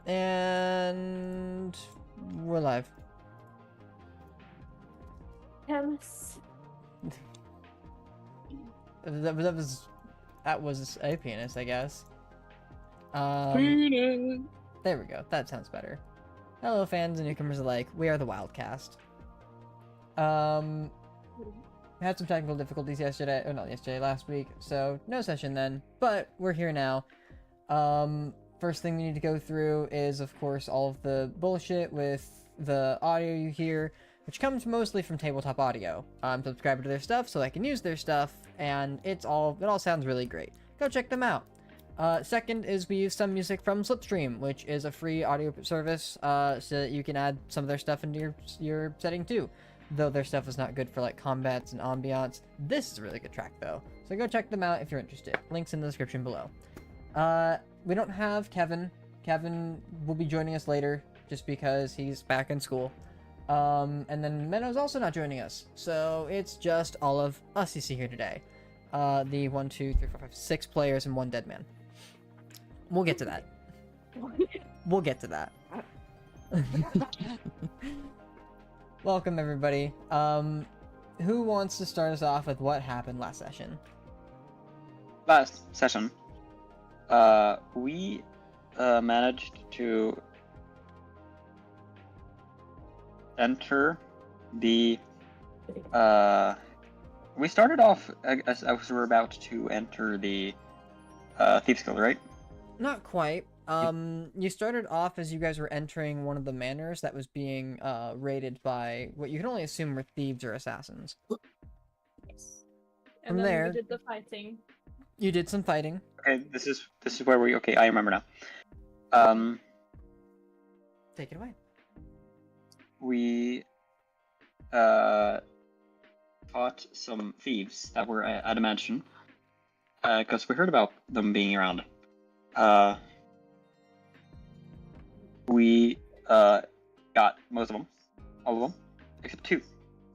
And we're live. Penis. That was a penis, I guess. Penis. There we go. That sounds better. Hello, fans and newcomers alike. We are the Wyld Cast. We had some technical difficulties yesterday, or not yesterday, last week, so no session then, but we're here now. First thing we need to go through is, of course, all of the bullshit with the audio you hear, which comes mostly from Tabletop Audio. I'm subscribed to their stuff so I can use their stuff, and it all sounds really great. Go check them out. Second is we use some music from Slipstream, which is a free audio service, so that you can add some of their stuff into your setting too. Though their stuff is not good for like combats and ambiance. This is a really good track though, so go check them out if you're interested. Links in the description below. We don't have Kevin. Kevin will be joining us later, just because he's back in school. And then Menno's also not joining us, so it's just all of us you see here today. The 1, 2, 3, 4, 5, 6 players and 1 dead man. We'll get to that. We'll get to that. Welcome everybody. Who wants to start us off with what happened last session? Last session, we managed to enter the. We started off as we were about to enter the Thieves Guild, right? Not quite. You started off as you guys were entering one of the manors that was being raided by what you can only assume were thieves or assassins. Yes. From And then there- we did the fighting. You did some fighting. Okay, this is where we. Okay, I remember now. Take it away. We fought some thieves that were at a mansion because we heard about them being around. We got most of them, all of them, except 2,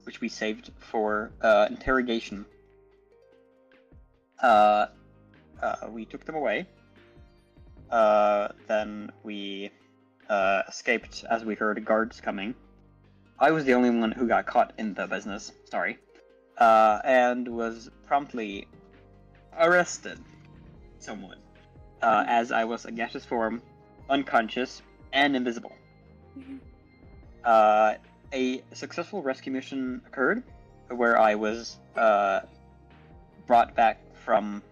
which we saved for interrogation. We took them away. Then we escaped as we heard guards coming. I was the only one who got caught in the business, sorry, and was promptly arrested somewhat, as I was a gaseous form, unconscious, and invisible. A successful rescue mission occurred, where I was brought back from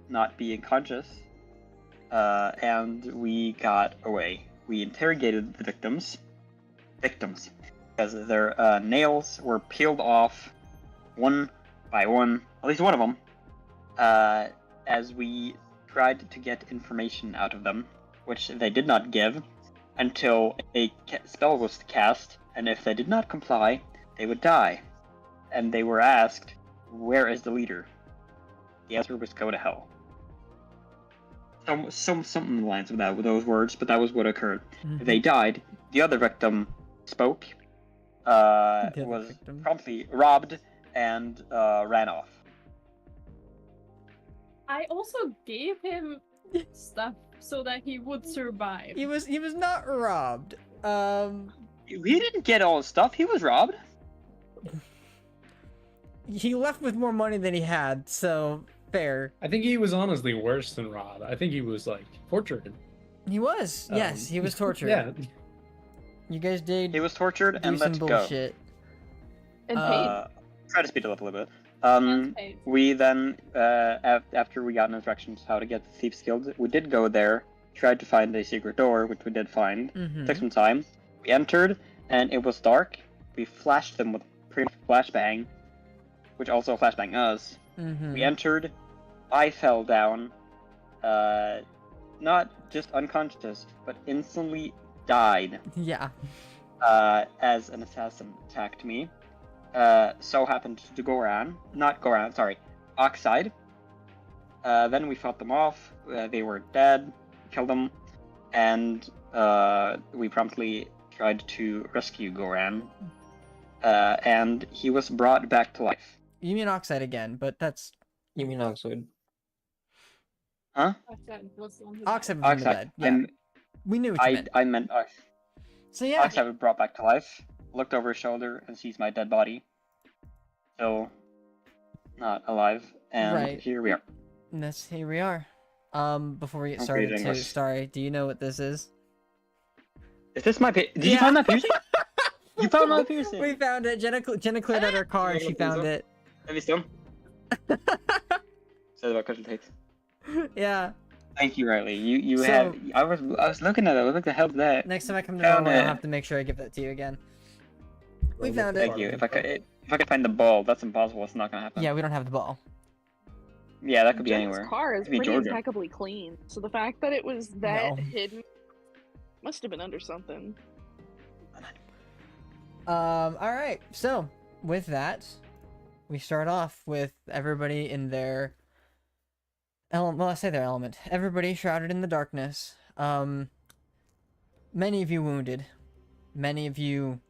not being conscious, and we got away. We interrogated the victims, because their nails were peeled off one by one, at least one of them, as we tried to get information out of them, which they did not give until a spell was cast, and if they did not comply, they would die. And they were asked, "Where is the leader?" The answer was, "Go to hell." Something along the lines of that, with those words, but that was what occurred. Mhm. They died. The other victim spoke, was victim. promptly robbed, and ran off. I also gave him stuff so that he would survive. He was not robbed. He didn't get all his stuff. He was robbed. He left with more money than he had, so fair. I think he was honestly worse than Rob. I think he was like tortured. He was. Yes, he was tortured. Yeah. You guys did He was tortured do and some let go. bullshit. And Try to speed it up a little bit. paid. Paid. We then, after we got instructions how to get the Thieves Guild, we did go there, tried to find a secret door, which we did find. Mhm. Took some time. We entered, and it was dark. We flashed them with pretty much flashbang, which also flashbang us. Mhm. We entered. I fell down, not just unconscious, but instantly died. Yeah. As an assassin attacked me. So happened to Oxide. Then we fought them off. They were dead. Killed them, and we promptly tried to rescue Goran. And he was brought back to life. You mean Oxide again, but that's You mean Oxide? Huh? Oxide was on his Oxide bed. was in the Oxide. bed. Yeah. We knew what you meant. I meant So yeah, Alex have it brought back to life. Looked over his shoulder and sees my dead body. So, not alive. And Right. here we are. and here we are. Before we get I'm started, breathing too, with- Starry, do you know what this is? Is this my Did you Yeah. find my piercing? You found my piercing! We found it. Jenna cleared out her car and she found it. Let me see him. Says about Crystal Takes. Yeah. Thank you, Riley. You So- have. I was looking at it. What the hell is that? Next time I come to Found Norway, I'll it. have to make sure I give that to you again. We found it. Thank you. If I could find the ball, that's impossible. It's not gonna happen. Yeah, we don't have the ball. Yeah, that could be Jenna's anywhere. car is Could be pretty Georgia. impeccably clean, so the fact that it was that No. hidden must have been under something. Alright, so, with that, we start off with everybody in their well, I say their element. Everybody shrouded in the darkness. Many of you wounded. Many of you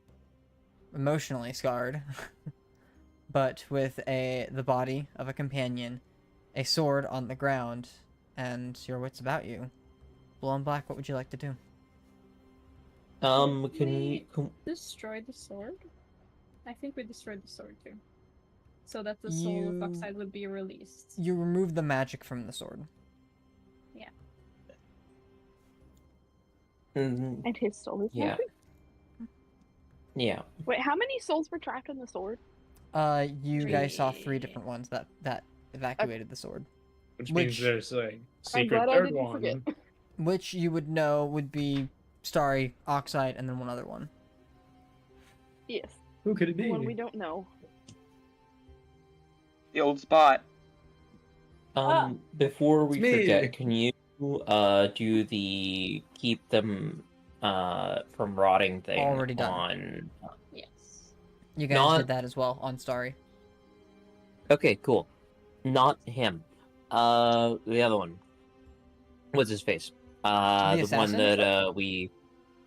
emotionally scarred. But with the body of a companion, a sword on the ground, and your wits about you. Blue and Black, what would you like to do? We destroy the sword? I think we destroyed the sword too. So that the soul of Oxide would be released. You remove the magic from the sword. Mhm. And his soul is Yeah. happy. Yeah. Wait, how many souls were trapped in the sword? You guys saw 3 Three. different ones that evacuated the sword. Which Which- means there's like I'm secret glad I third didn't one. forget. Which you would know would be Starry, Oxide, and then one other one. Yes, Who could it the be? one we don't know. The old spot. Before we It's me. forget, can you do the keep them from rotting thing Already done. on? Yes. You guys Not- did that as well on Starry. Okay, cool. Not him. The other one. What's his face? The one assassin? that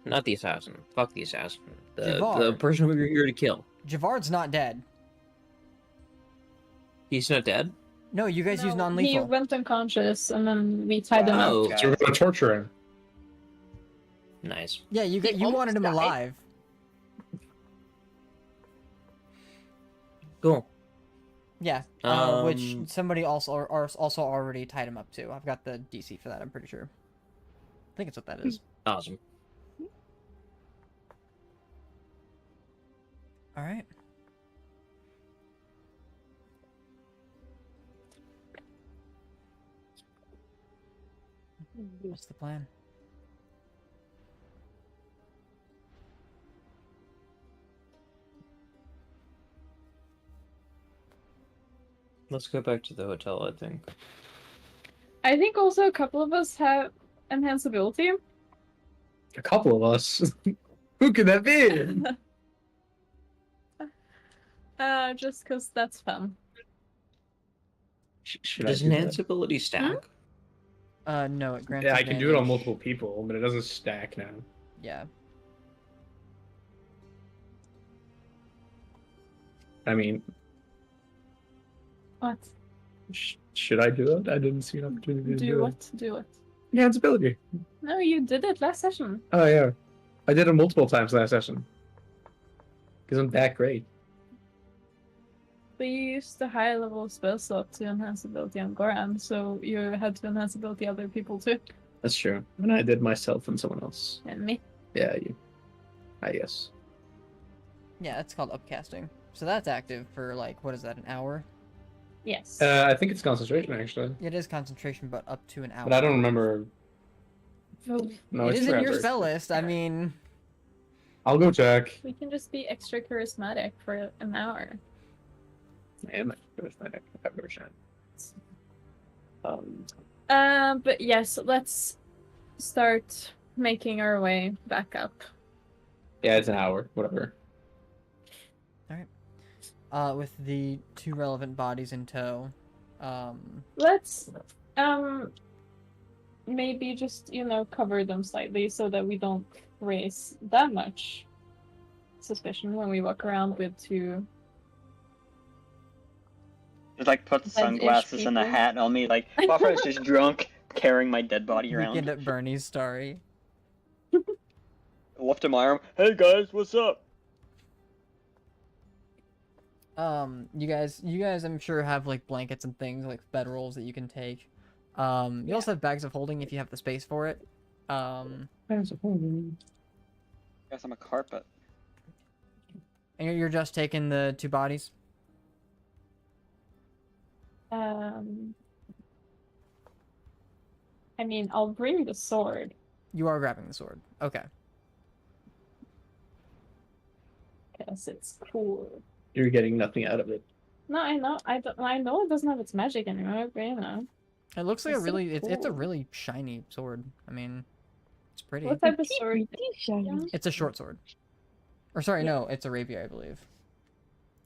not the assassin. Fuck the assassin. The Javar. person we were here to kill. Javard's not dead. He's not dead. No, you guys use He non-lethal. went unconscious and then we tied him up. Oh, God. So we're gonna torture him. nice. Yeah, you He you wanted him almost died. alive. Cool. Yeah, which somebody also already tied him up to. I've got the DC for that. I'm pretty sure. I think it's what that is. Awesome. All right. What's the plan? Let's go back to the hotel, I think. I think also a couple of us have enhanced ability. A couple of us. Who could that be? Just because that's fun. Should I Does do that? enhance ability stack? No, it grants. Yeah, I can do it on advantage. multiple people, but it doesn't stack now. Yeah. I mean, What? should I do it? I didn't see an opportunity to do, Do it. what? Do what? Enhance ability. No, you did it last session. Oh yeah, I did it multiple times last session. Because I'm that great. But you used the higher level spell slot to enhance ability on Goran, so you had to enhance ability other people too. That's true. And I did myself and someone else. And me. Yeah, you. I guess. Yeah, it's called upcasting. So that's active for like, what is that, an hour? Yes. I think it's concentration actually, It is concentration, but up to an hour. but I don't remember. Well, No, It it's is in your forever. spell list. I mean, I'll go check. we can just be extra charismatic for an hour. Man, I've never tried. But yes, let's start making our way back up. Yeah, it's an hour. Whatever. with the 2 relevant bodies in tow. Let's maybe just, cover them slightly so that we don't raise that much suspicion when we walk around with 2. Just like put Dead-ish sunglasses and a people. hat on me, like Buffer is just drunk carrying my dead body around. Weekend at Bernie's Starry. lift up my arm. Hey guys, what's up? You guys, I'm sure have like blankets and things like bedrolls that you can take. You also have bags of holding if you have the space for it. Guess I'm a carpet. And you're just taking the 2 bodies. I mean, I'll bring the sword. You are grabbing the sword. Okay. Because it's cool. You're getting nothing out of it. No, I know. I know it doesn't have its magic anymore, but you know. It looks like It's so it's a cool. really shiny sword. I mean, it's pretty. What type of sword? Yeah. It's a short sword. Or sorry, Yeah. no, it's a rapier, I believe.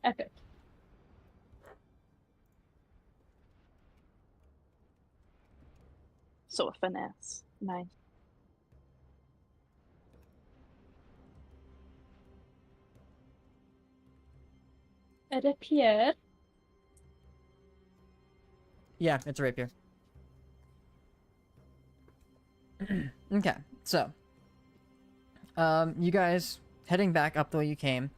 Epic. So a finesse. Nice. It appeared. Yeah, it's a rapier. Okay, so you guys heading back up the way you came.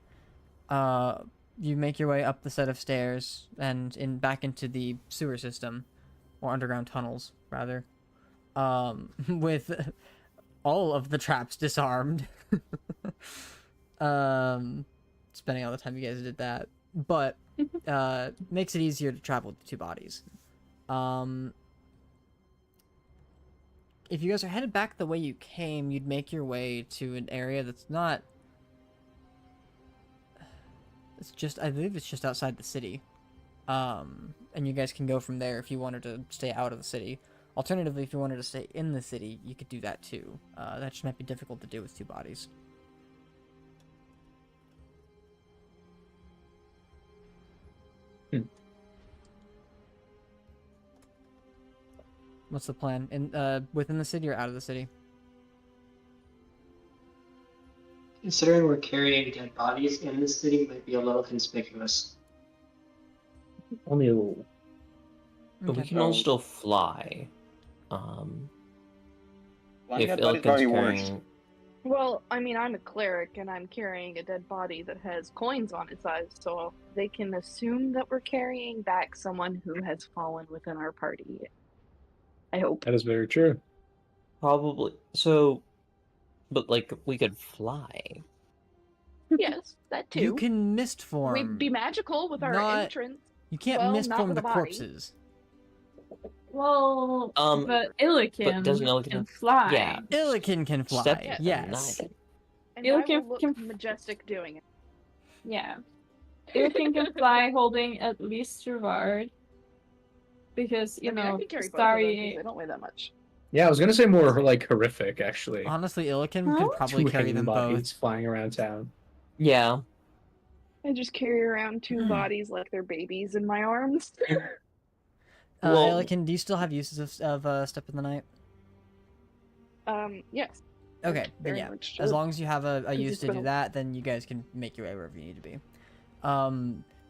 You make your way up the set of stairs and back into the sewer system, or underground tunnels, rather. With all of the traps disarmed. Spending all the time you guys did that, but makes it easier to travel with the 2 bodies. If you guys are headed back the way you came, you'd make your way to an area that's not. It's just, I believe it's just outside the city. And you guys can go from there if you wanted to stay out of the city. Alternatively, if you wanted to stay in the city, you could do that too. That just might be difficult to do with 2 bodies. What's the plan? Within the city or out of the city? Considering we're carrying dead bodies in the city might be a little conspicuous. Only a little. But we Okay. can all still fly. Flying If dead bodies Illiken's probably worse. carrying... Well, I mean, I'm a cleric and I'm carrying a dead body that has coins on its eyes, so they can assume that we're carrying back someone who has fallen within our party. I hope. That is very true. Probably. So... But, like, we could fly. Yes, that too. You can mist form. We'd be magical with our Not- entrance. You can't well, mist not form with the a body. corpses. Well, but But Illiken doesn't Illiken- can fly. yeah. Illiken can fly. Step Yes. 9. And It'll I give- will look can- majestic doing it. Yeah. Illiken can fly holding at least Gerard. Because, you I mean, I know, could carry both of them 'cause Starry... they don't weigh that much. Yeah, I was gonna say more like horrific, actually. Honestly, Illiken Huh? could probably 2 carry hanging them bodies both. flying around town. Yeah. I just carry around 2 bodies like they're babies in my arms. Well- Illiken, do you still have uses of Step in the Night? Yes. Okay, then very yeah. much As so. long as you have a use it's to been do a- that, then you guys can make your way wherever you need to be.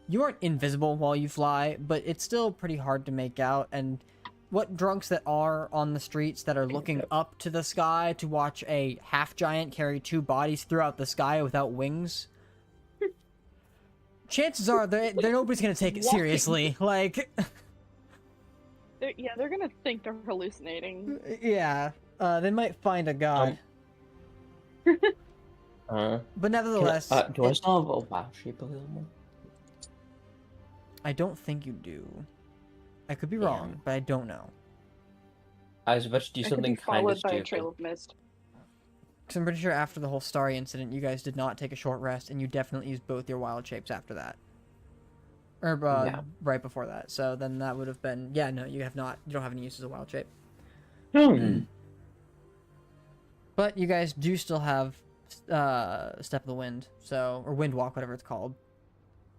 You aren't invisible while you fly, but it's still pretty hard to make out, and what drunks that are on the streets that are looking up to the sky to watch a half-giant carry 2 bodies throughout the sky without wings, chances are they're nobody's gonna take it Walking. seriously. Like, They're gonna think they're hallucinating. yeah, they might find a god. But nevertheless, Do I still have a WoW shape available? I don't think you do. I could be Damn. wrong, but I don't know. I was about to do I could something be kind of followed by a stupid. trail of mist. Because I'm pretty sure after the whole Starry incident, you guys did not take a short rest, and you definitely used both your wild shapes after that. Or, Yeah. right before that. So then that would have been... Yeah, no, you have not. You don't have any uses of wild shape. But you guys do still have Step of the Wind, so... Or Wind Walk, whatever it's called.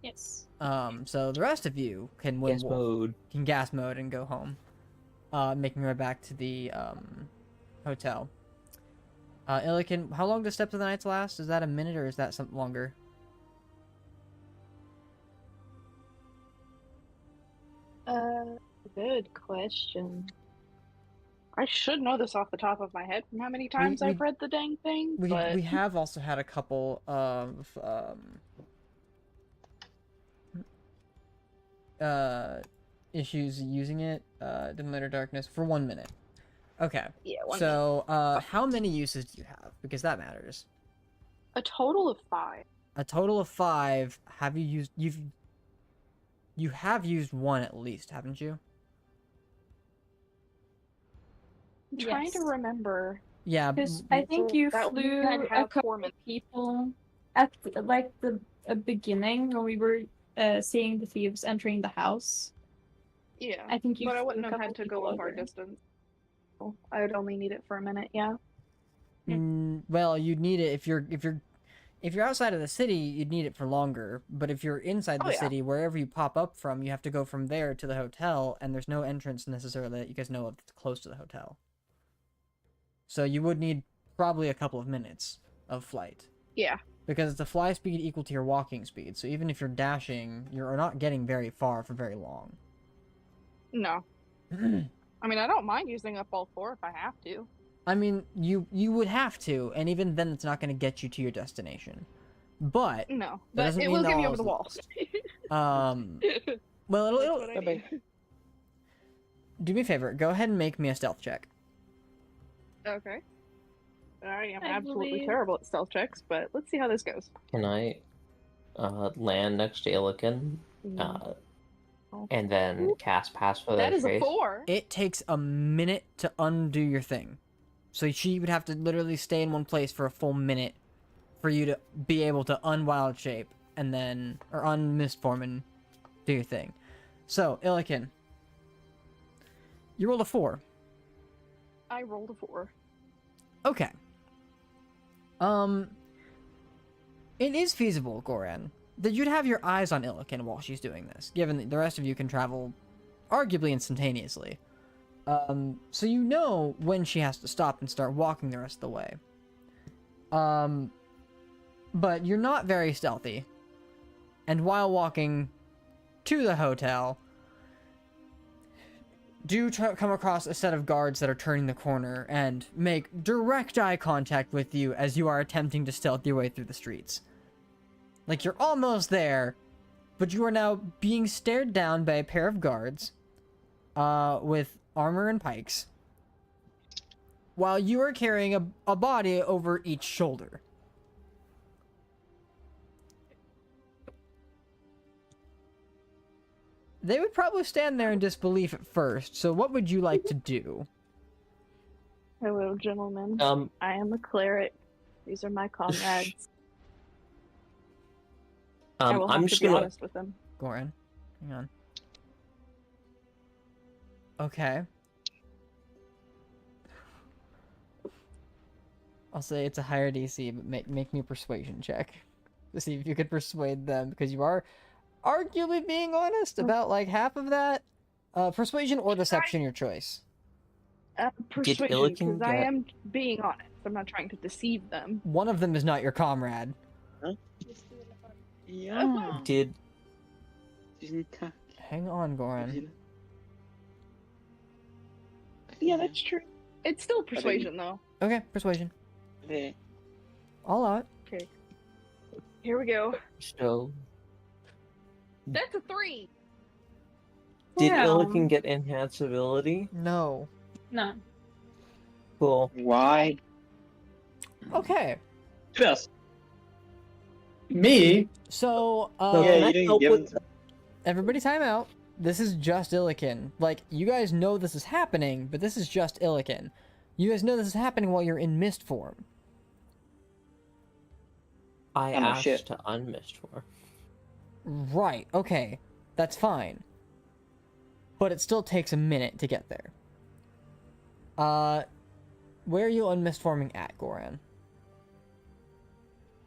Yes. So the rest of you can Yes, mode. can gas mode and go home. Making your way back to the hotel. Illiken, how long does Steps of the Nights last? Is that a minute or is that something longer? Good question. I should know this off the top of my head from how many times we- I've read the dang thing, but We have also had a couple of issues using it, Dim Light or Darkness, for 1 minute. Okay. yeah, one So, how many uses do you have? Because that matters. a total of 5. A total of 5. Have you used? You have used 1 at least, haven't you? I'm trying to Yes. remember. Yeah. Because I think you That we flew had a have couple 4 minutes. of people at the beginning when we were seeing the thieves entering the house. Yeah, I think you but I flew wouldn't a have couple had to people go a far over. distance. I would only need it for a minute. Yeah. Well, you'd need it if you're outside of the city, you'd need it for longer. But if you're inside Oh, the yeah. city, wherever you pop up from, you have to go from there to the hotel, and there's no entrance necessarily that you guys know of that's close to the hotel. So you would need probably a couple of minutes of flight. Yeah. Because it's a fly speed equal to your walking speed, so even if you're dashing, you're not getting very far for very long. No. I mean, I don't mind using up all 4 if I have to. I mean, you would have to, and even then it's not going to get you to your destination. But, No, That but doesn't it mean will that get me all over the is wall. well, That's it'll what I need. do me a favor, go ahead and make me a stealth check. Okay. I am I absolutely believe- terrible at stealth checks, but let's see how this goes. Can I land next to Illiken, and then cast Pass for That their is a face? 4. It takes a minute to undo your thing. So she would have to literally stay in one place for a full minute for you to be able to unwild shape and then, or unmist form and do your thing. So, Illiken, you rolled a 4. I rolled a 4. Okay. It is feasible, Goran, that you'd have your eyes on Illiken while she's doing this, given that the rest of you can travel arguably instantaneously. So you know when she has to stop and start walking the rest of the way. But you're not very stealthy. And while walking to the hotel, do come across a set of guards that are turning the corner and make direct eye contact with you as you are attempting to stealth your way through the streets. Like, you're almost there, but you are now being stared down by a pair of guards, with armor and pikes, while you are carrying a body over each shoulder. They would probably stand there in disbelief at first, so what would you like to do? Hello, gentlemen. I am a cleric. These are my comrades. I will have I'm to just be gonna. honest with them. Goran, hang on. Okay. I'll say it's a higher DC, but make me a persuasion check to see if you could persuade them, because you are arguably being honest about like half of that. Persuasion or deception, your choice. Persuasion, Illiken because I get- am being honest. I'm not trying to deceive them. One of them is not your comrade. Yeah. Did Hang on, Goran. Yeah, that's true. It's still persuasion, though. Okay, persuasion. All out. Okay. Here we go. so? That's a 3. Did Yeah. Illiken get enhanced ability? No. No. Cool. Why? Okay. Yes. Me? So, So Yeah, can you I didn't help give with- him- everybody time out. This is just Illiken. Like, you guys know this is happening, but this is just Illiken. You guys know this is happening while you're in mist form. I Oh, no asked shit. to unmist for. Right, okay. That's fine. But it still takes a minute to get there. Where are you unmist forming at, Goran?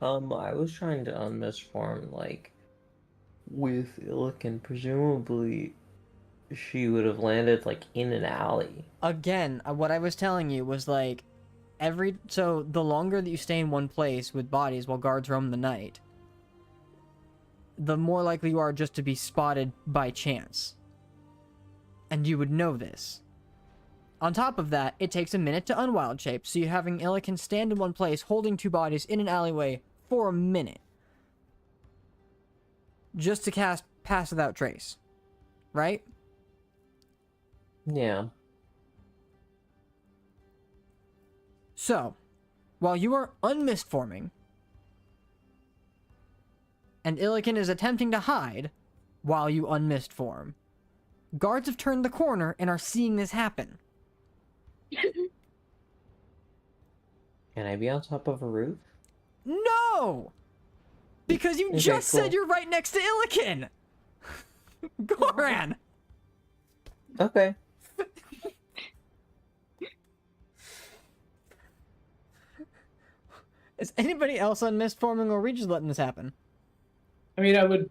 I was trying to unmist form like with Illiken. Presumably, she would have landed like in an alley. Again, what I was telling you was like, so the longer that you stay in one place with bodies while guards roam the night, the more likely you are just to be spotted by chance. And you would know this. On top of that, it takes a minute to unwild shape, so you're having Illiken stand in one place, holding two bodies in an alleyway for a minute. Just to cast Pass Without Trace. Right? Yeah. So, while you are unmist-forming, and Illiken is attempting to hide while you unmist form, guards have turned the corner and are seeing this happen. Can I be on top of a roof? No! Because you Okay, just cool. said you're right next to Illiken! Goran! Okay. Is anybody else on mist forming, or are we just letting this happen? I mean, I would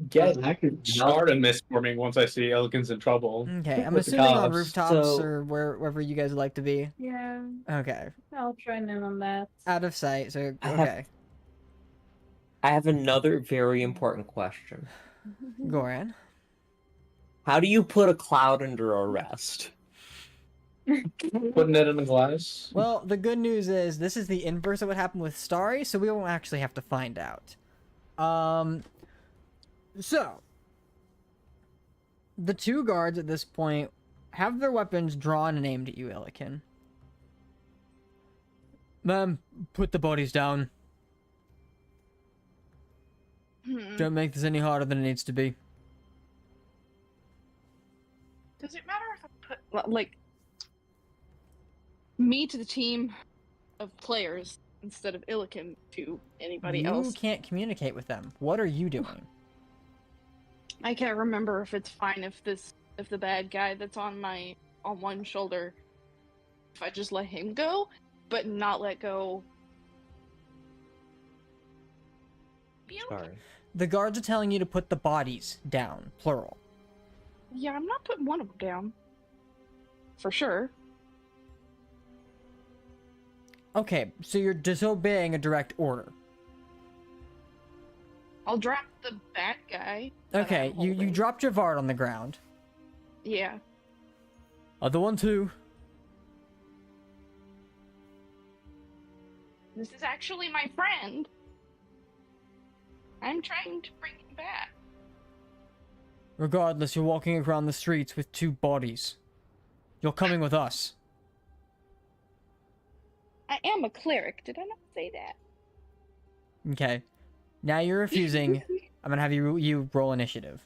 get I could start and misforming once I see Elkin's in trouble. Okay, I'm with the assuming on cops. rooftops So- or wherever you guys would like to be. Yeah, Okay. I'll join in on that. Out of sight, so I have- okay. I have another very important question. Goran. How do you put a cloud under arrest? Putting it in a glass. Well, the good news is this is the inverse of what happened with Starry, so we won't actually have to find out. So the two guards at this point have their weapons drawn and aimed at you, Illiken. Ma'am, put the bodies down. Don't make this any harder than it needs to be. Does it matter if I put like me to the team of players instead of Illiken to anybody You else? can't communicate with them. What are you doing? I can't remember if it's fine if the bad guy that's on one shoulder, if I just let him go, but not let go. Be okay. Sorry. The guards are telling you to put the bodies down, plural. Yeah, I'm not putting one of them down. For sure. Okay, so you're disobeying a direct order. I'll drop the bad guy. that Okay, I'm you holding. drop Javard on the ground. Yeah. Other one too. This is actually my friend. I'm trying to bring him back. Regardless, you're walking around the streets with two bodies. You're coming with us. I am a cleric. Did I not say that? Okay. Now you're refusing. I'm gonna have you roll initiative.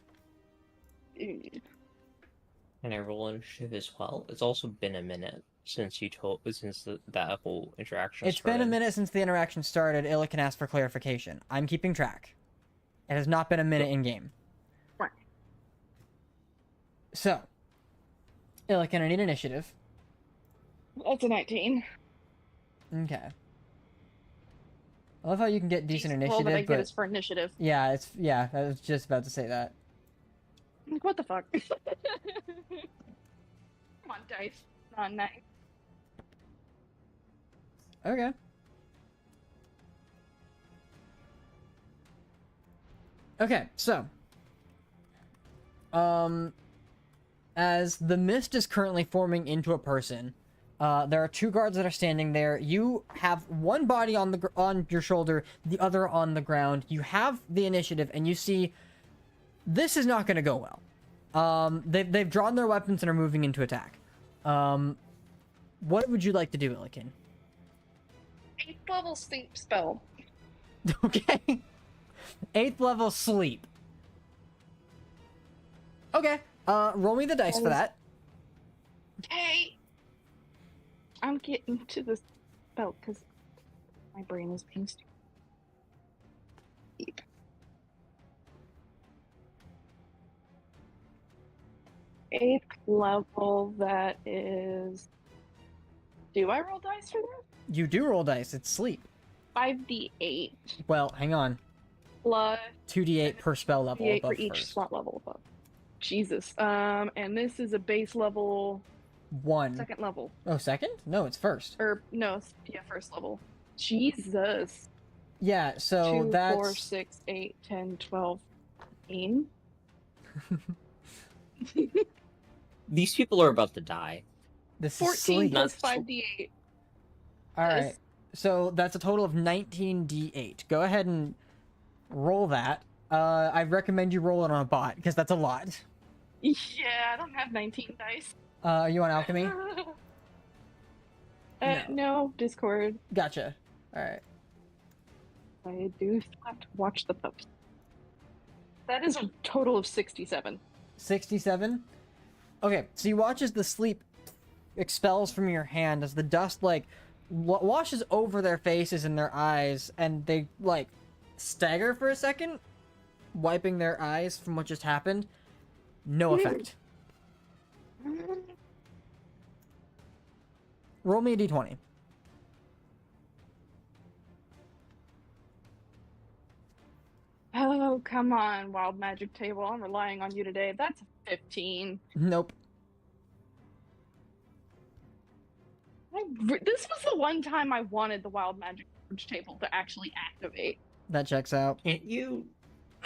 Can I roll initiative as well? It's also been a minute since that whole interaction It's been a started. minute since the interaction started. Illiken asked for clarification. I'm keeping track. It has not been a minute in game. Right. So, Illiken, I need initiative. That's a 19. Okay. I love how you can get decent Jeez, initiative, all that I get but is for initiative. yeah, I was just about to say that. Like, what the fuck? Come on, dice. Not nice. Okay. Okay, so as the mist is currently forming into a person, there are two guards that are standing there. You have one body on your shoulder, the other on the ground. You have the initiative, and you see this is not going to go well. They've drawn their weapons and are moving into attack. What would you like to do, Illiken? 8th level sleep spell. Okay. 8th level sleep. Okay. Roll me the dice for that. Hey! I'm getting to the spell because my brain is being stupid. 8th level, that is... Do I roll dice for that? You do roll dice. It's sleep. 5d8 Well, hang on. plus 2d8 per spell level d8 above for each first. slot level above. Jesus. And this is a base level, 1. second level. Oh, second? No, it's first. Or, no, yeah, first level. Jesus. Yeah, so 2, that's... 4, 6, 8, 10, 12, 15. These people are about to die. This is 14 sleep. plus Not 5d8. All right. So that's a total of 19d8. Go ahead and roll that. I recommend you roll it on a bot because that's a lot. Yeah, I don't have 19 dice. Are you on alchemy? No, Discord. Gotcha. All right. I do have to watch the post. That is a total of 67. 67. Okay, so you watch as the sleep expels from your hand as the dust like washes over their faces and their eyes, and they like stagger for a second, wiping their eyes from what just happened. No effect. Roll me a d20. Oh, come on, Wild Magic Table. I'm relying on you today. That's a 15. Nope. This was the one time I wanted the Wild Magic Table to actually activate. That checks out. Can't you?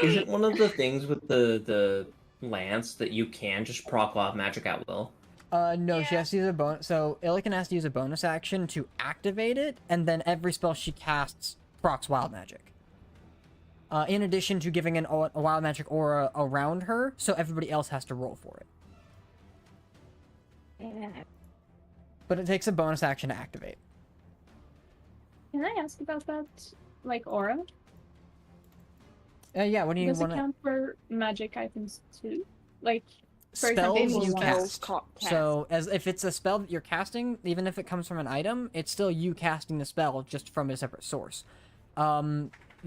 Isn't one of the things with the lance that you can just proc wild magic at will? No, she has to use a bonus. So Illican has to use a bonus action to activate it, and then every spell she casts procs wild magic. In addition to giving a wild magic aura around her, so everybody else has to roll for it. Yeah. But it takes a bonus action to activate. Can I ask about that, like aura? Yeah, what do you Does want it to... count for magic items too? Like, for Spells example, you one- cast. So, as if it's a spell that you're casting, even if it comes from an item, it's still you casting the spell, just from a separate source.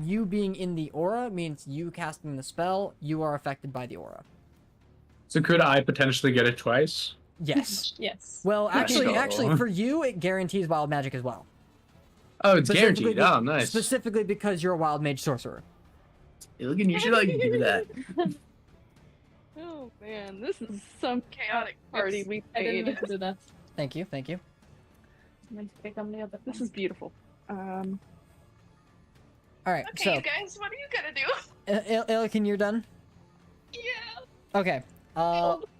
You being in the aura means you casting the spell, you are affected by the aura. So could I potentially get it twice? Yes. Yes. Well, actually, Cool. for you, it guarantees wild magic as well. Oh, it's Specifically guaranteed. Oh, nice. Specifically because you're a wild mage sorcerer. Illigan, you should like do that. Oh man, this is some chaotic party we I didn't made. mean to do that. Thank you, thank you. I meant to pick on the other This one. is beautiful. All right, Okay, you guys, what are you gonna do? so Illican, you're done. Yeah. Okay.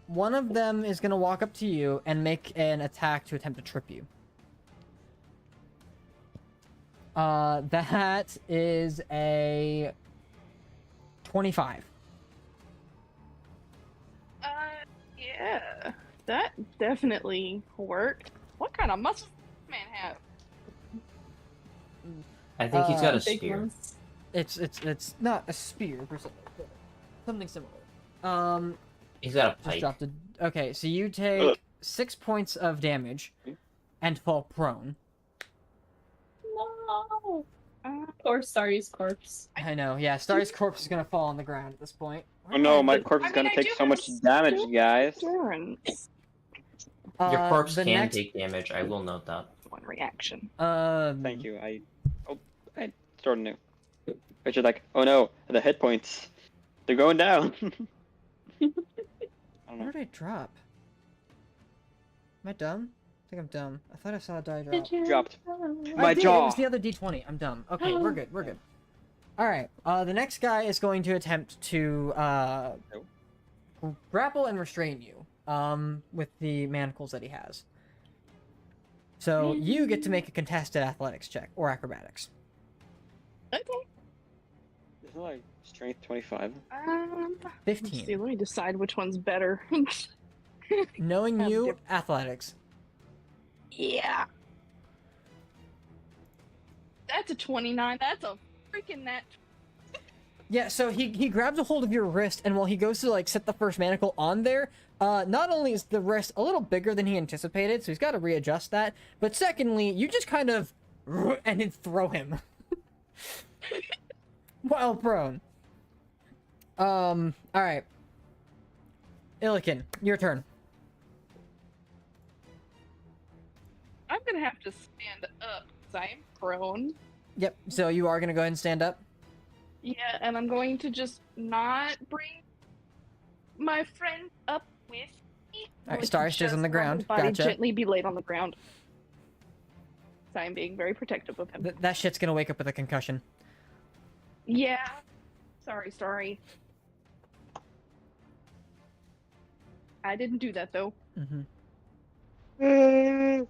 One of them is gonna walk up to you and make an attack to attempt to trip you. That is a 25. Yeah, that definitely worked. What kind of muscles does this man have? I think he's got a Big spear. ones. It's not a spear per se, but something similar. He's got a Just pike. dropped it. Okay, so you take 6 points of damage and fall prone. No. Poor Starry's corpse. I know, yeah. Starry's corpse is gonna fall on the ground at this point. Oh no, my But- corpse I is gonna mean, I take do so have much damage, guys. Endurance. Your corpse the can next, take damage. I will note that. One reaction. Thank you. I started new. But you're like, oh no, the hit points, they're going down. I don't know. Where did I drop? Am I dumb? I think I'm dumb. I thought I saw a die drop. Did you? Dropped. I My did, jaw. It was the other d20. I'm dumb. Okay, we're good. We're good. All right. The next guy is going to attempt to grapple and restrain you. With the manacles that he has. So you get to make a contested athletics check or acrobatics. Okay. Isn't it like strength 25? Let's 15. see, let me decide which one's better. Knowing Have you, diff- athletics. Yeah. That's a 29. That's a freaking net. Yeah, so he grabs a hold of your wrist, and while he goes to like set the first manacle on there, not only is the wrist a little bigger than he anticipated, so he's got to readjust that, but secondly, you just kind of and then throw him while prone. All right, Illican, your turn. I'm gonna have to stand up because I am prone. Yep. So you are gonna go ahead and stand up. Yeah, and I'm going to just not bring my friend up with me. All right, Like, Star stays just on the have ground. his body Gotcha. gently be laid on the ground. So I'm being very protective of him. That shit's gonna wake up with a concussion. Yeah. Sorry. I didn't do that though. Mm-hmm. Since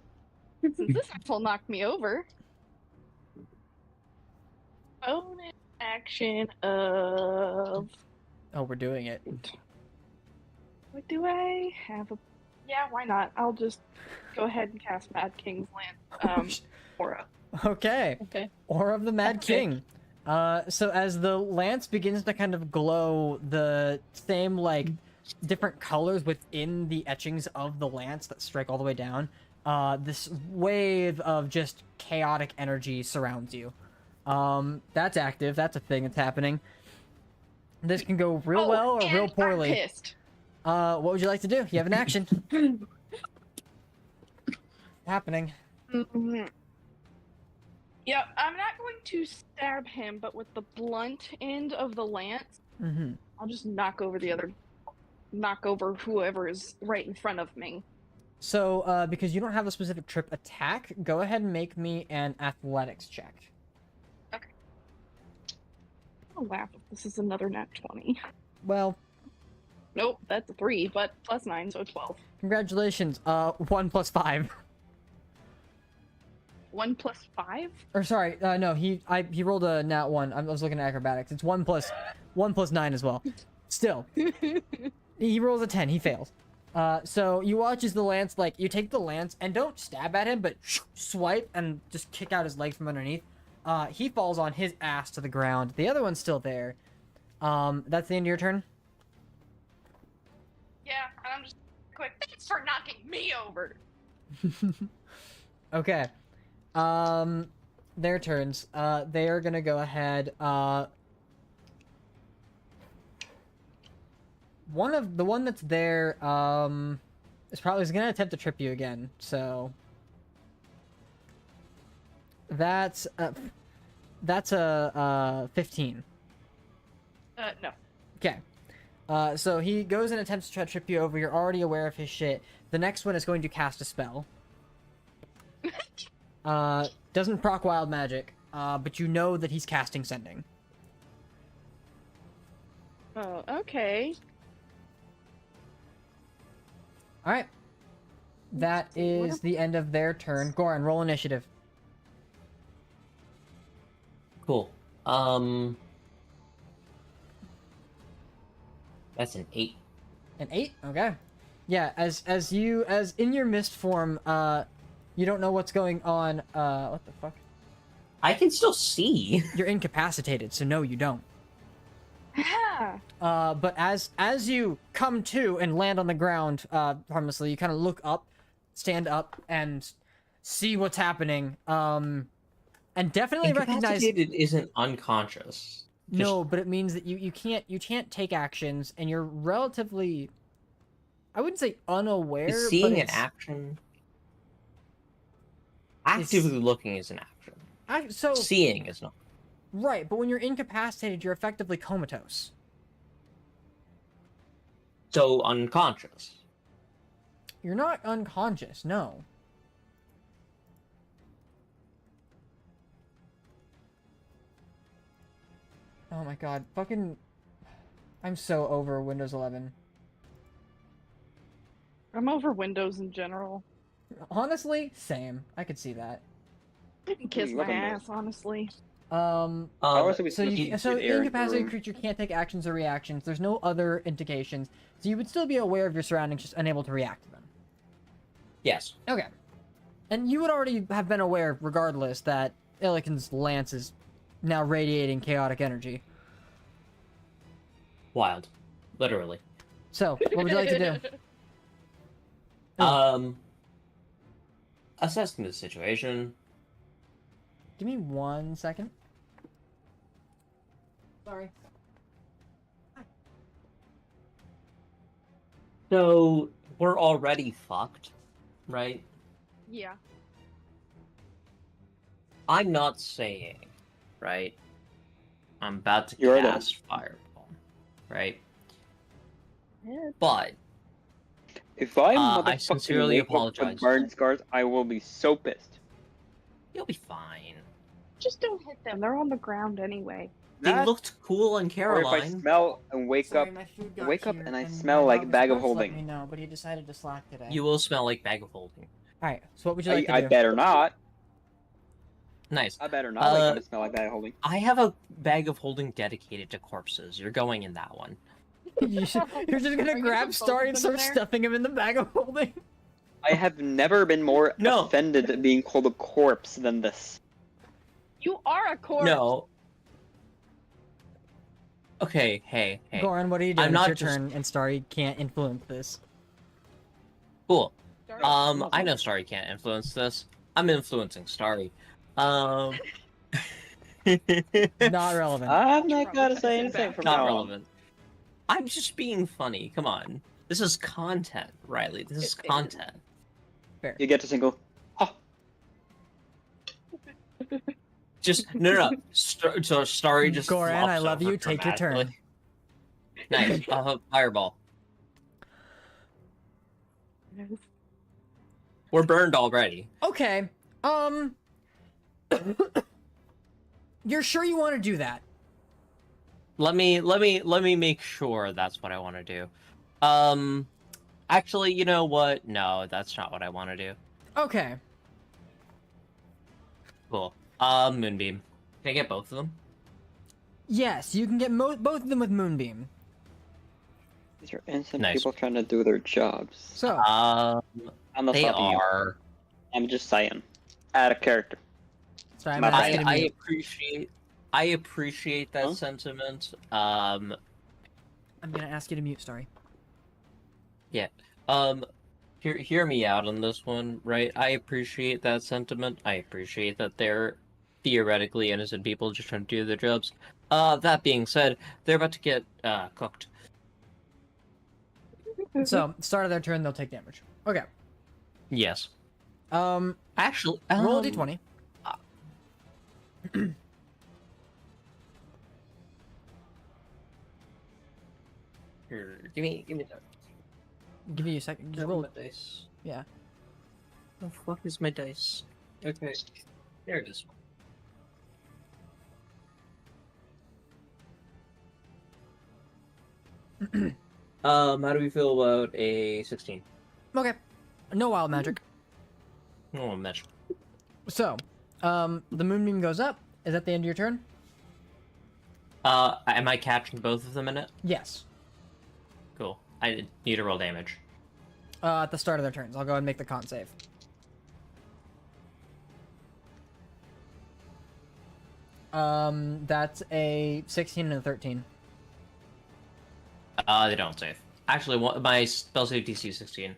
this will knock me over. Bonus action of. Oh, we're doing it. What do I have? Yeah, why not? I'll just go ahead and cast Mad King's Lance aura. Okay. Okay. Aura of the Mad Okay. King. So as the lance begins to kind of glow, the same, like, different colors within the etchings of the lance that strike all the way down, this wave of just chaotic energy surrounds you. That's active. That's a thing that's happening. This can go real well or and real poorly. I'm pissed. What would you like to do? You have an action. Happening. Yeah, I'm not going to stab him, but with the blunt end of the lance, Mm-hmm. I'll just knock over whoever is right in front of me. So, because you don't have a specific trip attack, go ahead and make me an athletics check. I'll laugh if this is another nat 20. Well, Nope, that's a 3, but plus 9, so 12. congratulations. 1 plus 5. 1 plus 5? Or sorry, no, he rolled a nat 1. I was looking at acrobatics. It's 1 plus 9 as well. Still, he rolls a 10. He fails. So you watch as the lance, like, you take the lance and don't stab at him, but swipe and just kick out his legs from underneath. He falls on his ass to the ground. The other one's still there. That's the end of your turn? Yeah, and I'm just quick. Thanks for knocking me over. Okay. Their turns. They are gonna go ahead. The one that's there, is gonna attempt to trip you again. So that's a 15. No. Okay. So he goes and attempts to try to trip you over. You're already aware of his shit. The next one is going to cast a spell. Doesn't proc wild magic, but you know that he's casting sending. Oh, okay. Alright. That is the end of their turn. Goran, roll initiative. Cool. That's an 8. An 8? Okay. Yeah, as in your mist form, you don't know what's going on. What the fuck? I can still see. You're incapacitated, so no, you don't. Ah. But as you come to and land on the ground, harmlessly, you kind of look up, stand up, and see what's happening. And definitely recognize. Incapacitated isn't unconscious. No, but it means that you can't take actions, and you're relatively, I wouldn't say unaware. Is seeing but an action? Actively looking is an action. so Seeing is not. right, but when you're incapacitated, you're effectively comatose. So unconscious. You're not unconscious, no. Oh my god, fucking... I'm so over Windows 11. I'm over Windows in general. Honestly, same. I could see that. Kiss you my love 'em ass, honestly. How else are we So supposed you, to so get air into the incapacitated room? creature can't take actions or reactions. There's no other indications. So you would still be aware of your surroundings, just unable to react to them. Yes. Okay. And you would already have been aware, regardless, that Illiken's lance is now radiating chaotic energy. Wild. Literally. So, what would you like to do? Assessing the situation. Give me 1 second. Sorry. So we're already fucked, right? Yeah. I'm not saying, right? I'm about to You're the- cast Fireball, right? Yeah. But If I I motherfucking sincerely wake up with apologize. burn scars, I will be so pissed. you'll be fine. Just don't hit them. They're on the ground anyway. They That- looked cool in Or if I Caroline. smell and wake up, my food wake up here, and I my smell like dog was bag of supposed to let holding. me know, but he decided to slack today. You will smell like bag of holding. Alright, so what would you like to I do? better not. Nice. I better not. Like, gonna smell like bag of holding. I have a bag of holding dedicated to corpses. You're going in that one. You're just Are gonna you grab put Starry and both of them start there? stuffing him in the bag of holding? I have never been more No. offended at being called a corpse than this. You are a corpse. No. Okay, hey. Goran, what are you doing? I'm It's not your just- turn, and Starry can't influence this. Cool. Starry, I know Starry can't influence this. I'm influencing Starry. Not Not relevant. I'm not gonna say anything from now on. relevant. I'm just being funny. Come on. This is content, Riley. This is content. Fair. You get to single. Oh, Just no. So Starry just. Goran, flops I love over you. Take your turn. dramatically. Nice. Fireball. We're burned already. Okay. You're sure you want to do that? Let me make sure that's what I want to do. Actually, you know what? No, that's not what I want to do. Okay. Cool. Moonbeam. Can I get both of them? Yes, you can get both of them with Moonbeam. these are innocent Nice. people trying to do their jobs. So, I'm not They stopping you. are. I'm just saying. Add a character. sorry, I'm my gonna bad. ask you to mute. I appreciate that Huh? sentiment. I'm gonna ask you to mute, Starry. Hear me out on this one, right? I appreciate that sentiment. I appreciate that they're theoretically innocent people just trying to do their jobs. That being said, they're about to get cooked. So, start of their turn, they'll take damage. Okay. Yes. Roll Actually, a d20. Here, give me that. Give you a second. Just roll my it. dice. Yeah. The fuck is my dice? Okay, there it is. How do we feel about a 16? Okay. No wild magic. Oh, match. So, the Moonbeam goes up. Is that the end of your turn? Am I catching both of them in it? Yes. Cool. I need to roll damage. At the start of their turns. I'll go ahead and make the con save. That's a 16 and a 13. They don't save. Actually, my spell save DC is 16.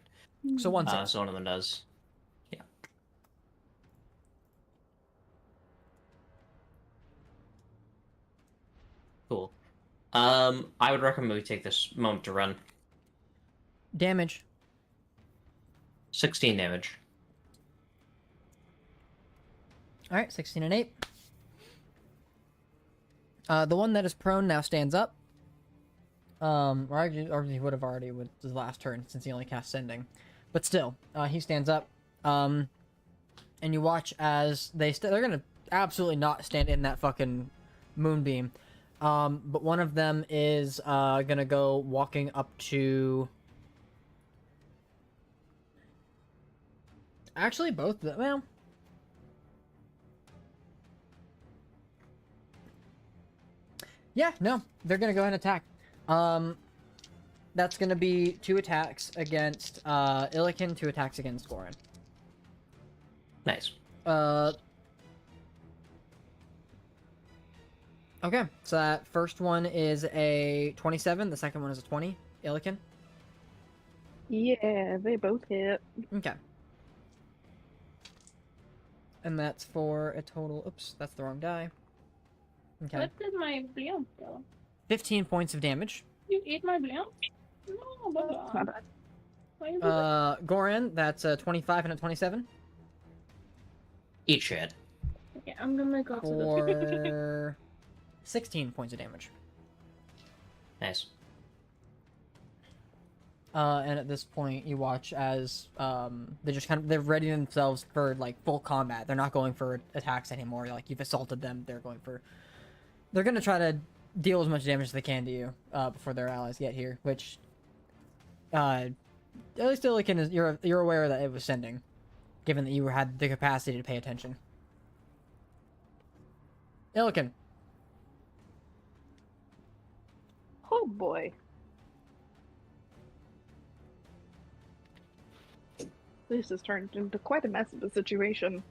So one save. So one of them does. Yeah. Cool. I would recommend we take this moment to run. Damage. 16 damage. Alright, 16 and 8. The one that is prone now stands up. Or he would have already with his last turn since he only cast Sending. But still, he stands up. And you watch as they're gonna absolutely not stand in that fucking moonbeam. But one of them is gonna go walking up to. Actually, both of them. Well. Yeah, no, they're gonna go ahead and attack. That's gonna be 2 attacks against Illiken, 2 attacks against Goran. Nice. Okay, so that first one is a 27, the second one is a 20, Illiken. Yeah, they both hit. Okay. And that's for a total, oops, that's the wrong die. Okay. What did my blimp go? 15 points of damage. You ate my blimp? No, That's not Baba. bad. Why you do that? Goran, that's a 25 and a 27. Eat shit. Okay, I'm gonna go to the For 16 points of damage. Nice. And at this point, you watch as they just they're readying themselves for like full combat. They're not going for attacks anymore. Like you've assaulted them, they're gonna try to deal as much damage as they can to you before their allies get here. Which, at least Illiken is you're aware that it was Sending. given that you had the capacity to pay attention. Illiken. Oh boy. This has turned into quite a mess of a situation.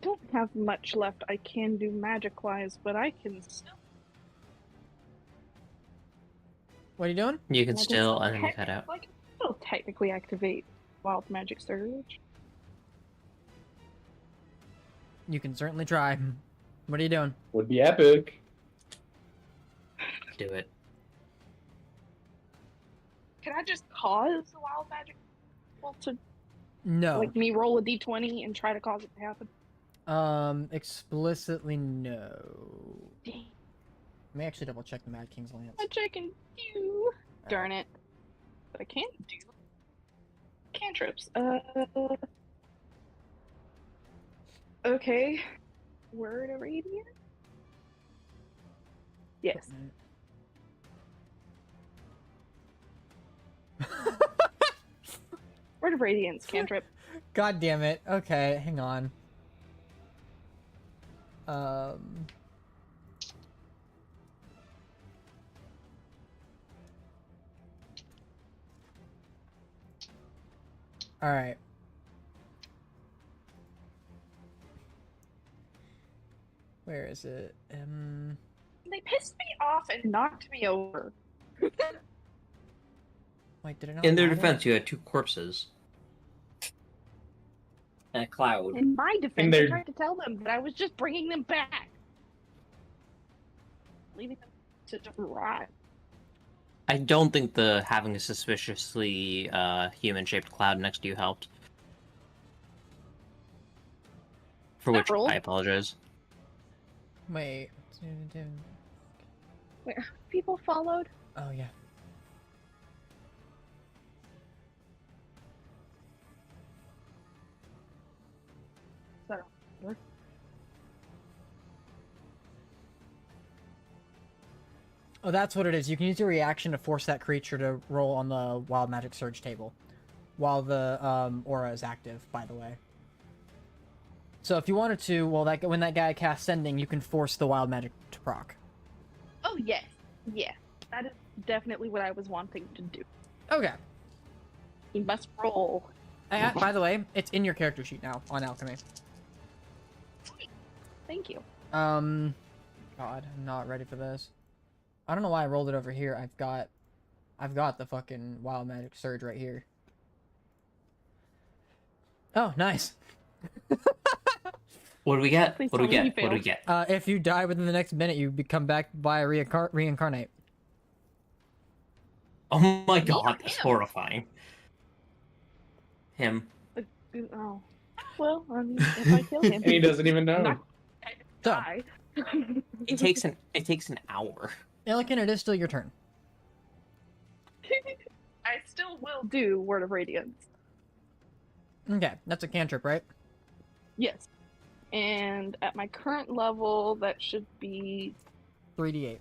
Don't have much left I can do magic-wise, but I can still. What are you doing? You can I still, and then you cut technically- out. I can still technically activate Wild Magic Surge. You can certainly try. What are you doing? Would be epic. Do it. Can I just cause the Wild Magic to, No. like, me roll a d20 and try to cause it to happen? Explicitly no. Dang. Let me actually double check the Mad King's Lance. Which I can do. Darn it. But I can't do cantrips. Okay. Word of Radiant? Yes. Word of Radiance cantrip. God damn it. Okay, hang on. Alright. Where is it? They pissed me off and knocked me over. Wait, did it not In their matter? defense, you had 2 corpses. And a cloud. In my defense, their- I tried to tell them that I was just bringing them back. Leaving them to just rot. I don't think the having a suspiciously human-shaped cloud next to you helped. For which Several. I apologize. Wait. Where people followed? Oh, yeah. So, Oh, that's what it is. You can use your reaction to force that creature to roll on the Wild Magic Surge table. While the aura is active, by the way. So if you wanted to, well, when that guy casts Sending, you can force the Wild Magic to proc. oh yes, yeah, that is definitely what I was wanting to do. Okay. He must roll. By the way, it's in your character sheet now on Alchemy. Sweet. Thank you. God, I'm not ready for this. I don't know why I rolled it over here. I've got the fucking Wild Magic Surge right here. Oh, nice. What do we get? Please What do we tell me get? you What do we failed. get? If you die within the next minute, you come back via reincarnate. Oh my god, that's him. horrifying. Him. Oh, well, I mean, if I kill him, And he doesn't even I'm know. not gonna die. It takes an hour. Illiken, it is still your turn. I still will do Word of Radiance. Okay, that's a cantrip, right? Yes. And at my current level, that should be 3d8.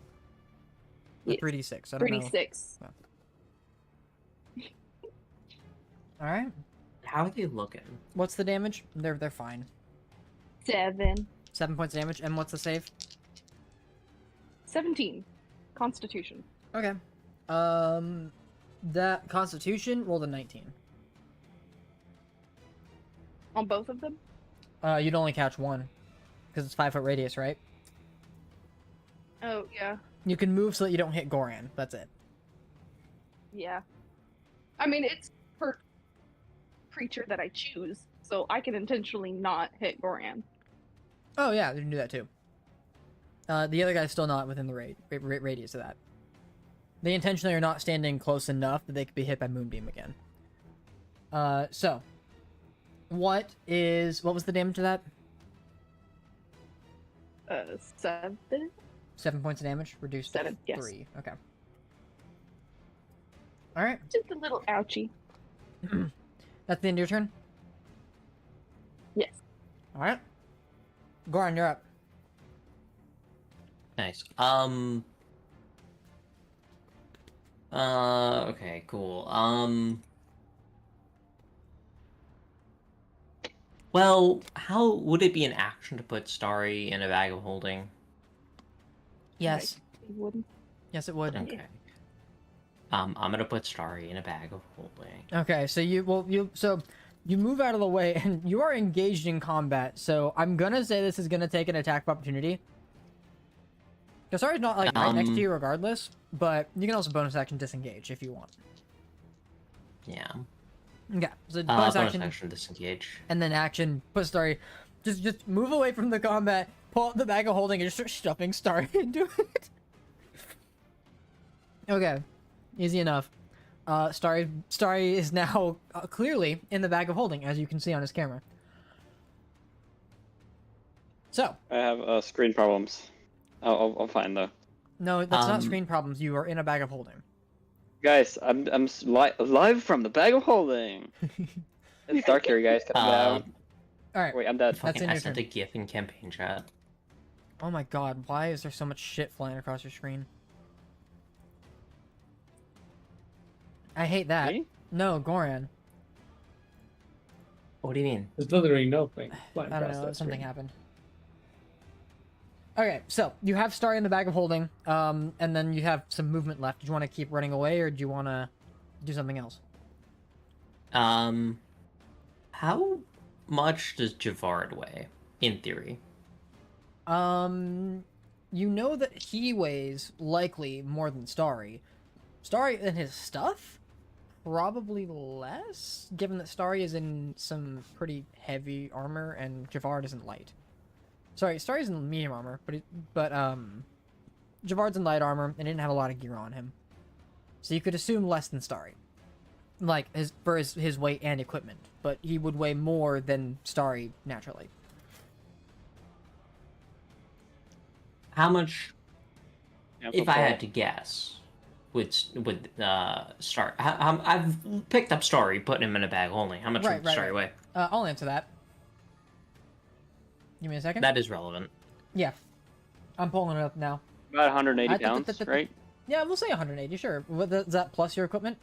Or Yeah. 3d6. I don't know. 36. All right. How are they looking? What's the damage? They're fine. 7. 7 points damage, and what's the save? 17. Constitution. Okay. That Constitution rolled a 19. On both of them? You'd only catch one, because it's 5-foot radius, right? Oh, yeah. You can move so that you don't hit Goran. That's it. Yeah. I mean, it's per creature that I choose, so I can intentionally not hit Goran. Oh yeah, you can do that too. The other guy's still not within the radius of that. They intentionally are not standing close enough that they could be hit by Moonbeam again. So, what was the damage to that? 7? 7 points of damage, reduced to 7, yes. 3. Okay. All right, Just a little ouchie. that's the end of your turn. Yes. All right, Goran, you're up. Nice. Okay, cool. Well, how would it be an action to put Starry in a bag of holding? Yes. You wouldn't. Yes, it would. Okay. I'm gonna put Starry in a bag of holding. Okay, so you move out of the way and you are engaged in combat. So I'm gonna say this is gonna take an attack of opportunity. Because Starry's not like right next to you regardless, but you can also bonus action disengage if you want. Yeah. Okay, so Bonus bonus action disengage. and then action put Starry. Just move away from the combat, pull out the bag of holding, and just start stuffing Starry into it. Okay, easy enough. Starry is now clearly in the bag of holding, as you can see on his camera. So I have screen problems. I'll find though. no, that's not screen problems. You are in a bag of holding. Guys, I'm live from the bag of holding. It's dark here, guys. Calm down. All right. Wait, I'm dead. That's in I your sent turn. a GIF in campaign chat. Oh my god, why is there so much shit flying across your screen? I hate that. Me? No, Goran. What do you mean? There's literally no thing flying I don't across know, that something screen. happened. Okay, so you have Starry in the bag of holding, and then you have some movement left. Do you want to keep running away, or do you want to do something else? How much does Javard weigh, in theory? You know that he weighs likely more than Starry. Starry and his stuff? Probably less, given that Starry is in some pretty heavy armor and Javard isn't light. Sorry, Starry's in medium armor, but Javard's in light armor and didn't have a lot of gear on him. So you could assume less than Starry. Like, for his weight and equipment, but he would weigh more than Starry naturally. How much, Yeah, if I had to guess, would Starry... I've picked up Starry, putting him in a bag only. How much would Starry weigh? I'll answer that. Give me a second. That is relevant. Yeah. I'm pulling it up now. About 180 pounds, right? Yeah, we'll say 180, sure. Is that plus your equipment?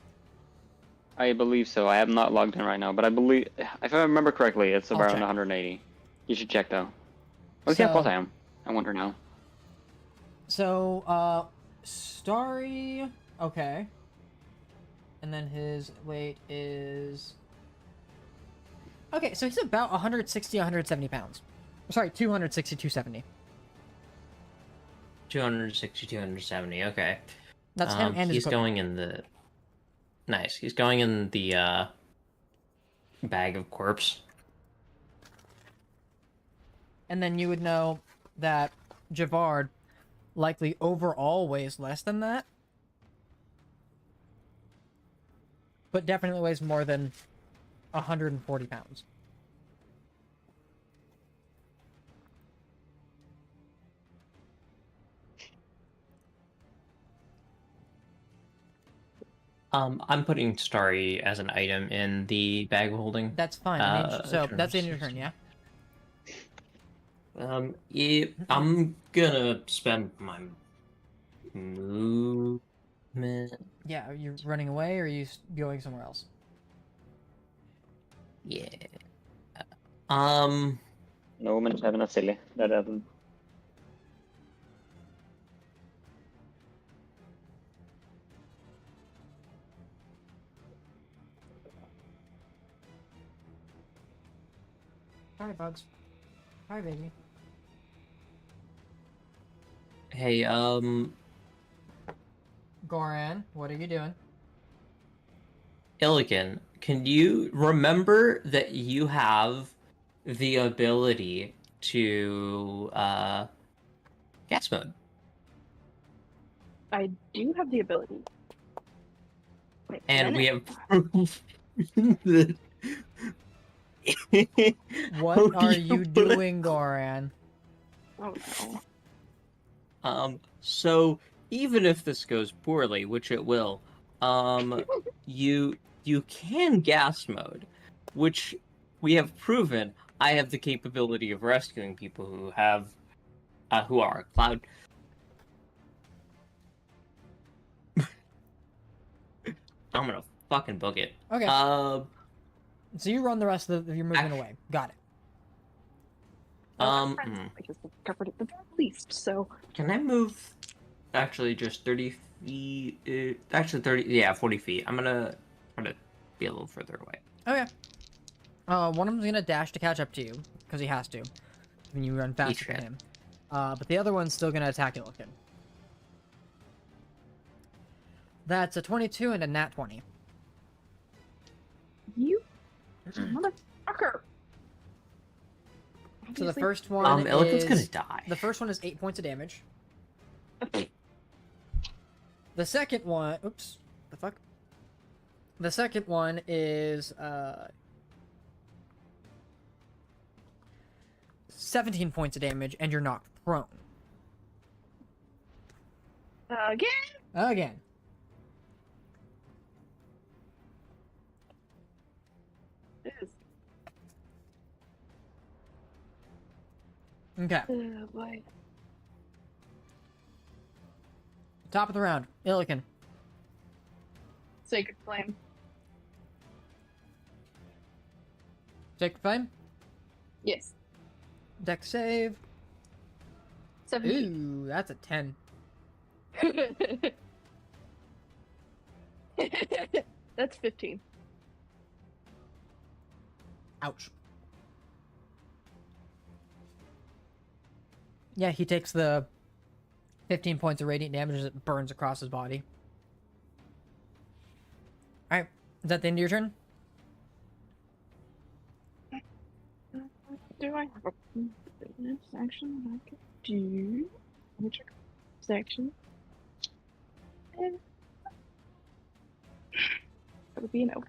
I believe so. I have not logged in right now, but I believe, if I remember correctly, it's I'll around check. 180. You should check though. Let's see how close I am. I wonder now. So, Starry... Okay. And then his weight is... Okay, so he's about 160, 170 pounds. Sorry, 260, 270. 260, 270, okay. That's him and his He's equipment. going in the... Nice. He's going in the, bag of corpse. And then you would know that Javard likely overall weighs less than that. But definitely weighs more than 140 pounds. I'm putting Starry as an item in the bag of holding. That's fine. So that's in your turn, yeah? Yeah, I'm gonna spend my movement. Yeah, are you running away or are you going somewhere else? Yeah. No, men är även silly. That doesn't. Hi, Bugs. Hi, baby. Hey, Goran, what are you doing? Illigan, can you remember that you have the ability to, gas mode? I do have the ability. Wait a And we minute. have proof that... What How are do you put it- doing, Goran? Oh no. So even if this goes poorly, which it will, you can gas mode, which we have proven I have the capability of rescuing people who have, who are cloud. I'm gonna fucking book it. Okay. So you run the rest of your movement away. Got it. Because they're covered at the very least, so. Can I move? Actually, just 30 feet. Actually, 30. Yeah, 40 feet. I'm gonna try to be a little further away. Okay. One of them's gonna dash to catch up to you because he has to when you run faster than him. But the other one's still gonna attack Illiken. That's a 22 and a nat 20. You motherfucker! So the first one Illiken's is... gonna die. The first one is 8 points of damage. The second one... Oops. The fuck? The second one is, 17 points of damage, and you're knocked prone. Again? Again. Yes. Okay. Oh boy. Top of the round. Illiken. Sacred Flame. Sacred Flame. Yes. Dex save. 17. Ooh, that's a 10. That's 15. Ouch. Yeah, he takes the 15 points of radiant damage as it burns across his body. Alright, is that the end of your turn? Do I have a bonus action that I can do? Let me check section. And that would be a no.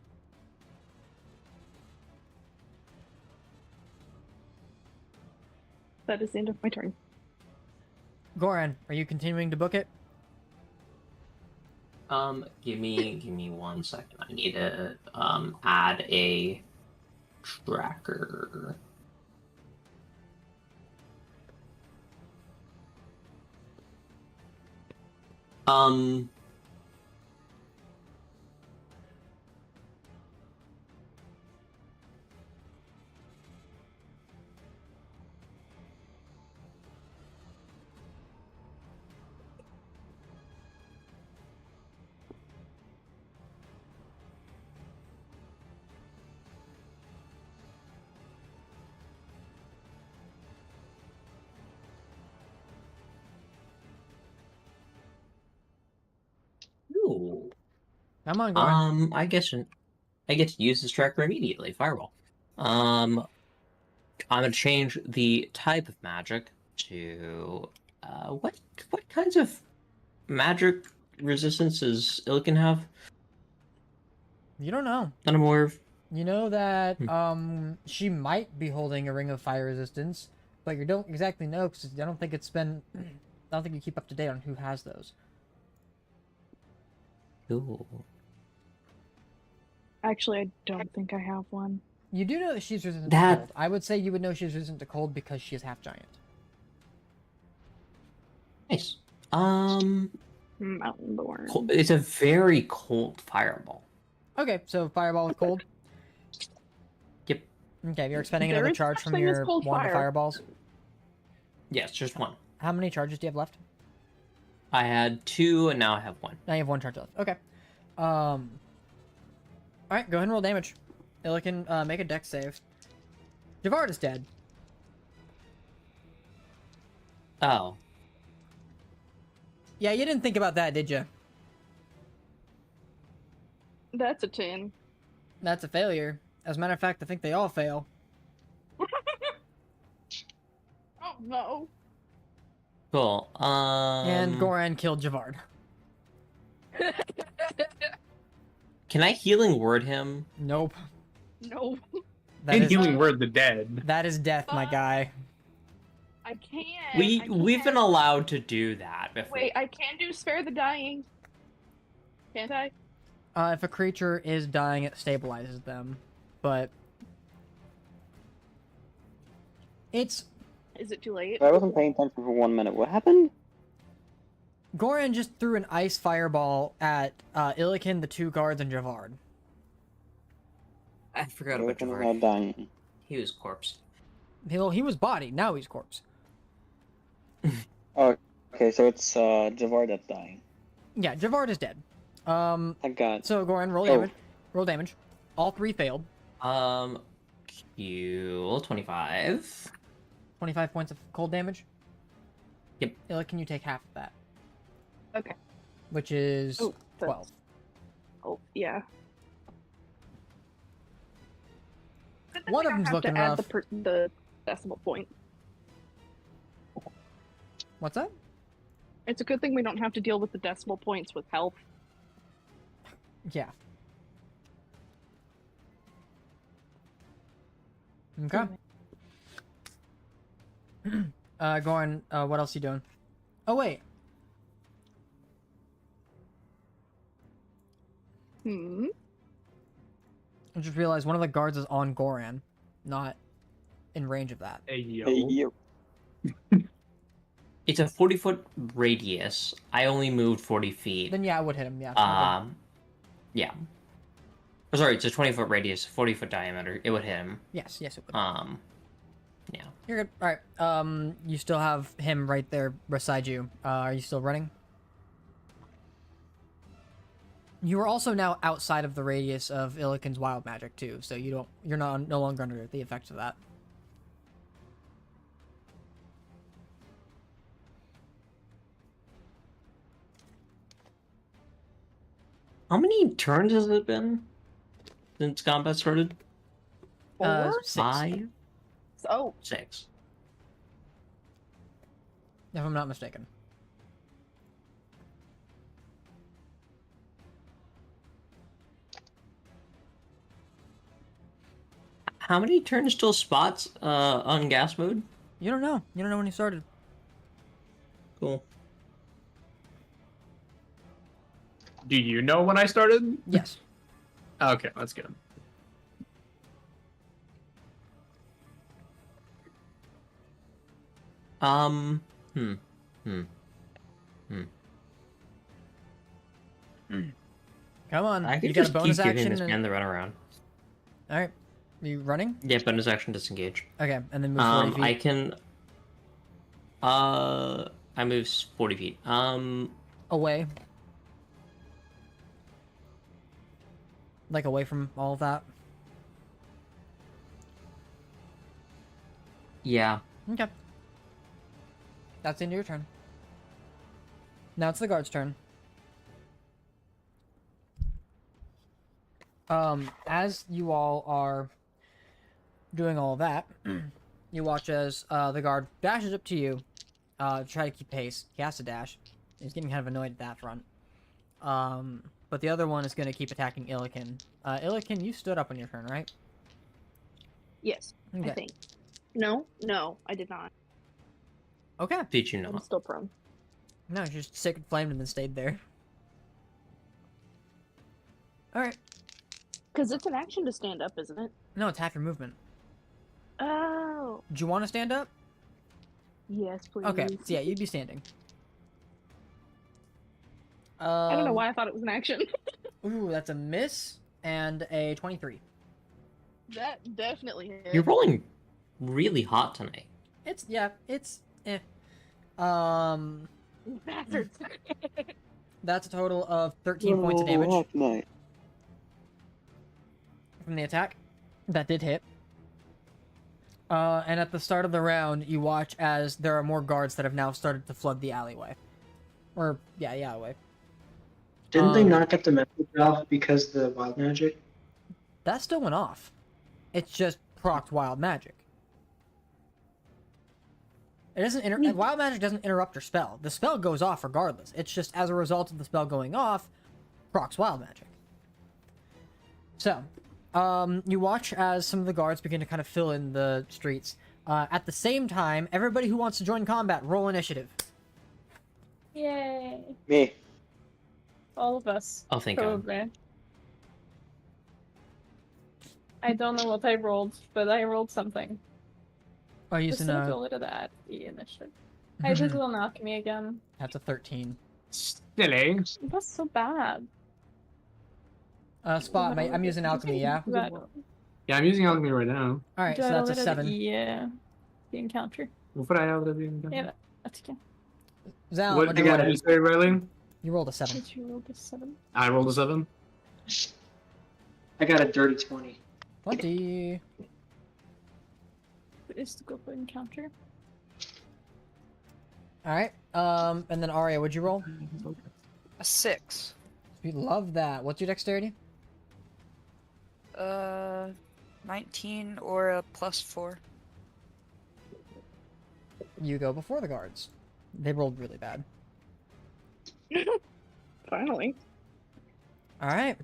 That is the end of my turn. Goran, are you continuing to book it? Give me 1 second. I need to add a tracker. Ooh. Come on, Goran. I get to use this tracker immediately. Fireball. I'm gonna change the type of magic to what kinds of magic resistances Illiken have? You don't know. None more. You know that she might be holding a ring of fire resistance, but you don't exactly know because I don't think it's been. I don't think you keep up to date on who has those. Ooh. Actually, I don't think I have one. You do know that she's resistant to That- cold. I would say you would know she's resistant to cold because she is half giant. Nice. Mountainborn. It's a very cold fireball. Okay, so fireball with cold. Yep. Okay, you're expending There another is charge such from thing as your cold wand of fire. fireballs. Yes, just one. How many charges do you have left? I had 2, and now I have 1. Now you have 1 charge left. Okay. Alright, go ahead and roll damage. Illiken, make a dex save. Javard is dead. Oh. Yeah, you didn't think about that, did you? That's a 10. That's a failure. As a matter of fact, I think they all fail. Oh no. Cool. And Goran killed Javard. Can I healing word him? Nope. No. That In is, healing word, the dead. that is death, my guy. I can't. We've been allowed to do that before. Wait, I can do spare the dying. Can't I? If a creature is dying, it stabilizes them. But... It's... Is it too late? I wasn't paying attention for 1 minute. What happened? Goran just threw an ice fireball at Illikin, the 2 guards, and Javard. I forgot about Looking Javard. at dying. He was corpse. He was bodied, now he's corpse. Oh, okay, so it's Javar that's dying. Yeah, Javard is dead. I got. So Goran, roll Oh. damage. Roll damage. All 3 failed. Cool. 25. 25 points of cold damage. Yep. Illikin, you take half of that. Okay. Which is Oh, that's- 12. Oh, yeah. One of I them's have looking to add rough. the decimal point. What's that? It's a good thing we don't have to deal with the decimal points with health. Yeah. Okay. Goran, what else you doing? Oh, wait. I just realized one of the guards is on Goran, not in range of that. Hey, yo. Hey, you. It's a 40-foot radius. I only moved 40 feet. Then yeah, I would hit him, yeah. Yeah. Oh, sorry, it's a 20-foot radius, 40-foot diameter. It would hit him. Yes, it would. Yeah. You're good. Alright, you still have him right there beside you. Are you still running? You are also now outside of the radius of Illikin's wild magic too, so you're no longer under the effects of that. How many turns has it been since combat started? 4? 6. 5? Oh, 6. If I'm not mistaken. How many turns till spots on gas mode? You don't know. You don't know when he started. Cool. Do you know when I started? Yes. Okay, that's good. Come on. I You could got a just bonus keep giving action. this man the runaround. Alright. You running? Yeah, bonus action disengage. Okay, and then move 40 feet. I can. I move 40 feet. Away. Like away from all of that. Yeah. Okay. That's the end of your turn. Now it's the guard's turn. As you all are doing all that, you watch as the guard dashes up to you, to try to keep pace. He has to dash. He's getting kind of annoyed at that front. But the other one is going to keep attacking Illikin. Illikin, you stood up on your turn, right? yes, Okay. I think. No, I did not. Okay. Did you I'm not? still prone. No, she just sacred flamed and then stayed there. Alright. Because it's an action to stand up, isn't it? No, it's half your movement. Oh, Do you want to stand up? yes, please. Okay, so yeah, you'd be standing. I don't know why I thought it was an action. Ooh, that's a miss and a 23. That definitely hit. You're rolling really hot tonight. It's eh. Bastards. That's a total of 13 points of damage Hot night. from the attack. That did hit. And at the start of the round, you watch as there are more guards that have now started to flood the alleyway. Or, yeah, the alleyway. Didn't they not get the message off because the wild magic? That still went off. It's just procced wild magic. It doesn't wild magic doesn't interrupt your spell. The spell goes off regardless. It's just as a result of the spell going off, procs wild magic. So, you watch as some of the guards begin to kind of fill in the streets. At the same time, everybody who wants to join combat, roll initiative. Yay. Me. All of us. Oh, thank God. Probably. I don't know what I rolled, but I rolled something. Oh, Just using to a... go to that the initiative. I did little alchemy again. That's a 13. Silly. That's so bad. Spot, mate. I'm using alchemy, yeah? That, Yeah, I'm using alchemy right now. Alright, do so I that's a roll it at 7. the encounter. What would I have to do? Yeah, that's okay. Zal, What what'd did you you roll? say, Riley? You rolled a 7. Did you roll the 7? I rolled a 7. I got a dirty 20. 20. It is to go for encounter. Alright, and then Arya, what'd you roll? A 6. We love that. What's your dexterity? 19 or a +4. You go before the guards. They rolled really bad. Finally. Alright.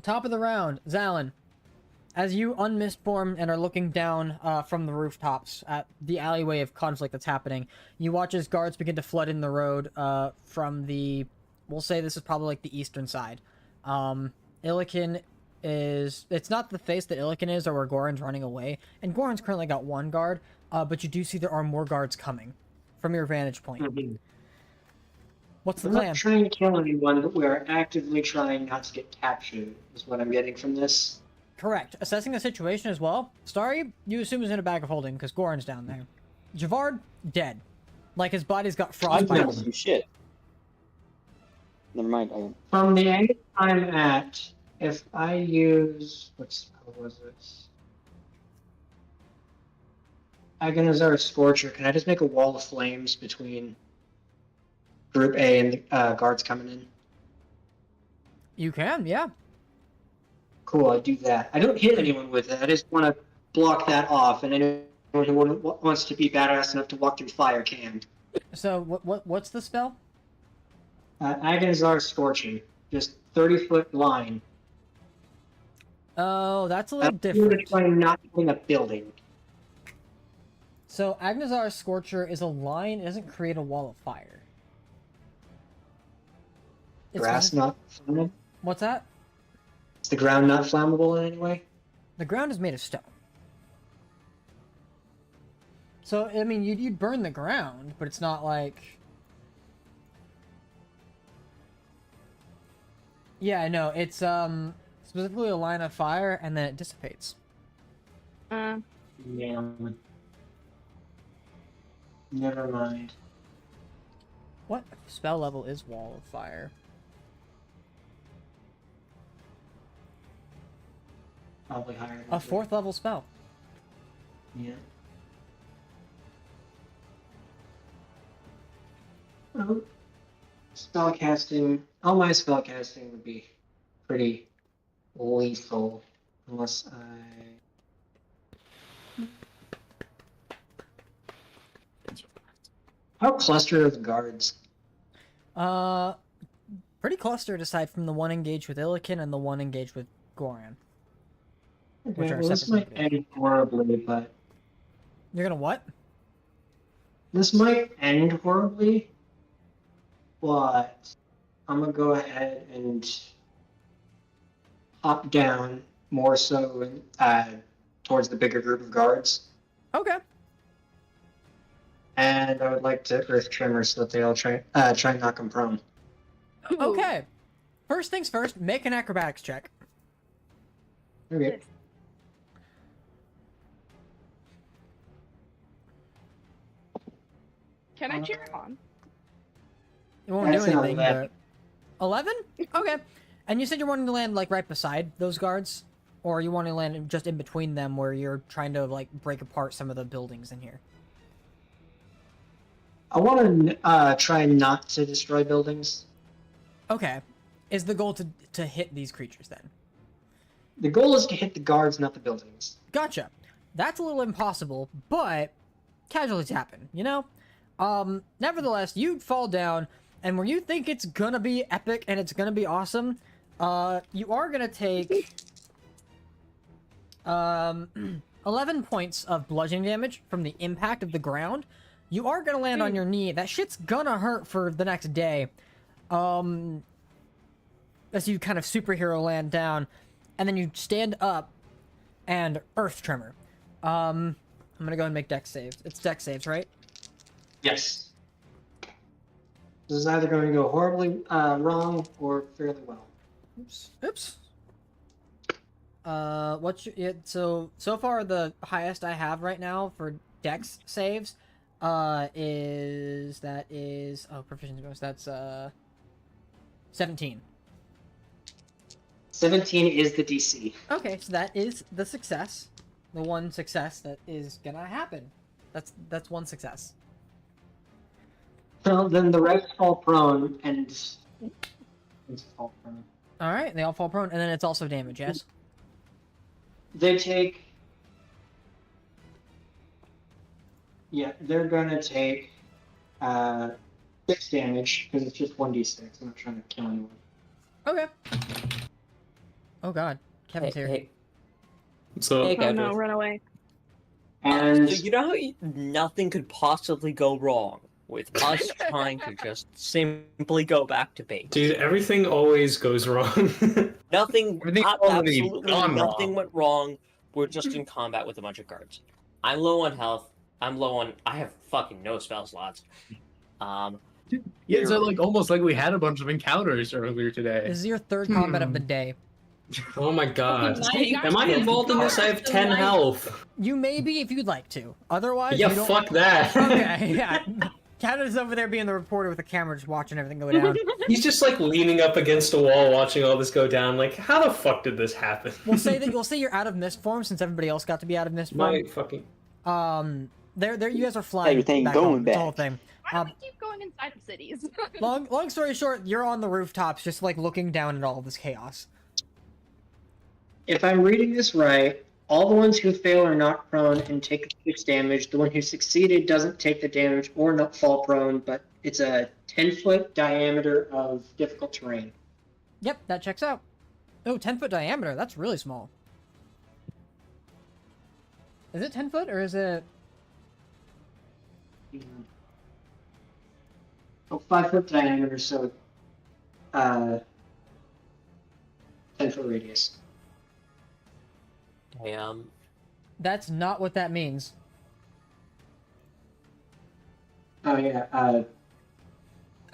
Top of the round, Zalin. As you unmistform and are looking down from the rooftops at the alleyway of conflict that's happening, you watch as guards begin to flood in the road from the... We'll say this is probably like the eastern side. Illikin is... It's not the face that Illikin is or where Goran's running away. And Goran's currently got 1 guard, but you do see there are more guards coming from your vantage point. Mm-hmm. What's the We're plan? not trying to kill anyone, but we are actively trying not to get captured, is what I'm getting from this. Correct. Assessing the situation as well. Starry, you assume is in a bag of holding because Goran's down there. Javard, dead. Like his body's got frostbite. know some shit. Never mind. From the angle I'm at, if I use... What was this? Agonizar Scorcher, can I just make a wall of flames between Group A and the guards coming in? You can, yeah. Cool, I do that. I don't hit anyone with it. I just want to block that off, and anyone who wants to be badass enough to walk through fire can. So what's the spell? Agonizar Scorching. Just 30-foot line. Oh, that's a little You're different. trying not in a building. So Agnazar's Scorcher is a line. It doesn't create a wall of fire. It's Grass not flammable? What's that? Is the ground not flammable in any way? The ground is made of stone. So, I mean, you'd burn the ground, but it's not like... Yeah, no, it's specifically a line of fire, and then it dissipates. Yeah. Never mind. What spell level is Wall of Fire? Probably higher than A 4th level spell. Yeah. Well, spellcasting. All my spellcasting would be pretty lethal, unless I. How clustered are the guards? Pretty clustered aside from the one engaged with Illikin and the one engaged with Goran. Okay, Which are well, this separate might end horribly, but You're gonna what? this might end horribly, but I'm gonna go ahead and hop down more so towards the bigger group of guards, Okay. and I would like to earth tremor so that they all try and knock them prone. Okay. First things first, make an acrobatics check. Okay. Can I cheer him on? It won't do That's an anything, 11. but... 11? Okay. And you said you're wanting to land, like, right beside those guards? Or you want to land just in between them where you're trying to, like, break apart some of the buildings in here? I want to try not to destroy buildings. Okay. Is the goal to hit these creatures, then? The goal is to hit the guards, not the buildings. Gotcha. That's a little impossible, but casualties happen, you know? Nevertheless, you fall down, and where you think it's gonna be epic and it's gonna be awesome, you are gonna take 11 points of bludgeoning damage from the impact of the ground. You are gonna land on your knee. That shit's gonna hurt for the next day. As you kind of superhero land down, and then you stand up and earth tremor. I'm gonna go ahead and make dex saves. It's dex saves, right? Yes. This is either going to go horribly wrong or fairly well. Oops. What's your, yeah, so far the highest I have right now for Dex saves, is proficiency bonus. That's 17. 17 is the DC. Okay, so that is the success, the one success that is gonna happen. That's one success. Well, then the rest fall prone and fall prone. All right, they all fall prone, and then it's also damage. Yes. They take. Yeah, they're gonna take 6 damage because it's just 1d6. I'm not trying to kill anyone. Okay. Oh God, Kevin's Hey, here. hey, So hey, Oh Kevin. no, run away. And So you know how nothing could possibly go wrong with us trying to just simply go back to base. dude, everything always goes wrong. Nothing, Everything's not already absolutely gone nothing wrong. went wrong. We're just in combat with a bunch of cards. I'm low on health. I have fucking no spell slots. Yeah, so like almost like we had a bunch of encounters earlier today. This is your third combat of the day. Oh my god. Okay, Am I involved in this? I have 10 health. You may be if you'd like to. Otherwise, Yeah, you don't... fuck that. Okay, yeah. Canada's over there being the reporter with the camera, just watching everything go down. He's just like leaning up against a wall watching all this go down. Like, how the fuck did this happen? We'll say you're out of mist form since everybody else got to be out of mist form. My fucking... There, you guys are flying. Everything back going home. It's the whole back. thing. Why do we keep going inside of cities? Long story short, you're on the rooftops, just like looking down at all of this chaos. if I'm reading this right, all the ones who fail are knocked prone and take 6 damage. The one who succeeded doesn't take the damage or not fall prone, but it's a 10-foot diameter of difficult terrain. Yep, that checks out. Oh, 10-foot diameter. That's really small. Is it 10 foot or is it... Oh, 5-foot diameter, so 10-foot radius. Damn. That's not what that means. Oh yeah,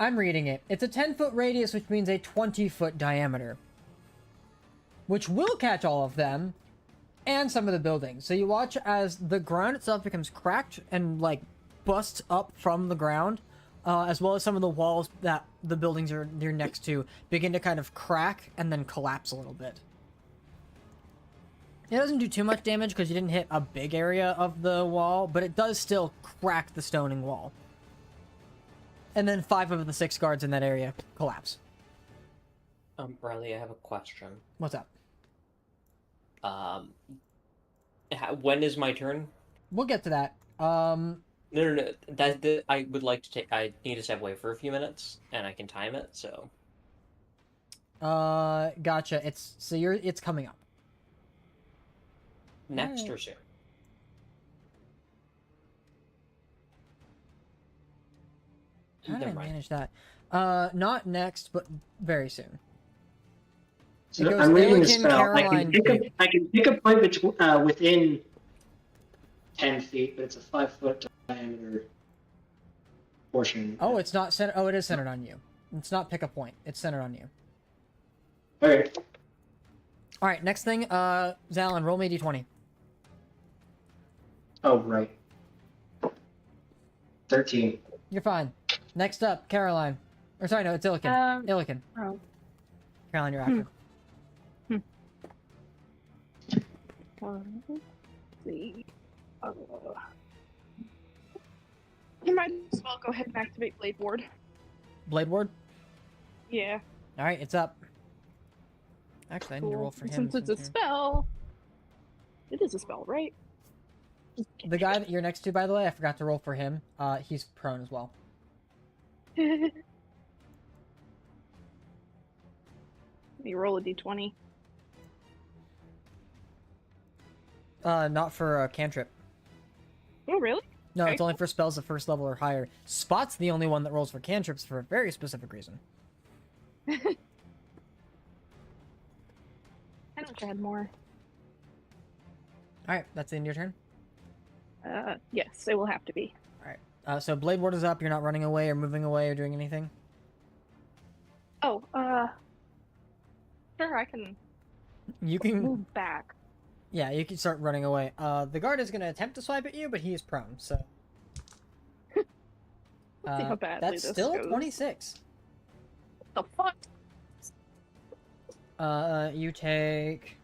I'm reading it. It's a 10-foot radius, which means a 20-foot diameter. Which will catch all of them, and some of the buildings. So you watch as the ground itself becomes cracked and, like, busts up from the ground, as well as some of the walls that the buildings are near next to begin to kind of crack and then collapse a little bit. It doesn't do too much damage because you didn't hit a big area of the wall, but it does still crack the stoning wall. And then 5 of the 6 guards in that area collapse. Riley, I have a question. What's up? When is my turn? We'll get to that. No. I would like to take. I need to step away for a few minutes, and I can time it. So. Gotcha. It's coming up. Next Alright. or soon? How did I Never mind. manage that? Not next, but very soon. so It goes I'm reading the Illiken, spell. Caroline, I can pick a point within 10 feet, but it's a 5-foot diameter portion. Oh, it's not centered. Oh, it is centered on you. It's not pick a point. It's centered on you. Okay. All right. Next thing, Zalin, roll me a d20. Oh, right. 13. You're fine. Next up, Caroline. Or sorry, no, it's Illiken. Illiken. Oh. Caroline, you're after. Let's see. You might as well go ahead and activate Blade Ward. Blade Ward. Yeah. All right, it's up. Actually, I need to roll for him. Since it's a spell. It is a spell, right? The guy that you're next to, by the way, I forgot to roll for him. He's prone as well. Let me roll a d20. Not for a cantrip. Oh, really? No, Okay. it's only for spells at first level or higher. Spot's the only one that rolls for cantrips for a very specific reason. I wish I had more. Alright, that's the end of your turn. Yes, it will have to be. So Blade Ward is up, you're not running away or moving away or doing anything? Oh, sure, I can You can, move back. yeah, you can start running away. The guard is gonna attempt to swipe at you, but he is prone, so. See how badly That's this still goes. 26. The fuck? You take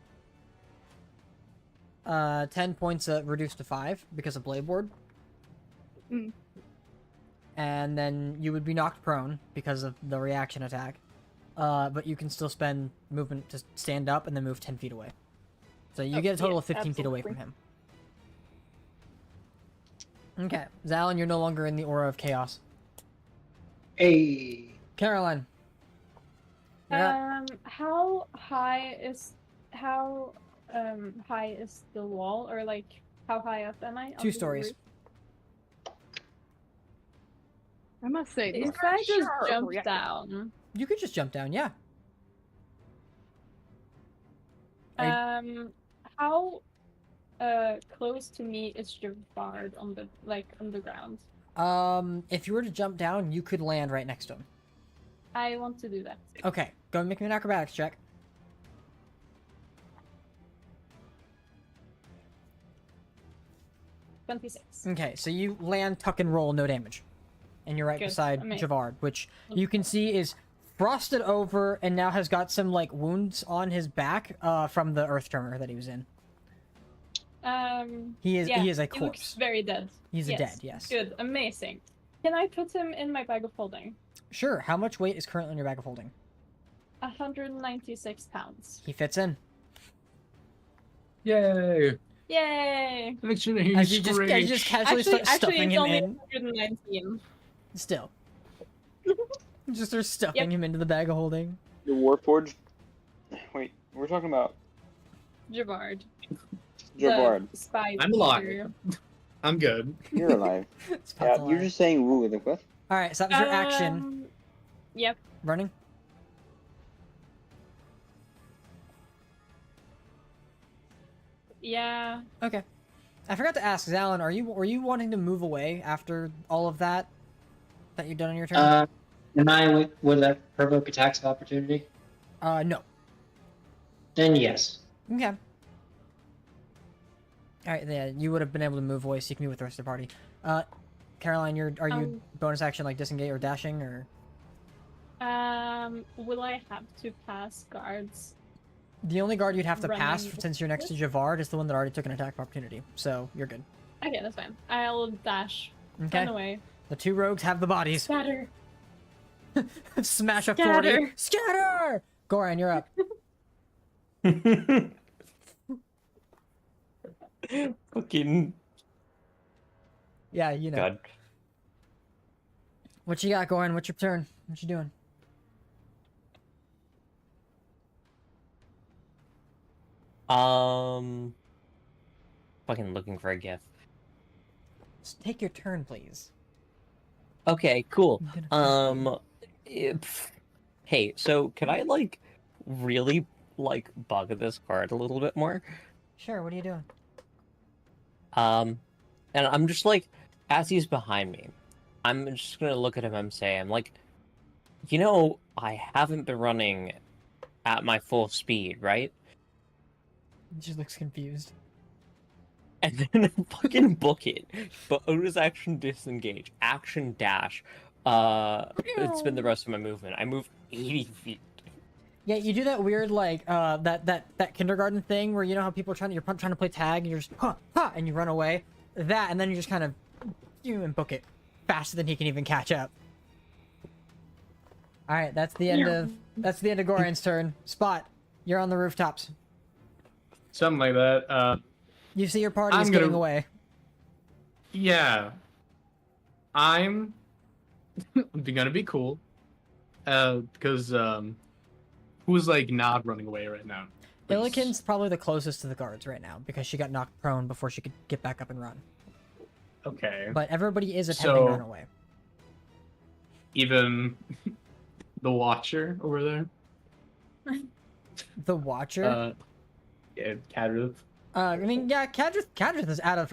10 points reduced to 5 because of Blade Ward. Mm. And then you would be knocked prone because of the reaction attack. But you can still spend movement to stand up and then move 10 feet away. So you get a total of 15 feet away from him. Okay, Zalin, you're no longer in the aura of chaos. Hey. Caroline. How high is the wall, or like how high up am I? on 2 the stories. roof? I must say, these If I guys just sure are jump reacting. down, You could just jump down, yeah. how close to me is Javard on the ground? If you were to jump down, you could land right next to him. I want to do that. Okay, go and make me an acrobatics check. Okay, so you land, tuck, and roll, no damage. And you're right Good, beside amazing. Javard, which you can see is frosted over and now has got some, like, wounds on his back from the earth tremor that he was in. He is a He looks corpse. very dead. He's Yes. dead, yes. Good, amazing. Can I put him in my bag of holding? Sure, how much weight is currently in your bag of holding? 196 pounds. He fits in. Yay! Yay! Actually, As he's you just great. casually start stuffing it's him only in. 119. Still. You just start stuffing him into the bag of holding. The Warforged. Wait, we're talking about Javard. Javard. The spy I'm alive. leader. I'm good. You're alive. Spot's Yeah, alive. you're just saying woo with a quest. Alright, so that was your action. Yep. Running? Yeah. Okay. I forgot to ask, Zalin, were you wanting to move away after all of that you've done on your turn? Would that provoke attacks of opportunity? No. Then yes. Okay. Alright, yeah, you would have been able to move away so you can be with the rest of the party. Caroline, are you bonus action like disengage or dashing or? Will I have to pass guards? The only guard you'd have to pass Running since you're next to Javard is the one that already took an attack of opportunity, so you're good. Okay, that's fine. I'll dash. Okay. Run away. The 2 rogues have the bodies. Scatter. Smash a 40. Scatter. Scatter! Goran, you're up. Fucking Yeah, you know. God. What you got, Goran? What's your turn? What you doing? Fucking looking for a gift. Just take your turn, please. Okay, cool. I'm gonna Hey, so can I like really like bug this card a little bit more? Sure, what are you doing? And I'm just like, as he's behind me, I'm just gonna look at him and say, I'm like, you know, I haven't been running at my full speed, right? He just looks confused. And then fucking book it. But Oda's action disengage, action dash. It's been the rest of my movement. I move 80 feet. Yeah, you do that weird like that kindergarten thing where you know how people are you're trying to play tag and you're just and you run away. That and then you just kind of and book it faster than he can even catch up. All right, that's the end of Goran's turn. Spot, you're on the rooftops. Something like that. You see your party is I'm getting gonna- away. Yeah. I'm gonna be cool. Because who's like not running away right now? Illiken's probably the closest to the guards right now because she got knocked prone before she could get back up and run. Okay. But everybody is attempting to So- run away. Even the Watcher over there. The Watcher. Yeah, Kadrith. I mean, yeah, Kadrith is out of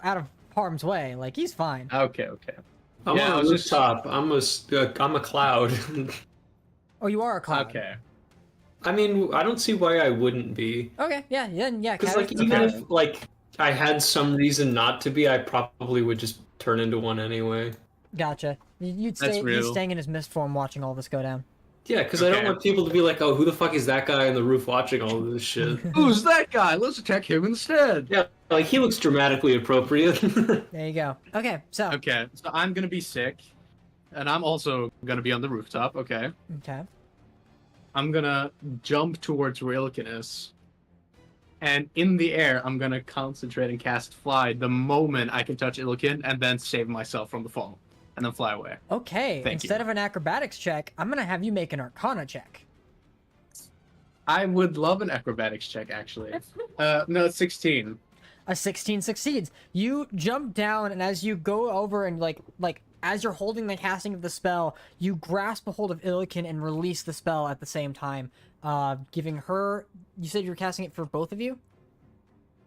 harm's way. Like he's fine. Okay. I'm Yeah, I on a was just- rooftop. I'm a cloud. Oh, you are a cloud. Okay. I mean, I don't see why I wouldn't be. Okay, yeah, yeah. Because Caterpillar's like, even a if like I had some reason not to be, I probably would just turn into one anyway. Gotcha. You'd That's stay. You'd real. staying in his mist form, watching all this go down. Yeah, because I don't Okay. want people to be like, "Oh, who the fuck is that guy on the roof watching all of this shit?" Who's that guy? Let's attack him instead. Yeah, like he looks dramatically appropriate. There you go. Okay, so. Okay, so I'm gonna be sick, and I'm also gonna be on the rooftop. Okay, Okay. I'm gonna jump towards Rilkinus, and in the air, I'm gonna concentrate and cast Fly the moment I can touch Illikin, and then save myself from the fall, and then fly away. Okay. Thank Instead you. of an acrobatics check, I'm gonna have you make an Arcana check. I would love an acrobatics check, actually. No, it's 16. A 16 succeeds. You jump down, and as you go over and like as you're holding the casting of the spell, you grasp a hold of Illikin and release the spell at the same time, giving her. You said you were casting it for both of you.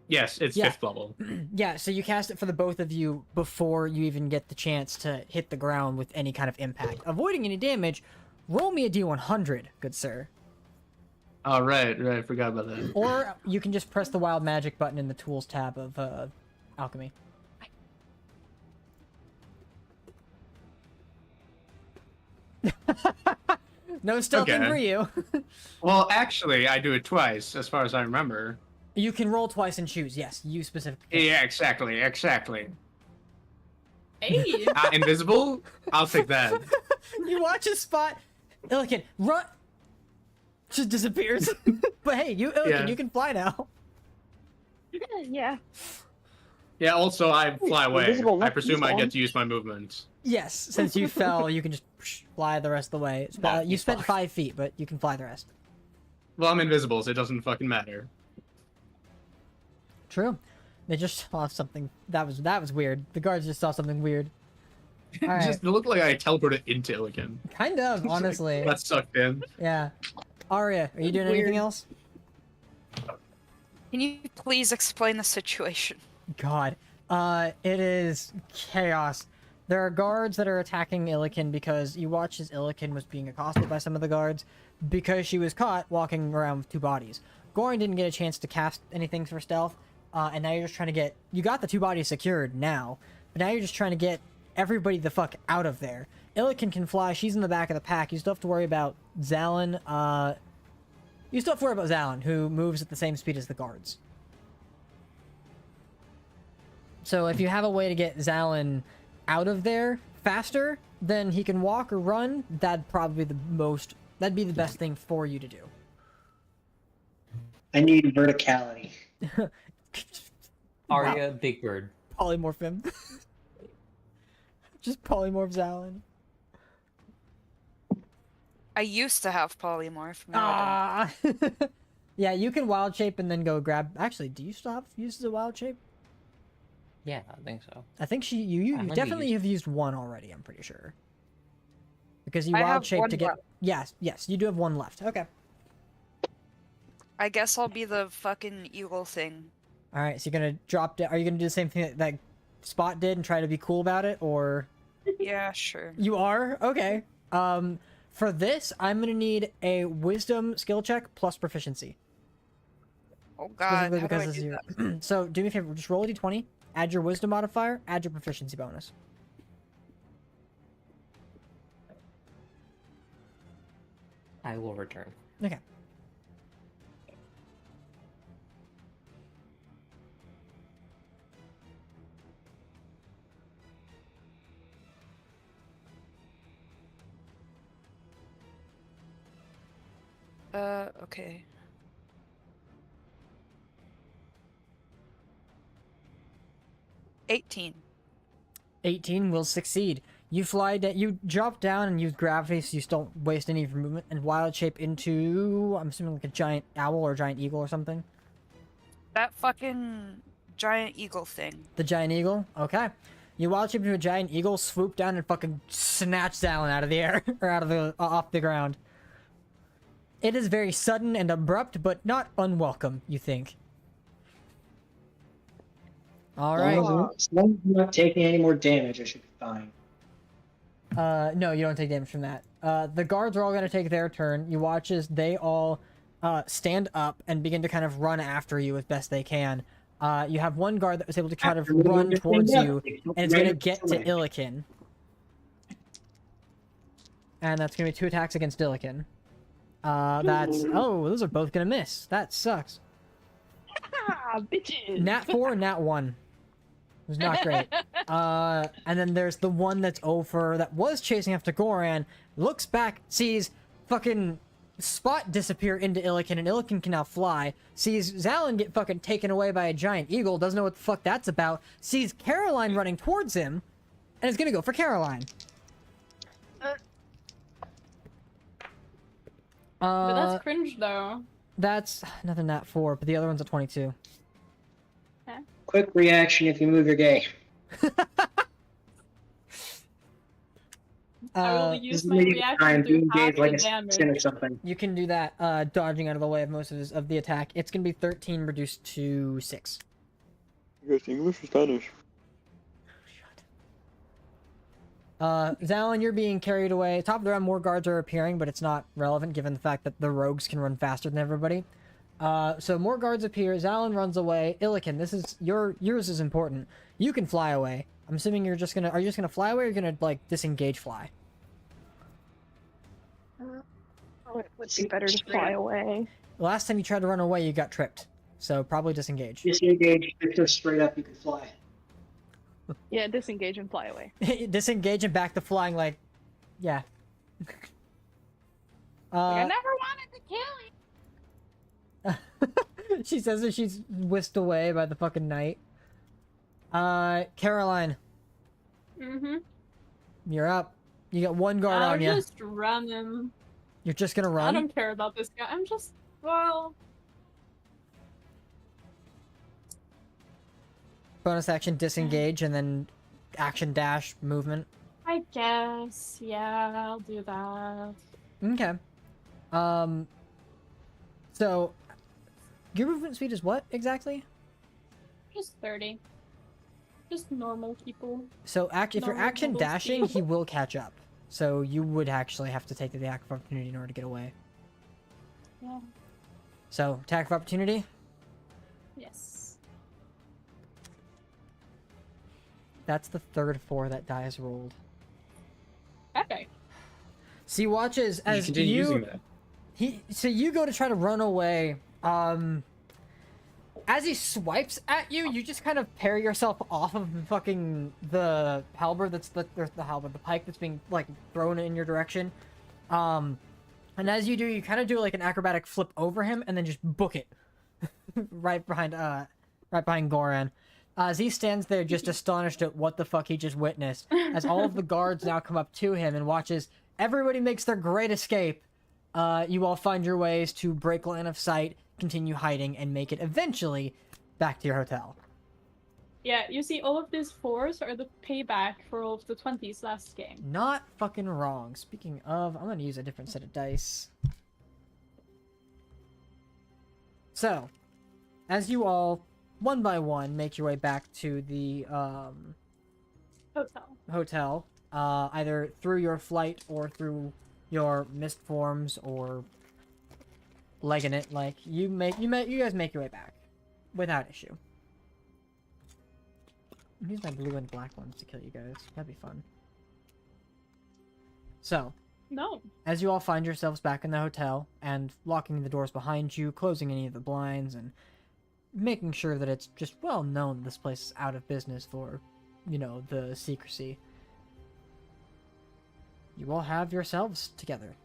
Yes, it's Yeah. 5th level. Yeah, so you cast it for the both of you before you even get the chance to hit the ground with any kind of impact, avoiding any damage. Roll me a d100, good sir. Oh, right, I forgot about that. Or you can just press the wild magic button in the tools tab of alchemy. No stealthing Okay. for you. Well, actually, I do it twice, as far as I remember. You can roll twice and choose. Yes, you specifically. Yeah, exactly. Hey! Invisible? I'll take that. You watch a spot. Illikin, run. Just disappears. But hey, Illikin, Yeah. you can fly now. Yeah. Yeah, also, I fly away. Invisible, I not presume I invisible. get to use my movement. Yes, since you fell, you can just fly the rest of the way. You spent 5 feet, but you can fly the rest. Well, I'm invisible, so it doesn't fucking matter. True. They just saw something. That was weird. The guards just saw something weird. All right. It looked like I teleported into Illikin. Kind of, honestly. Got sucked in. Yeah. Arya, are you doing anything else? Can you please explain the situation? God. It is chaos. There are guards that are attacking Illikin because you watch as Illikin was being accosted by some of the guards because she was caught walking around with 2 bodies. Gorin didn't get a chance to cast anything for stealth, and now you're just trying to get... You got the 2 bodies secured now, but now you're just trying to get everybody the fuck out of there. Illikin can fly. She's in the back of the pack. You still have to worry about Zalin. You still have to worry about Zalin, who moves at the same speed as the guards. So if you have a way to get Zalin out of there faster than he can walk or run, that'd probably be that'd be the best thing for you to do. I need verticality. Arya, Big Bird. Polymorph him. Just polymorph Zalin. I used to have polymorph. Now I don't. Ah. Yeah, you can wild shape and then go grab. Actually, do you still have uses of wild shape? Yeah, I think so. I think you might be definitely used- have used one already. I'm pretty sure. Because you I wild have shape one to get. left. Yes, you do have one left. Okay. I guess I'll be the fucking eagle thing. All right, so you're gonna drop down. Are you gonna do the same thing that Spot did and try to be cool about it, or Yeah, sure. you are? Okay. For this, I'm gonna need a Wisdom skill check plus proficiency. Oh god, Specifically how do I because this do is that? your... So do me a favor, just roll a d20, add your Wisdom modifier, add your proficiency bonus. I will return. Okay. Okay. $18. 18 will succeed. You fly down, you drop down and use gravity so you don't waste any of your movement, and wild shape into, I'm assuming like a giant owl or a giant eagle or something. That fucking giant eagle thing. The giant eagle? Okay. You wild shape into a giant eagle, swoop down and fucking snatch Zalin out of the air, or out of the, off the ground. It is very sudden and abrupt, but not unwelcome, you think. Alright. As long as I'm not taking any more damage, I should be fine. No, you don't take damage from that. The guards are all going to take their turn. You watch as they all stand up and begin to kind of run after you as best they can. You have one guard that was able to kind of run towards you, and it's going to get to Illikin. And that's going to be 2 attacks against Illikin. That's... Oh, those are both going to miss. That sucks. Ah, bitches! Nat 4, Nat 1. It was not great. And then there's the one that's over that was chasing after Goran, looks back, sees fucking Spot disappear into Illikin, and Illikin can now fly, sees Zalin get fucking taken away by a giant eagle, doesn't know what the fuck that's about, sees Caroline running towards him, and is gonna go for Caroline. But that's cringe, though. That's another Nat 4, but the other one's a 22. Quick reaction if you move your gay. I will use my Maybe reaction time to being half gay like the a damage. skin or something. You can do that, dodging out of the way of most of the attack. It's gonna be 13 reduced to 6. You guys English or Spanish? Zalin, you're being carried away. Top of the round, more guards are appearing, but it's not relevant given the fact that the rogues can run faster than everybody. So more guards appear. Zalin runs away. Illikin, this is yours is important. You can fly away. I'm assuming you're just gonna. Are you just gonna fly away, or you're gonna like disengage fly? It would be better to fly away. The last time you tried to run away, you got tripped. So probably disengage. Disengage, if they're straight up, you can fly. Yeah, disengage and fly away. Disengage and back to flying. Like, yeah. I never wanted to kill you. She says that she's whisked away by the fucking night. Caroline, Mm-hmm. you're up. You got one guard I'll on you. just run him. You're just gonna I run? don't care about this guy. I'm just, well, Bonus action, disengage, and then action dash movement. I guess. Yeah, I'll do that. Okay. So, your movement speed is what exactly? Just 30. Just normal people. So, if you're Normal action double dashing, speed. he will catch up. So, you would actually have to take the attack of opportunity in order to get away. Yeah. So, attack of opportunity? Yes. That's the third 4 that die is rolled. Okay. So he watches You as continue using that. So you go to try to run away. As he swipes at you, you just kind of parry yourself off of the halberd the pike that's being like thrown in your direction. And as you do, you kind of do like an acrobatic flip over him and then just book it right behind Goran. As he stands there just astonished at what the fuck he just witnessed, as all of the guards now come up to him and watches everybody makes their great escape, you all find your ways to break line of sight, continue hiding, and make it eventually back to your hotel. Yeah, you see, all of these 4s are the payback for all of the 20s last game. Not fucking wrong. Speaking of, I'm gonna use a different set of dice. So, as you all, one by one, make your way back to the hotel, either through your flight or through your mist forms or legging it, like you guys make your way back without issue. I'll use my blue and black ones to kill you guys. That'd be fun. So, No. as you all find yourselves back in the hotel and locking the doors behind you, closing any of the blinds, and making sure that it's just well known this place is out of business for, you know, the secrecy, you all have yourselves together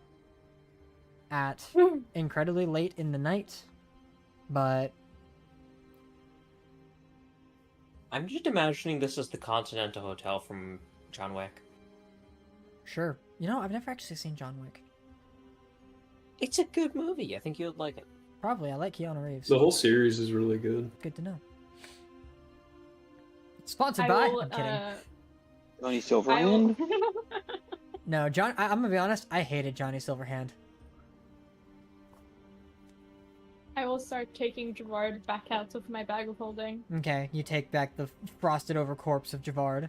at incredibly late in the night, but I'm just imagining this is the Continental Hotel from John Wick. sure. You know, I've never actually seen John Wick. It's a good movie. I think you'd like it. Probably. I like Keanu Reeves. The whole series is really good. Good to know. It's sponsored I by... will, I'm kidding. Johnny I Silverhand? will... No, I'm gonna be honest, I hated Johnny Silverhand. I will start taking Gerard back out of my bag of holding. Okay, you take back the frosted over corpse of Javard.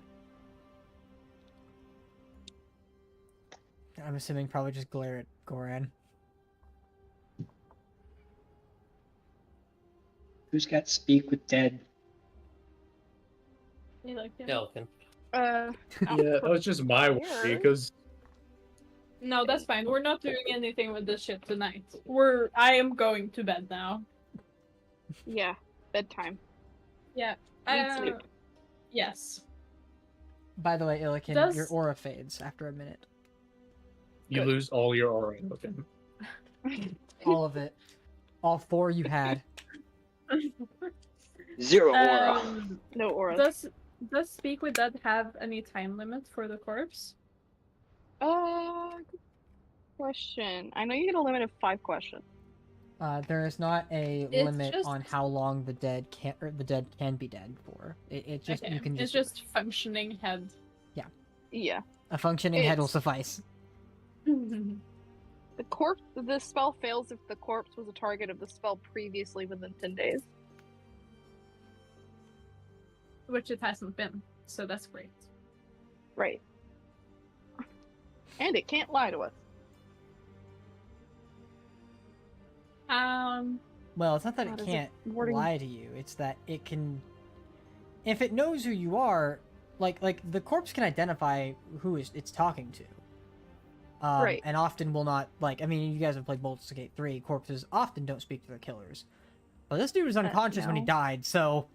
I'm assuming probably just glare at Goran. Who's got speak with dead? You like him? Elkin. I'm Yeah, that was just my worry, prepared. because No, that's fine. We're not doing anything with this shit tonight. I am going to bed now. Yeah, bedtime. Yeah. Need sleep. Yes. By the way, Illikin, Does- your aura fades after a minute. you Good. lose all your aura. Okay. All of it. All 4 you had. 0 aura. No aura. Does Speak with Dead have any time limit for the corpse? Good question. I know you get a limit of 5 questions. There is not a It's limit just- on how long the dead can be dead for. It just Okay, you can it's just just functioning head. Yeah. a functioning head will it's- suffice. The spell fails if the corpse was a target of the spell previously within 10 days. Which it hasn't been, so that's great. Right. And it can't lie to us. Well, it's not that God, it is it can't wording- lie to you. It's that it can, if it knows who you are, like the corpse can identify who it's talking to. Right. And often will not, like, I mean, you guys have played Baldur's Gate 3. Corpses often don't speak to their killers. But this dude was unconscious when he no. died, so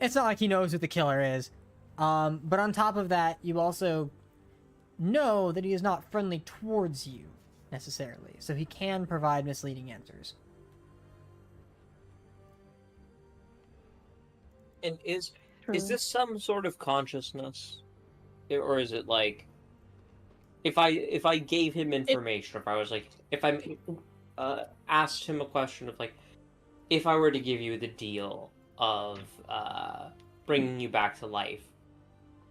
it's not like he knows who the killer is. But on top of that, you also know that he is not friendly towards you, necessarily. So he can provide misleading answers. And is True. this some sort of consciousness, or is it like if I gave him information, if I was like if I asked him a question of like if I were to give you the deal of bringing you back to life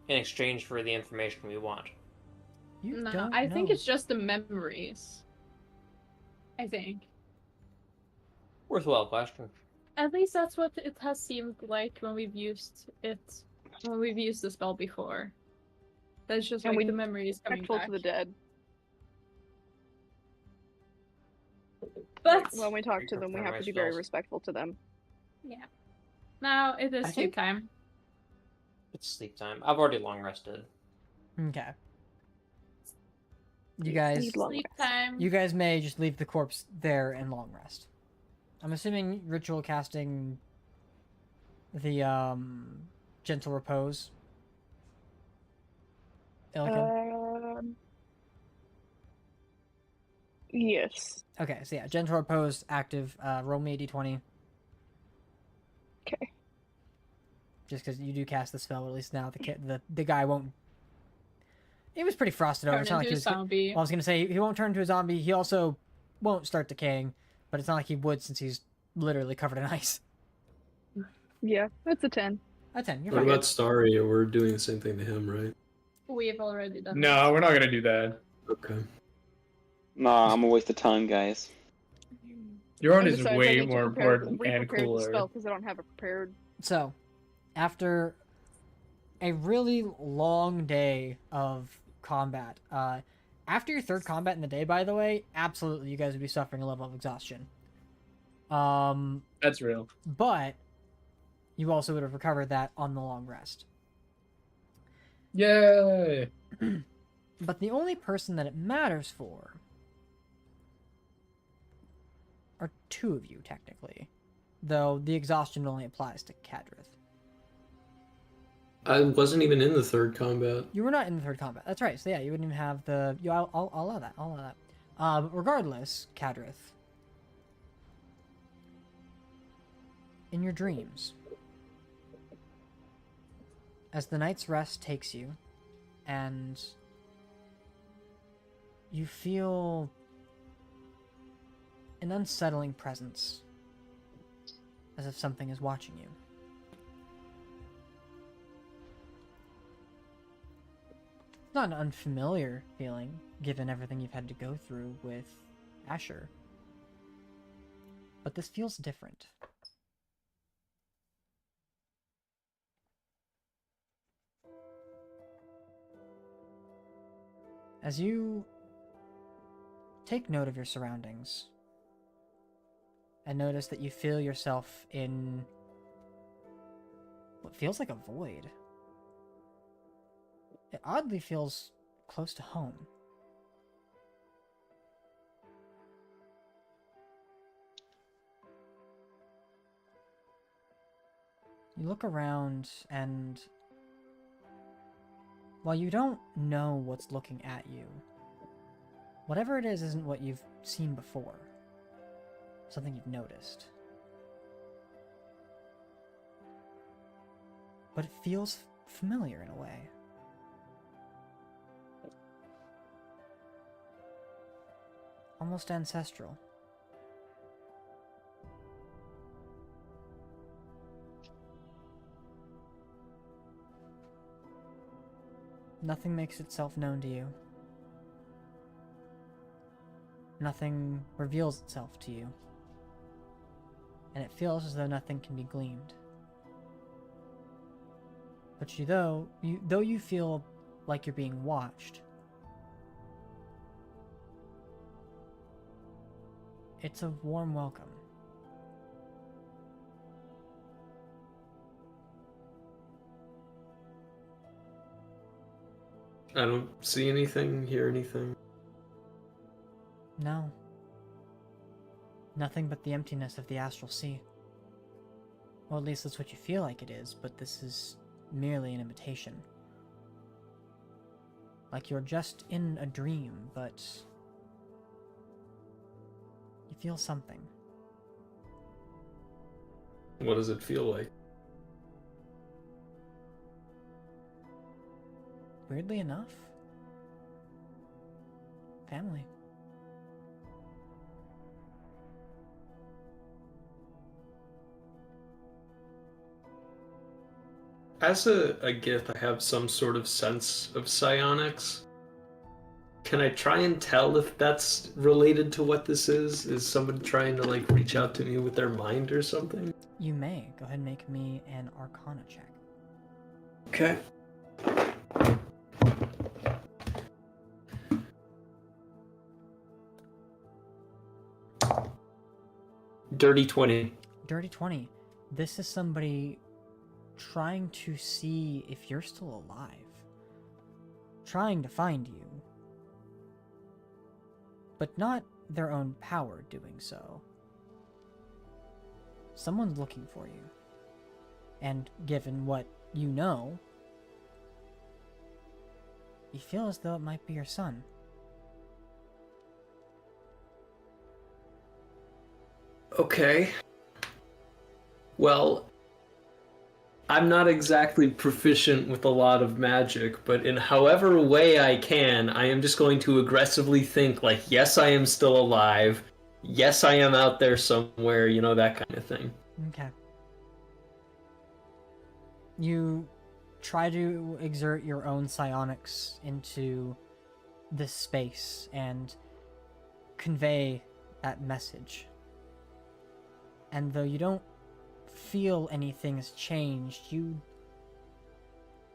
in exchange for the information we want? You No, don't I think know. it's just the memories. I think. Worthwhile question. At least that's what it has seemed like when we've used the spell before. That's just And like we the memories coming Respectful back. to the dead. But When we talk to them, we Reconfirm have my to be very spells. respectful to them. yeah. Now it is I sleep think- time. It's sleep time. I've already long rested. Okay. You guys, Need long Sleep rest. time. you guys may just leave the corpse there and long rest. I'm assuming ritual casting the gentle repose. Illican? Yes. Okay, so yeah, gentle repose active. Roll me a d20. Okay. Just because you do cast the spell, at least now the guy won't. It was pretty frosted over. Turn It's not like into he a was. zombie. Well, I was gonna say he won't turn into a zombie. He also won't start decaying, but it's not like he would since he's literally covered in ice. Yeah, that's a 10. A 10. You're What fine. about Starry? We're doing the same thing to him, right? We've already done No, we're not gonna do that. Okay. Nah, I'm a waste of time, guys. Your own And is besides, I way need to more prepare- important and re-prepare the cooler. spell because I don't have it prepared. So, after a really long day of combat, after your third combat in the day, by the way, absolutely, you guys would be suffering a level of exhaustion. That's real. But you also would have recovered that on the long rest. Yay! But the only person that it matters for are 2 of you, technically. Though the exhaustion only applies to Kadrith. I wasn't even in the third combat. You were not in the third combat. That's right. So yeah, you wouldn't even have the. I'll allow that. I'll allow that. Regardless, Kadrith. In your dreams, as the night's rest takes you, and you feel an unsettling presence, as if something is watching you. Not an unfamiliar feeling, given everything you've had to go through with Asher. But this feels different. As you take note of your surroundings and notice that you feel yourself in what feels like a void. It oddly feels close to home. You look around, and while you don't know what's looking at you, whatever it is isn't what you've seen before. Something you've noticed. But it feels familiar in a way. Almost ancestral. Nothing makes itself known to you. Nothing reveals itself to you. And it feels as though nothing can be gleaned. But though you feel like you're being watched, it's a warm welcome. I don't see anything, hear anything. No. Nothing but the emptiness of the astral sea. Or at least that's what you feel like it is, but this is merely an imitation. Like you're just in a dream, but you feel something. What does it feel like? Weirdly enough, family. As a gift, I have some sort of sense of psionics. Can I try and tell if that's related to what this is? Is someone trying to, like, reach out to me with their mind or something? You may. Go ahead and make me an Arcana check. Okay. Dirty 20. Dirty 20. This is somebody trying to see if you're still alive. Trying to find you. But not their own power doing so. Someone's looking for you. And given what you know, you feel as though it might be your son. Okay. Well, I'm not exactly proficient with a lot of magic, but in however way I can, I am just going to aggressively think, like, yes, I am still alive. Yes, I am out there somewhere, you know, that kind of thing. Okay. You try to exert your own psionics into this space and convey that message. And though you don't feel anything has changed, you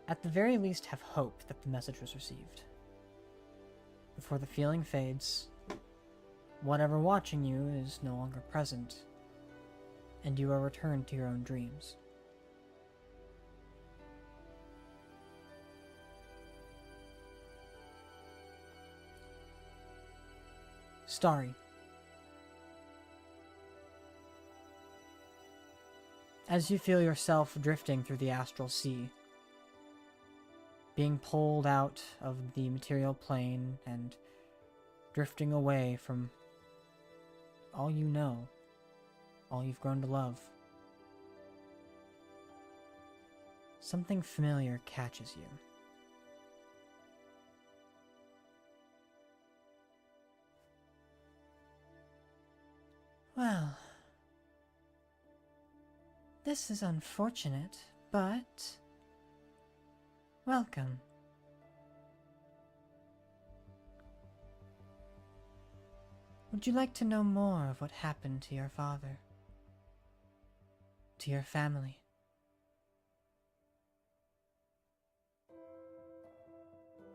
at the very least have hope that the message was received. Before the feeling fades, whatever watching you is no longer present, and you are returned to your own dreams. Starry. As you feel yourself drifting through the astral sea, being pulled out of the material plane and drifting away from all you know, all you've grown to love, something familiar catches you. Well, this is unfortunate, but welcome. Would you like to know more of what happened to your father? To your family?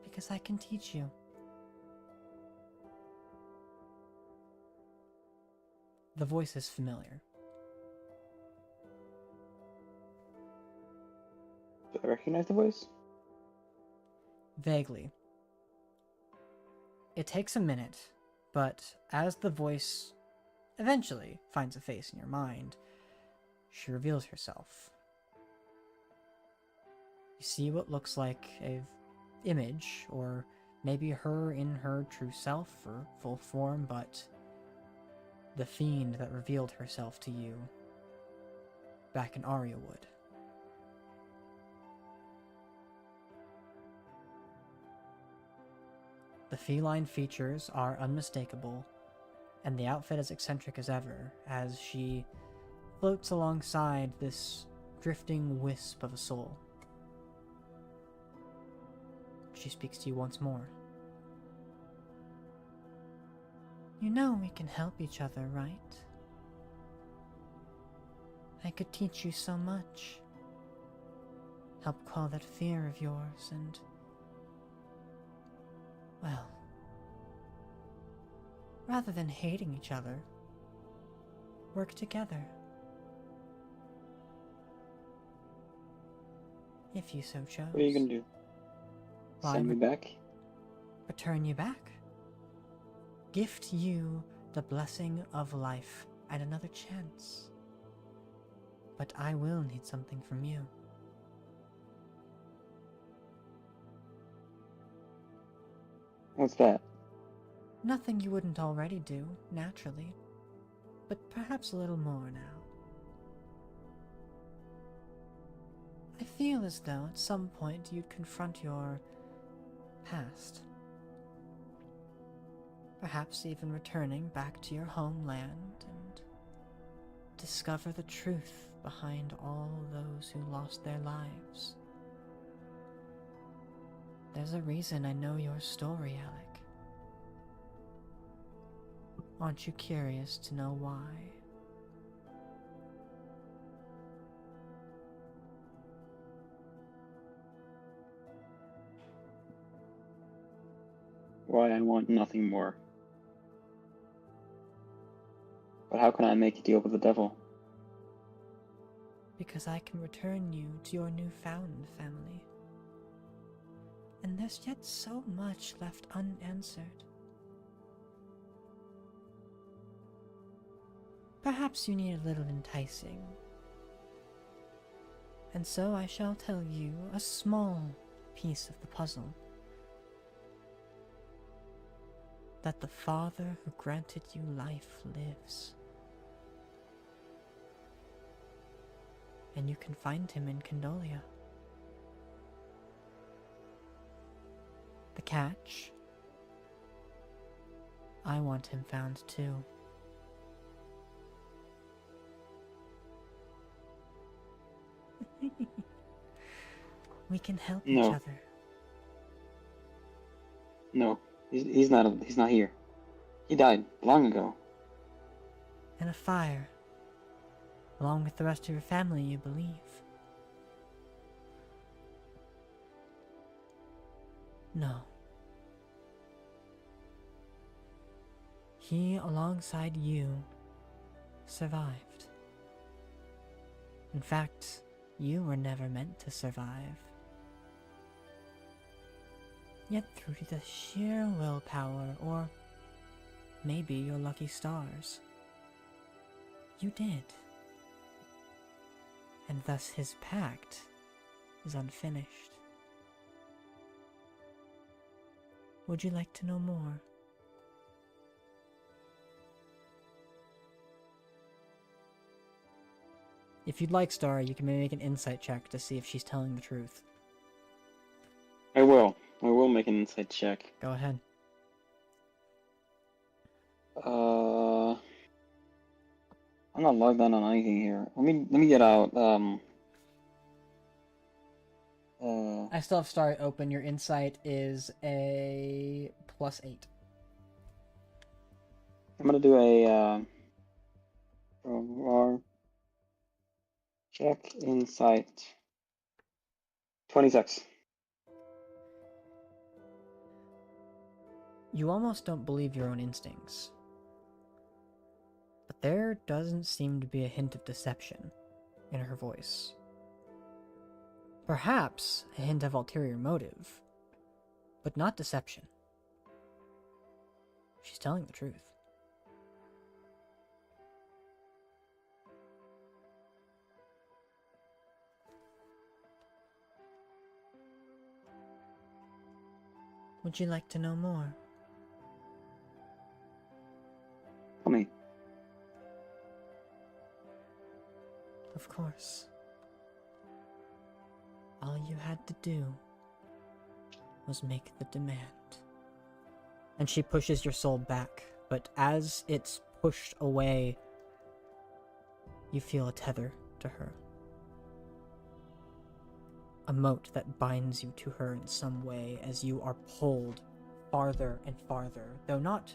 Because I can teach you. The voice is familiar. Do I recognize the voice? Vaguely. It takes a minute, but as the voice eventually finds a face in your mind, she reveals herself. You see what looks like a image, or maybe her in her true self or full form, but the fiend that revealed herself to you back in Aryawood. The feline features are unmistakable, and the outfit as eccentric as ever, as she floats alongside this drifting wisp of a soul. She speaks to you once more. You know we can help each other, right? I could teach you so much. Help quell that fear of yours and... well... rather than hating each other, work together. If you so chose. What are you gonna do? Send me back? Return you back. Gift you the blessing of life and another chance. But I will need something from you. What's that? Nothing you wouldn't already do, naturally. But perhaps a little more now. I feel as though at some point you'd confront your past. Perhaps even returning back to your homeland and discover the truth behind all those who lost their lives. There's a reason I know your story, Alec. Aren't you curious to know why? Why I want nothing more. But how can I make a deal with the devil? Because I can return you to your newfound family. And there's yet so much left unanswered. Perhaps you need a little enticing. And so I shall tell you a small piece of the puzzle. That the Father who granted you life lives. And you can find him in Condolia. The catch? I want him found too. We can help each No. other. No, he's not here. He died long ago. In a fire. Along with the rest of your family, you believe. No. He, alongside you, survived. In fact, you were never meant to survive. Yet through the sheer willpower, or maybe your lucky stars, you did. And thus his pact is unfinished. Would you like to know more? If you'd like, Star, you can make an insight check to see if she's telling the truth. I will. I will make an insight check. Go ahead. I'm not logged on anything here. Let me get out. I still have Star open. Your insight is a +8. I'm gonna do a check insight. 26. You almost don't believe your own instincts. But there doesn't seem to be a hint of deception in her voice. Perhaps a hint of ulterior motive, but not deception. She's telling the truth. Would you like to know more? Tell me. Of course. All you had to do was make the demand. And she pushes your soul back, but as it's pushed away, you feel a tether to her. A moat that binds you to her in some way as you are pulled farther and farther, though not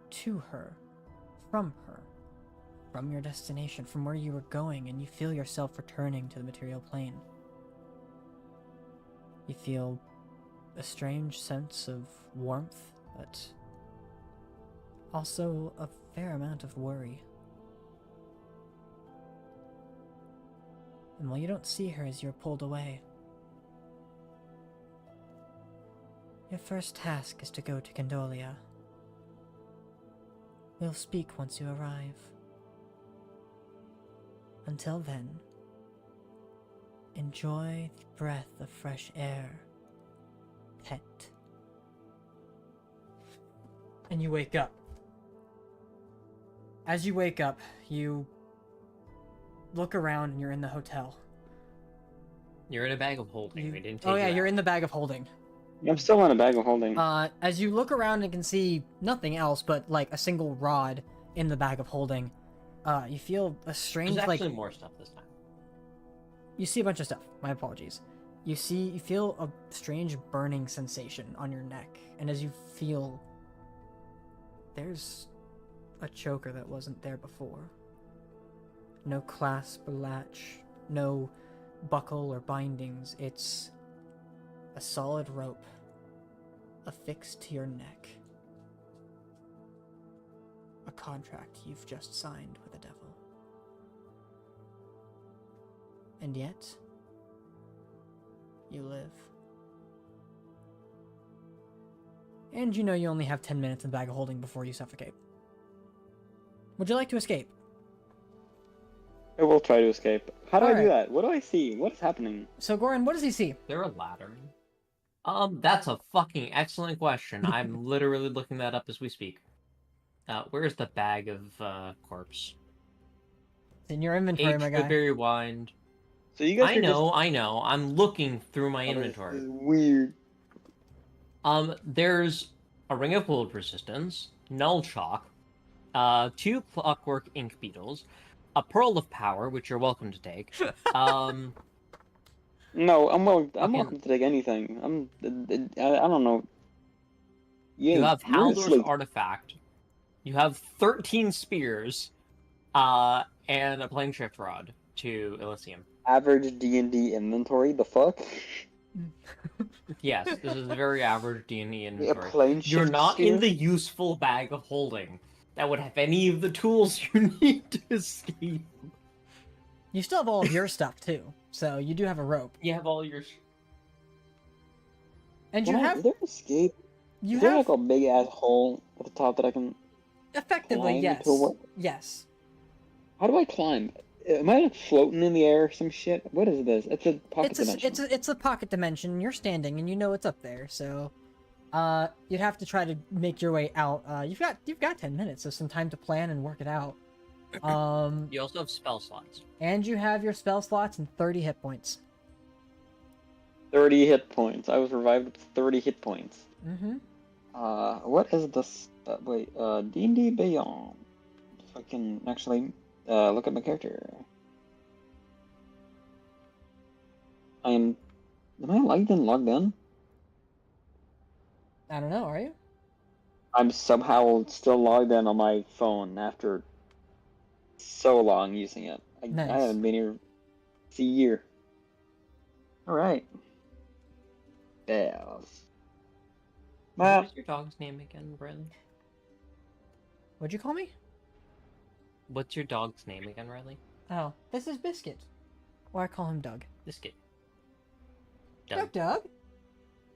to her, from your destination, from where you were going, and you feel yourself returning to the material plane. You feel a strange sense of warmth, but also a fair amount of worry. And while you don't see her as you're pulled away, your first task is to go to Candolia. We'll speak once you arrive. Until then, enjoy the breath of fresh air, pet. And you wake up. As you wake up, you look around and you're in the hotel. You're in a bag of holding. We didn't take Oh yeah, you you're out. in the bag of holding. I'm still in a bag of holding. As you look around and can see nothing else but like a single rod in the bag of holding, you feel a strange There's actually like more stuff this time. you see a bunch of stuff. My apologies. You feel a strange burning sensation on your neck, and as you feel, there's a choker that wasn't there before. No clasp or latch, no buckle or bindings. It's a solid rope affixed to your neck. A contract you've just signed with the devil. And yet, you live. And you know you only have 10 minutes in the bag of holding before you suffocate. Would you like to escape? I will try to escape. How do I do Alright. that? What do I see? What is happening? So, Goran, what does he see? There a ladder? That's a fucking excellent question. I'm literally looking that up as we speak. Where's the bag of corpse? It's in your inventory, Aged my guy. Goodberry wine. So you guys I are know. I'm looking through my just... inventory. This is weird. There's a ring of cold resistance, null chalk, 2 clockwork ink beetles, a pearl of power, which you're welcome to take. No, I'm Fucking- welcome to take anything. I don't know. You have you're Haldor's asleep. artifact. You have 13 spears, and a plane shift rod to Elysium. Average D&D inventory. The fuck? Yes, this is a very average D&D A inventory. plane You're shift not in sphere? the useful bag of holding that would have any of the tools you need to escape. You still have all of your stuff, too. So, you do have a rope. You have all your... And you Can I- have... Is there escape? You Is there have... like a big ass hole at the top that I can? Effectively, climb yes. to what? Yes. How do I climb? Am I like floating in the air or some shit? What is this? It's a pocket dimension. It's a pocket dimension. You're standing, and you know it's up there. So, you'd have to try to make your way out. You've got 10 minutes, so some time to plan and work it out. You also have spell slots. And you have your spell slots and 30 hit points. 30 hit points. I was revived with 30 hit points. Mm-hmm. What is this? Wait, D&D Beyond. If I can actually look at my character. Am I logged in? I don't know, are you? I'm somehow still logged in on my phone after so long using it. I Nice. haven't been here. It's a year. Alright. Bells. What was your dog's name again, Bradley? What'd you call me? What's your dog's name again, Riley? Oh, this is Biscuit. Or I call him Doug. Biscuit. Doug Doug?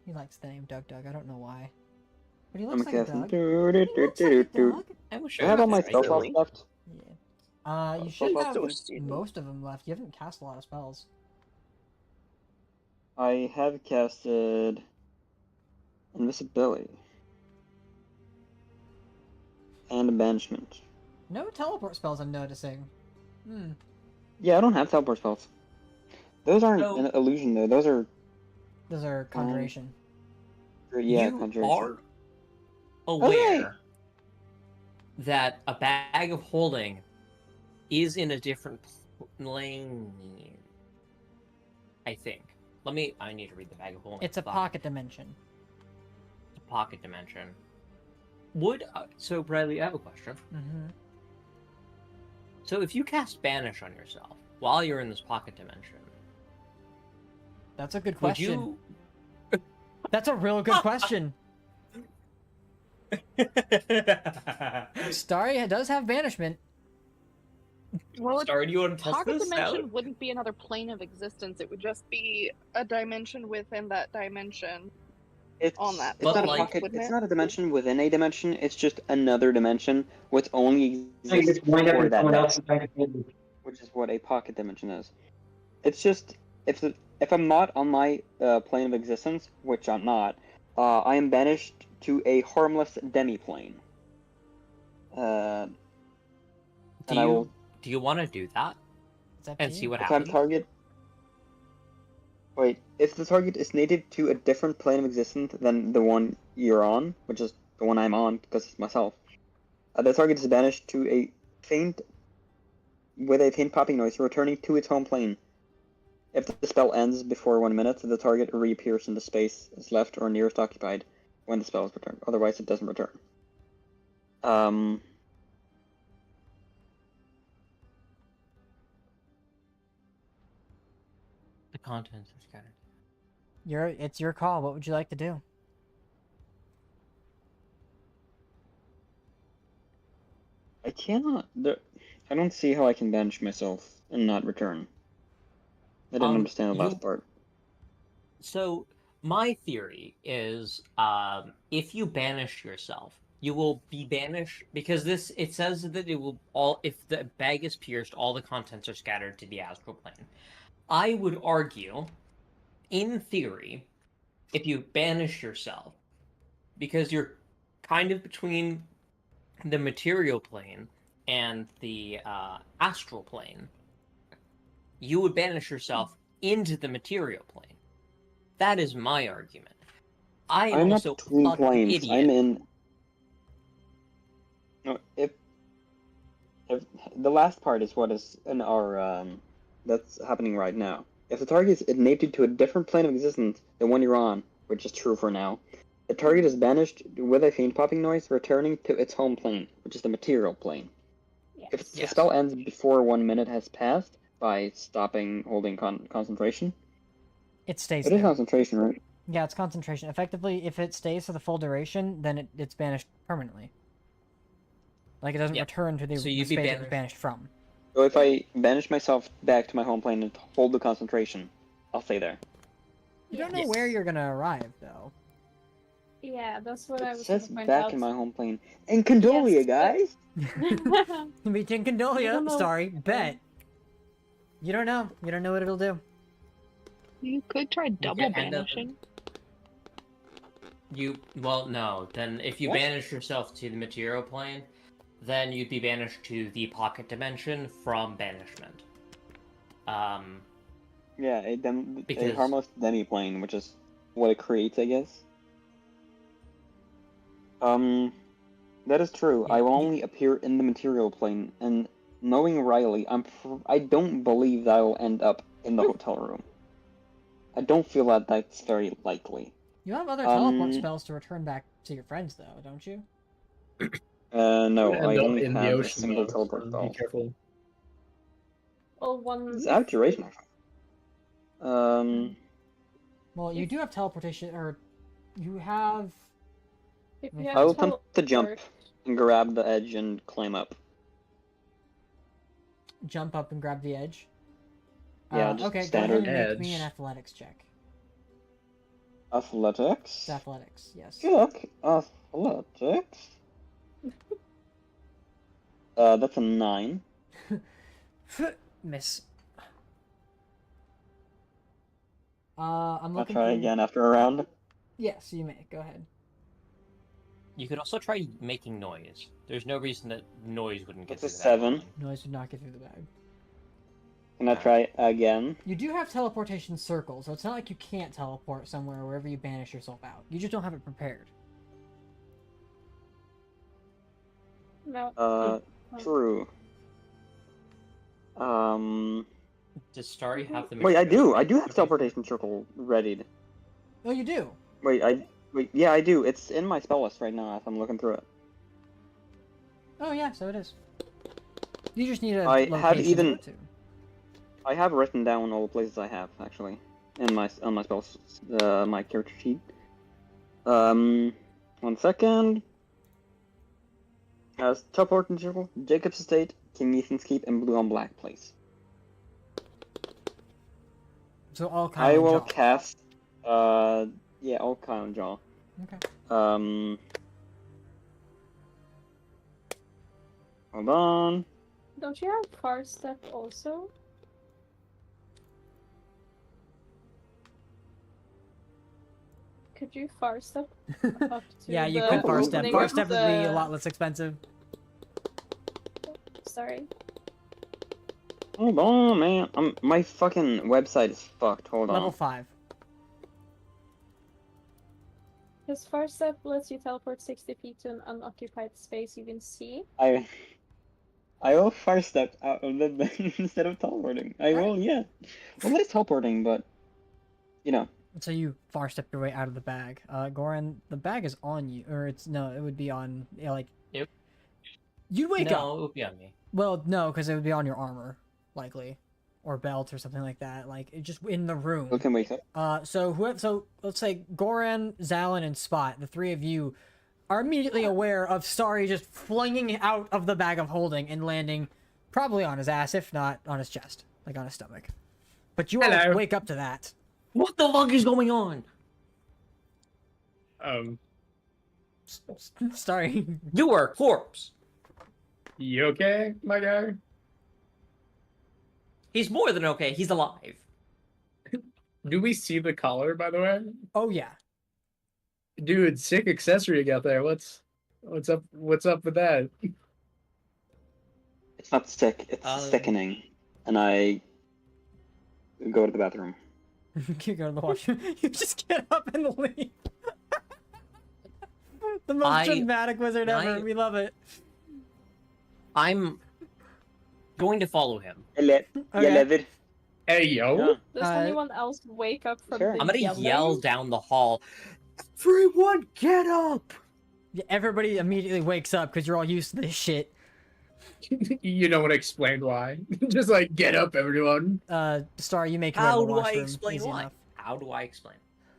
He likes the name Doug Doug. I don't know why. But he I'm looks like a casting. dog. He looks like a dog. I wish Do I have all my was spell slots regular. left? Yeah. You should so have stupid. most of them left. You haven't cast a lot of spells. I have casted invisibility and banishment. No teleport spells I'm noticing. Yeah, I don't have teleport spells. Those aren't So- an illusion though. Those are Those are conjuration. yeah, You conjuration. are aware that a bag of holding is in a different plane. I think. I need to read the bag of holding. It's a Fuck. pocket dimension. It's a pocket dimension. So Bradley, I have a question. Mm-hmm. So if you cast Banish on yourself while you're in this pocket dimension, That's a good would question. you? That's a real good question. Starry does have banishment. Well, Sorry, do you want to test pocket this dimension out? wouldn't be another plane of existence. It would just be a dimension within that dimension. It's On that It's not a plane, pocket. wouldn't It's it? not a dimension within a dimension. It's just another dimension which only So you exists just wind up for in that someone dimension, else's kind of thing. which is what a pocket dimension is. It's just if I'm not on my plane of existence, which I'm not, I am banished to a harmless demi-plane. And I will. Do you want to do that It's up to and see you. what If happens? I'm target. Wait, if the target is native to a different plane of existence than the one you're on, which is the one I'm on because it's myself, the target is banished to a faint popping noise, returning to its home plane. If the spell ends before 1 minute, the target reappears in the space is left or nearest occupied when the spell is returned. Otherwise, it doesn't return. The contents are scattered. It's your call. What would you like to do? I cannot. I don't see how I can banish myself and not return. I didn't understand the last part. So my theory is, if you banish yourself, you will be banished because it says that it will if the bag is pierced, all the contents are scattered to the astral plane. I would argue, in theory, if you banish yourself, because you're kind of between the material plane and the astral plane, you would banish yourself into the material plane. That is my argument. I am I'm also not between a fucking planes. idiot. I'm in. No, if the last part is what is in our that's happening right now. If the target is native to a different plane of existence than one you're on, which is true for now, the target is banished with a faint popping noise, returning to its home plane, which is the material plane. If the Yes. spell ends before 1 minute has passed by stopping holding concentration, It stays it is there. concentration, right? Yeah, it's concentration. Effectively, if it stays for the full duration, then it's banished permanently. Like, it doesn't Yeah. return to the So you'd be space it was banished. banished from. So if I banish myself back to my home plane and hold the concentration, I'll stay there. You don't know Yes. where you're gonna arrive, though. Yeah, that's what I It was says gonna point back out. in my home plane. And Condolia, Yes, guys! Meeting You Condolia. don't know. Sorry, bet. You don't know. You don't know what it'll do. You could try double end up- banishing. No. Then if you What? banish yourself to the material plane, then you'd be banished to the pocket dimension from banishment. Yeah, a Because- harmless demi-plane, which is what it creates, I guess. That is true. I will only appear in the material plane, and knowing Riley, I don't believe that I will end up in the hotel room. I don't feel that that's very likely. You have other teleport Um, spells to return back to your friends, though, don't you? No, End I up only in the have a ocean, single though, teleport so spell. be careful. Well, one. It's out of duration, actually. Well, you do have teleportation, or you have. If I you I have will attempt to jump teleport, and grab the edge and climb up. jump up and grab the edge. Yeah, just okay, standard go ahead and make me an edge. athletics check. Athletics. It's athletics, yes. Check. Athletics. That's a 9. Miss. I'm I'll looking try through... again after a round. Yes, you may. Go ahead. You could also try making noise. There's no reason that noise wouldn't get That's a through the 7. bag. Noise would not get through the bag. Can I try again? You do have teleportation circles, so it's not like you can't teleport somewhere wherever you banish yourself out. You just don't have it prepared. No. True. Does Starry have the Wait, I do. I do have Okay. teleportation circle readied. Oh, you do? Wait, yeah, I do. It's in my spell list right now as I'm looking through it. Oh, yeah, so it is. You just need a I location have to even- go to. I have written down all the places I have actually in my spells, my character sheet. 1 second. Has teleportation circle, Jacob's Estate, King Ethan's Keep, and Blue on Black Place. So all I will Kylen-Jaal. cast. Yeah, all Kylen-Jaal. Okay. Hold on. Don't you have far step also? Could you far step up to Yeah, you the could far step. opening Far of step would be a the- lot less expensive. Sorry. Hold on, man. My fucking website is fucked. Hold Level on. 5. His far step lets you teleport 60 feet to an unoccupied space you can see. I will far step out of the bed instead of teleporting. I will, yeah. Well, that is teleporting, but you know. So you far step your way out of the bag. Goran, the bag is on you, or it would be on, like. Yep. You'd wake up. No, it would be on me. Well, no, because it would be on your armor, likely, or belt or something like that. Like it just in the room. Who can wake up? So let's say Goran, Zalin, and Spot, the three of you, are immediately aware of Starry just flinging out of the bag of holding and landing, probably on his ass, if not on his chest, like on his stomach. But you all Hello. wake up to that. What the fuck is going on? Starry. You are a corpse. You okay, my guy? He's more than okay. He's alive. Do we see the collar, by the way? Oh yeah. Dude, sick accessory you got there. What's up? What's up with that? It's not sick. It's sickening. And I go to the bathroom. You go to the washroom. You just get up and leave. The most dramatic wizard ever. We love it. I'm going to follow him. Okay. Hey, yo. Yeah. Does anyone else wake up from Sure. the I'm gonna yelling? yell down the hall. Everyone, get up! Yeah, everybody immediately wakes up because you're all used to this shit. You don't want to explain why. Just like, get up, everyone. Star, you make your How way to the do I washroom. explain Easy why? enough. How do I explain?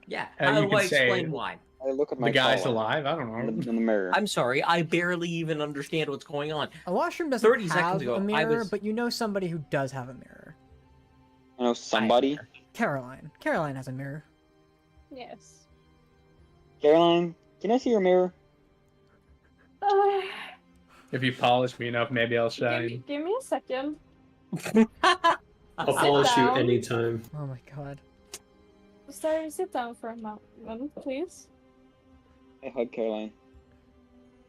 Yeah, You how do can I say- explain why? I look at my The guy's collar alive? I don't in know. the mirror. I'm sorry, I barely even understand what's going on. A washroom doesn't 30 have seconds ago, a I mirror, was- but you know somebody who does have a mirror. I know somebody. Caroline. Caroline has a mirror. Yes. Caroline, can I see your mirror? If you polish me enough, maybe I'll shine. Give me a second. I'll Sit polish you down. anytime. Oh my god. Sorry, sit down for a moment, please. I hug Caroline.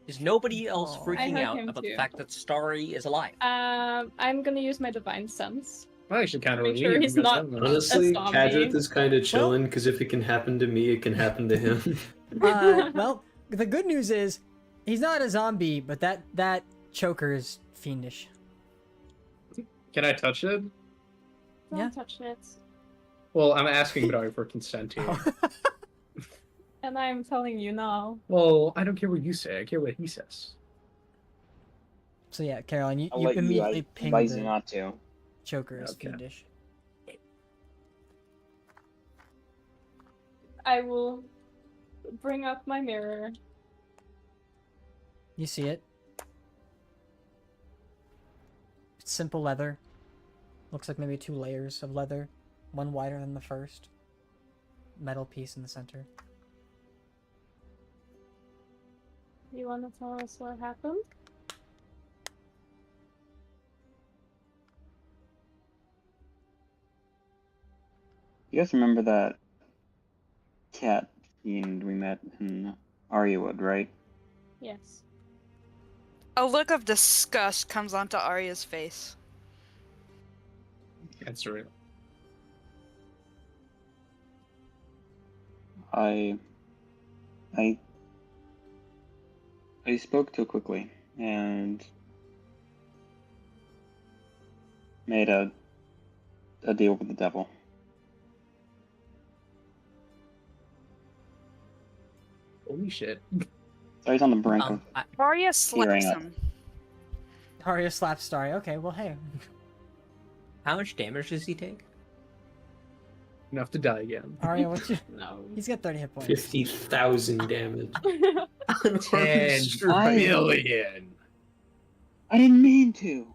Is nobody else Oh. freaking I hug out him about too. the fact that Starry is alive? I'm gonna use my divine sense. I'm actually kind of Make sure he's not- Honestly, zombie. Kadrith is kind of chilling because if it can happen to me, it can happen to him. Well, the good news is he's not a zombie, but that choker is fiendish. Can I touch it? Don't Yeah. touch it. Well, I'm asking Bri for consent here. And I'm telling you now. Well, I don't care what you say. I care what he says. So yeah, Caroline, you, I'll you let immediately I ping advise you the not to. choker is Okay. fiendish. I will bring up my mirror. You see it. simple leather. Looks like maybe 2 layers of leather, one wider than the first. Metal piece in the center. You want to tell us what happened? You guys remember that cat fiend we met in Aryawood, right? Yes. A look of disgust comes onto Arya's face. That's real. I spoke too quickly and made a deal with the devil. Holy shit. So he's on the brink of Arya slaps tearing up. him. Arya slaps Starry. Okay, well, hey. How much damage does he take? Enough to die again. Arya, what's your... No. He's got 30 hit points. 50,000 damage. 10 billion. I didn't mean to.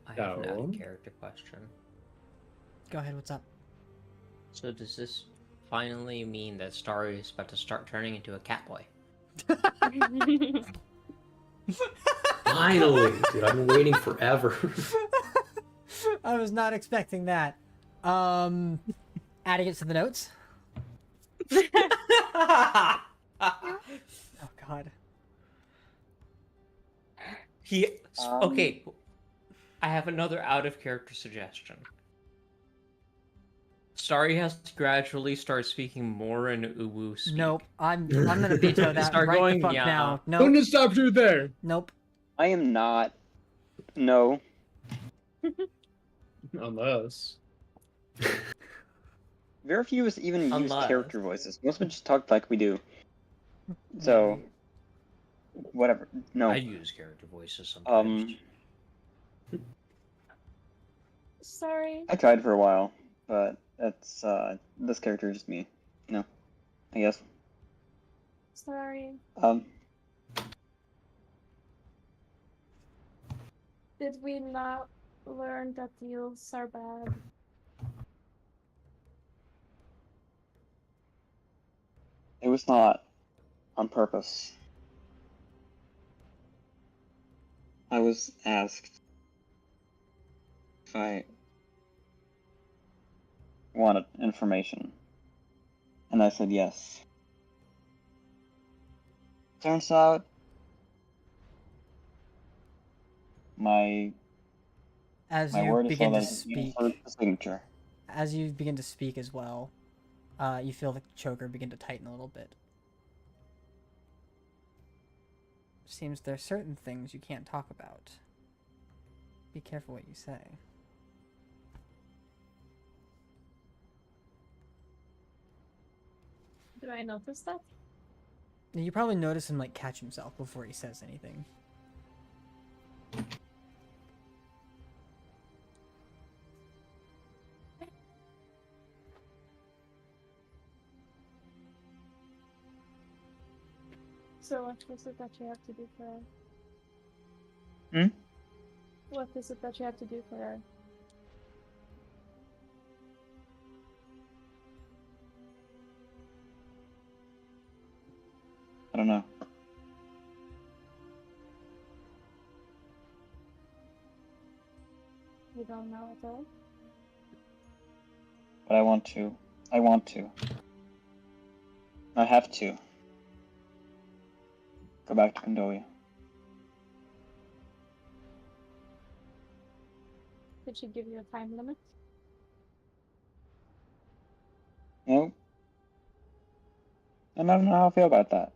I have an No. out-of-character question. Go ahead, what's up? So does this finally mean that Starry is about to start turning into a catboy? Finally, dude, I've been waiting forever. I was not expecting that. Adding it to the notes. Oh god. Okay. I have another out-of-character suggestion. Starry has to gradually start speaking more in Uwu speak. Nope. I'm gonna veto that Start right going, the fuck yeah. now. Couldn't Nope. have stopped you there. Nope. I am not. No. Unless. Very few of us even use Unless. character voices. Most of us just talk like we do. So, whatever. No. I use character voices sometimes. Sorry. I tried for a while, but that's this character is just me. No, I guess. Sorry. Did we not learn that deals are bad? It was not on purpose. I was asked if I wanted information, and I said yes. Turns out, As my you word is begin so to that it's speak, for the signature. as you begin to speak as well, you feel the choker begin to tighten a little bit. Seems there are certain things you can't talk about. Be careful what you say. Did I notice that? You probably notice him like catch himself before he says anything. So what is it that you have to do for her? Hmm? What is it that you have to do for her? I don't know. You don't know at all? But I want to. I want to. I have to. Go back to Condolia. Did she give you a time limit? No. And I don't know how I feel about that.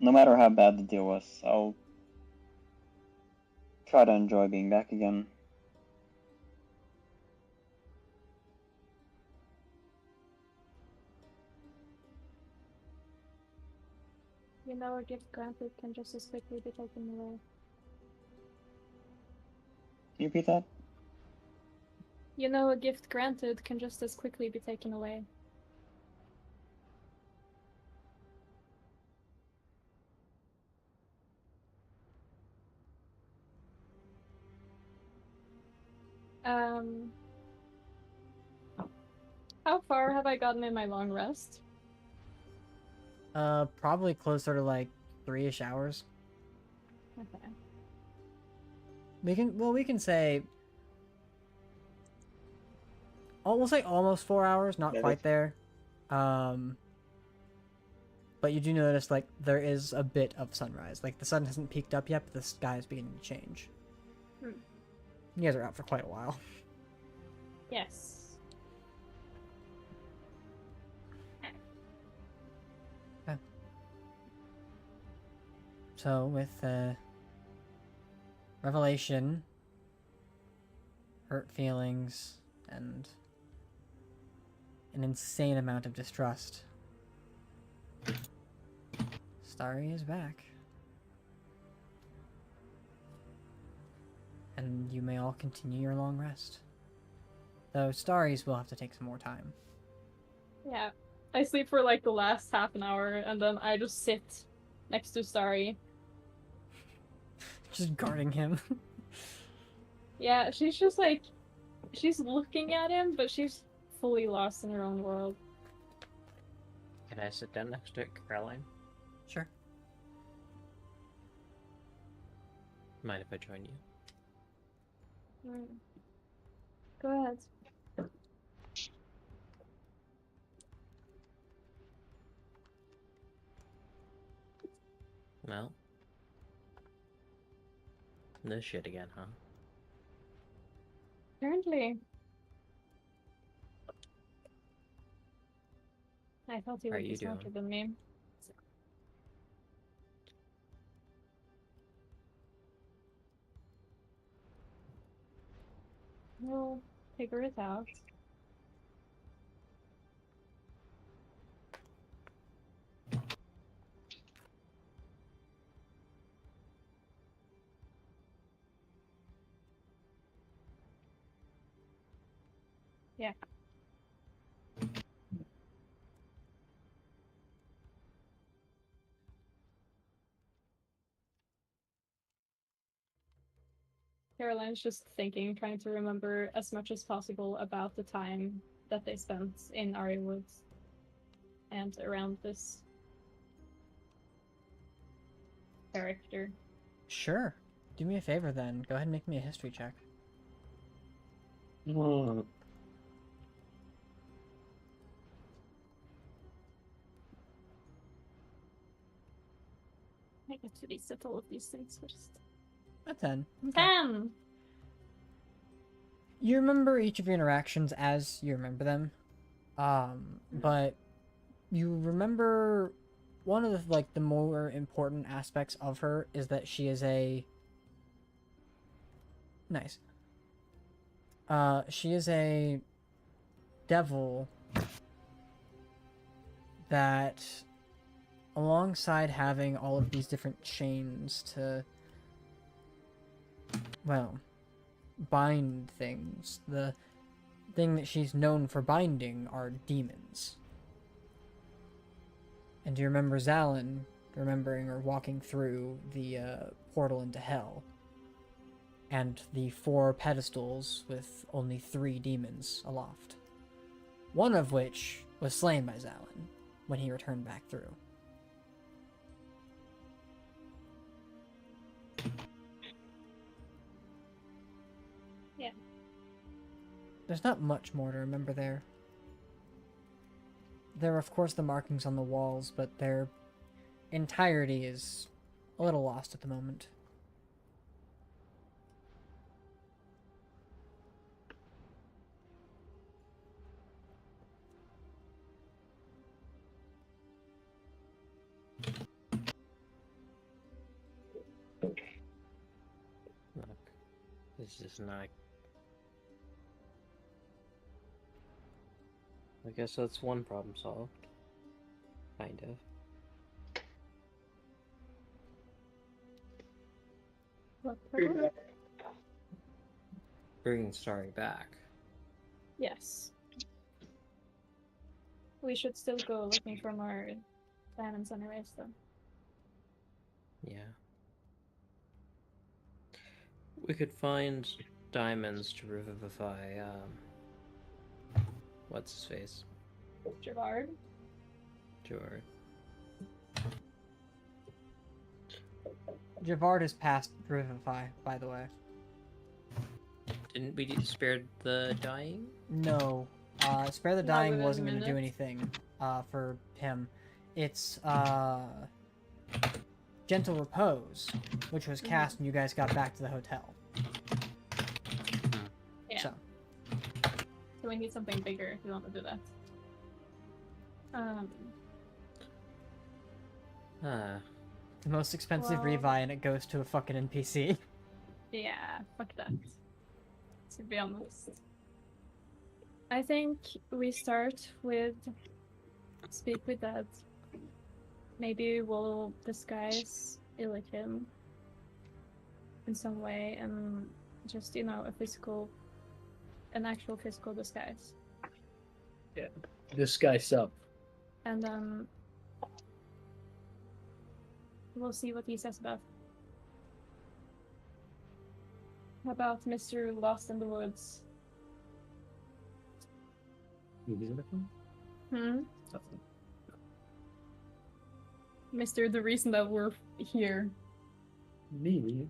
No matter how bad the deal was, I'll try to enjoy being back again. You know, a gift granted can just as quickly be taken away. Can you repeat that? You know, a gift granted can just as quickly be taken away. How far have I gotten in my long rest? Probably closer to like 3-ish hours. Okay. We can say. Oh, we'll say almost 4 hours, not Yeah, quite there. But you do notice like there is a bit of sunrise. Like the sun hasn't peaked up yet, but the sky is beginning to change. Hmm. You guys are out for quite a while. Yes. So with revelation, hurt feelings, and an insane amount of distrust, Starry is back. And you may all continue your long rest. Though Starry's will have to take some more time. Yeah. I sleep for like the last half an hour, and then I just sit next to Starry. Just guarding him. Yeah, she's just like, she's looking at him, but she's fully lost in her own world. Can I sit down next to Caroline? Sure. Mind if I join you? Go ahead. Well. This shit again, huh? Apparently. I thought he How are would be you smarter doing? than me. We'll figure it out. Yeah. Caroline's just thinking, trying to remember as much as possible about the time that they spent in Ari Woods and around this character. Sure. Do me a favor then. Go ahead and make me a history check. I get to reset all of these things first. A 10. Okay. 10! You remember each of your interactions as you remember them. But you remember one of the the more important aspects of her is that she is a nice. She is a devil that, alongside having all of these different chains to, well, bind things, the thing that she's known for binding are demons. And do you remember Zalin remembering or walking through the portal into hell? And the 4 pedestals with only 3 demons aloft. One of which was slain by Zalin when he returned back through. Yeah. There's not much more to remember there. There are, of course, the markings on the walls, but their entirety is a little lost at the moment. Look, this is not. I guess that's one problem solved. Kind of. What, Pretty purple? bad. Bringing Starry back. Yes. We should still go looking for more diamonds anyways, though. Yeah. We could find diamonds to revivify, what's his face? Gerard? George. Javard is past Revivify, by the way. Didn't we spare the dying? No. Spare the Not Dying within wasn't going to do minutes. anything for him. It's Gentle Repose, which was cast when you guys got back to the hotel. Yeah. So, So we need something bigger if we want to do that. the most expensive Well- revi and it goes to a fucking NPC. Yeah, fuck that. To be honest. I think we start with speak with Dad. Maybe we'll disguise Illikin in some way and just, an actual physical disguise. This guy's up. And then we'll see what he says about. How about Mr. Lost in the Woods? Hmm? Mr. The reason that we're here. Me?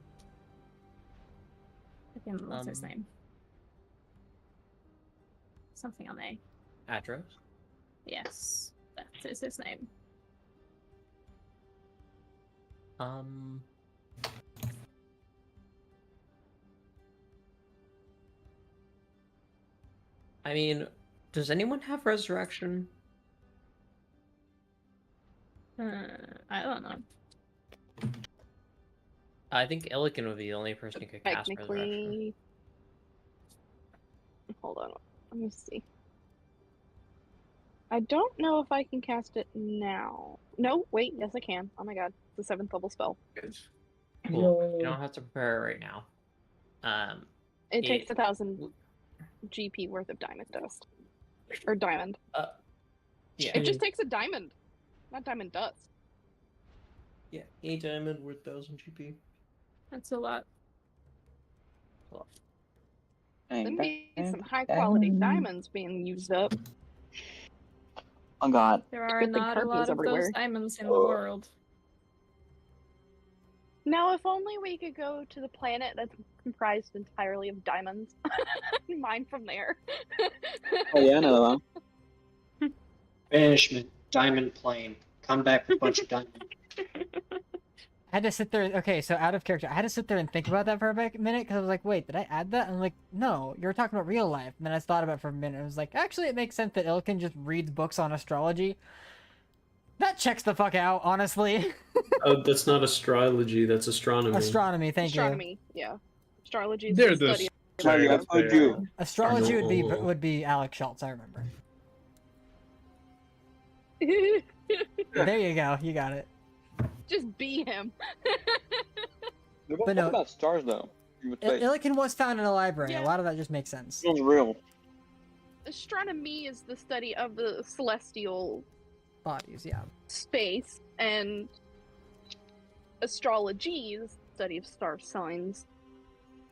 Again, what's his name? Something on A. Atros? Yes, that is his name. I mean, does anyone have resurrection? I don't know. I think Illikin would be the only person who could cast resurrection. Technically. Hold on. Let me see. I don't know if I can cast it now. No, wait, yes I can. Oh my god, it's a 7th level spell. Cool. You don't have to prepare it right now. It takes 1,000 GP worth of diamond dust. Or diamond. Yeah. It just takes a diamond, not diamond dust. Yeah, 8 diamond worth 1,000 GP. That's a lot. There be some high quality diamonds being used up. Oh god. There are Good thing not a Carpy's lot of everywhere. those diamonds in the world. Now, if only we could go to the planet that's comprised entirely of diamonds. Mine from there. Oh yeah, another one. Banishment, Diamond Plane. Come back with a bunch of diamonds. I had to sit there. Okay, so out of character, I had to sit there and think about that for a minute because I was like, "Wait, did I add that?" And I'm like, "No, you were talking about real life." And then I thought about it for a minute. I was like, "Actually, it makes sense that Ilkin just reads books on astrology." That checks the fuck out, honestly. Oh, that's not astrology. That's astronomy. Astronomy, thank Astronomy, yeah. Astrology is They're the the study Sorry, I told you. you. Astrology No. would be Alex Schultz. I remember. of... There you go. You got it. Just be him. They're both But no. about stars though. You would say. Illikin was found in a library. Yeah. A lot of that just makes sense. This one's real. Astronomy is the study of the celestial Bodies, yeah. space, and astrology is the study of star signs.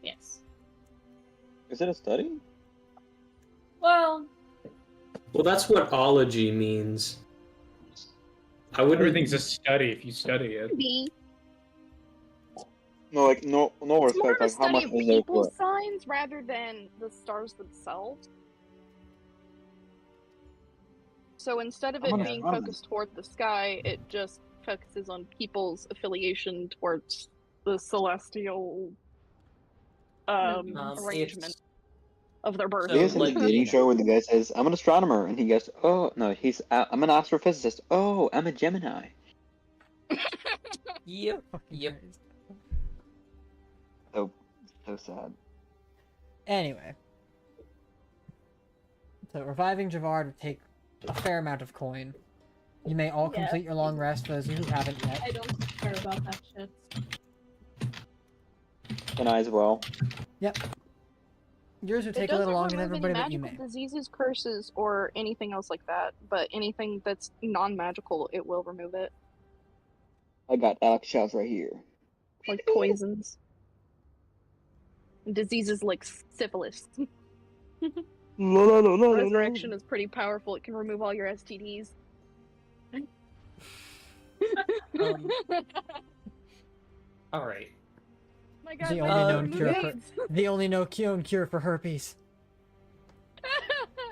Yes. Is it a study? Well, Well, that's what ology means. I wouldn't. Everything's a study if you study it. Maybe. No, like no It's more respect. of a Like how much study of is there for people's it? signs rather than the stars themselves. So instead of I'm it gonna being run. focused toward the sky, it just focuses on people's affiliation towards the celestial arrangement of their birth. So, There's like, a dating show where the guy says, "I'm an astronomer," and he goes, "Oh no, I'm an astrophysicist. Oh, I'm a Gemini." Yep. Fucking Yep. Christ. So sad. Anyway. So reviving Javard would take a fair amount of coin. You may all Yeah. complete your long rest, for those of you who haven't yet. I don't care about that shit. And I as well. Yep. Yours would take a little longer than everybody, but you may. Diseases, curses, or anything else like that. But anything that's non-magical, it will remove it. I got Alex Childs right here. Like poisons. Diseases like syphilis. Resurrection is pretty powerful. It can remove all your STDs. All right. My God, The my only God, known cure for AIDS. the only known cure for herpes.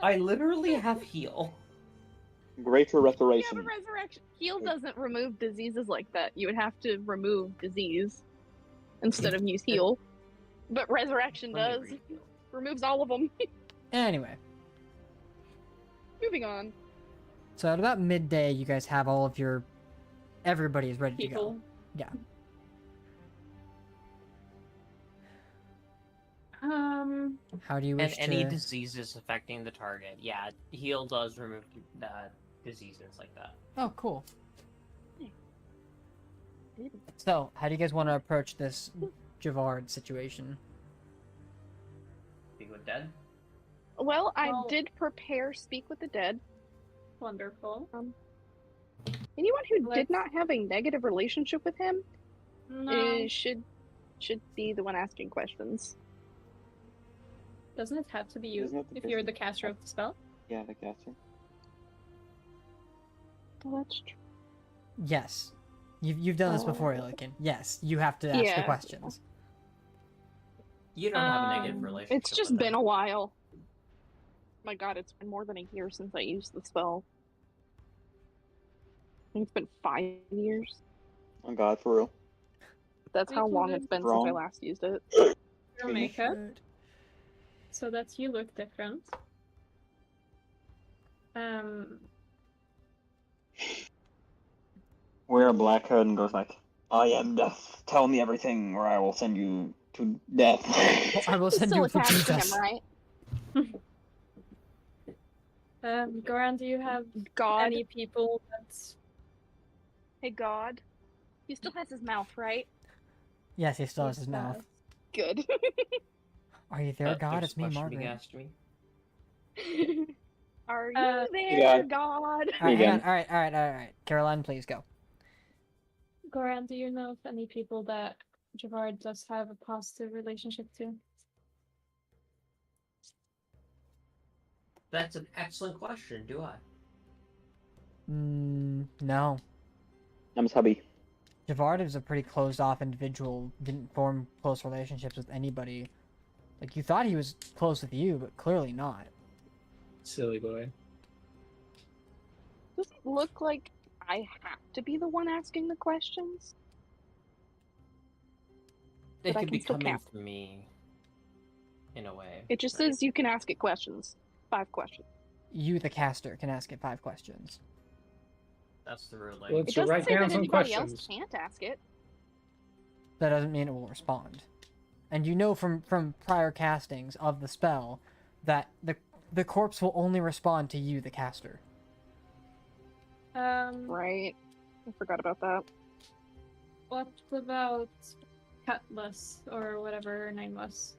I literally have heal. Greater Yeah, restoration. but resurrection heal doesn't remove diseases like that. You would have to remove disease instead of use heal. But resurrection Let me does. reheal. Removes all of them. Anyway, Moving on. so at about midday, you guys have all of your everybody is ready to go. People. Yeah. How do you And wish any to? diseases affecting the target. Yeah, heal does remove diseases like that. Oh, cool. So, how do you guys want to approach this Javard situation? Speak with dead. Well, I Well- did prepare Speak with the Dead. Wonderful. Anyone who Let's- did not have a negative relationship with him No, should be the one asking questions. doesn't it have to be you Isn't it the if you're the person? caster of the spell? Yeah, the caster. Well, that's true. Yes. You've done this before, Illikin. Yes, you have to ask the Yeah. questions. You don't have a negative Um, relationship. It's just with been them. a while. My God, it's been more than a year since I used the spell. I think it's been 5 years. Oh God, for real. That's We how can long do it's been since I wrong. last used it. Your makeup, so that you look different. Wear a black hood and goes like, "I am death. Tell me everything, or I will send you to death." I will It's send still you to attached to him, Jesus. right? Goran, do you have God. any people that's Hey, God. He still has his mouth, right? Yes, he still has his mouth. Good. Are you there, God? There's It's a me, question Margaret. being asked me. Are you Uh, there, God. God? All right, Me hang on. again. All right. Caroline, please go. Goran, do you know of any people that Javard does have a positive relationship to? That's an excellent question. Do I? No. I'm his hubby. Javard is a pretty closed-off individual. Didn't form close relationships with anybody. Like, you thought he was close with you, but clearly not. Silly boy. Does it look like I have to be the one asking the questions? It But I could can be still coming cast. from me. In a way. It just right? says you can ask it questions. 5 questions. You, the caster, can ask it 5 questions. That's the ruling. Well, It So doesn't write say down that some anybody else questions. can't ask it. That doesn't mean it will respond. And you know from prior castings of the spell that the corpse will only respond to you, the caster. Right. I forgot about that. What about Cutlass or whatever her name was?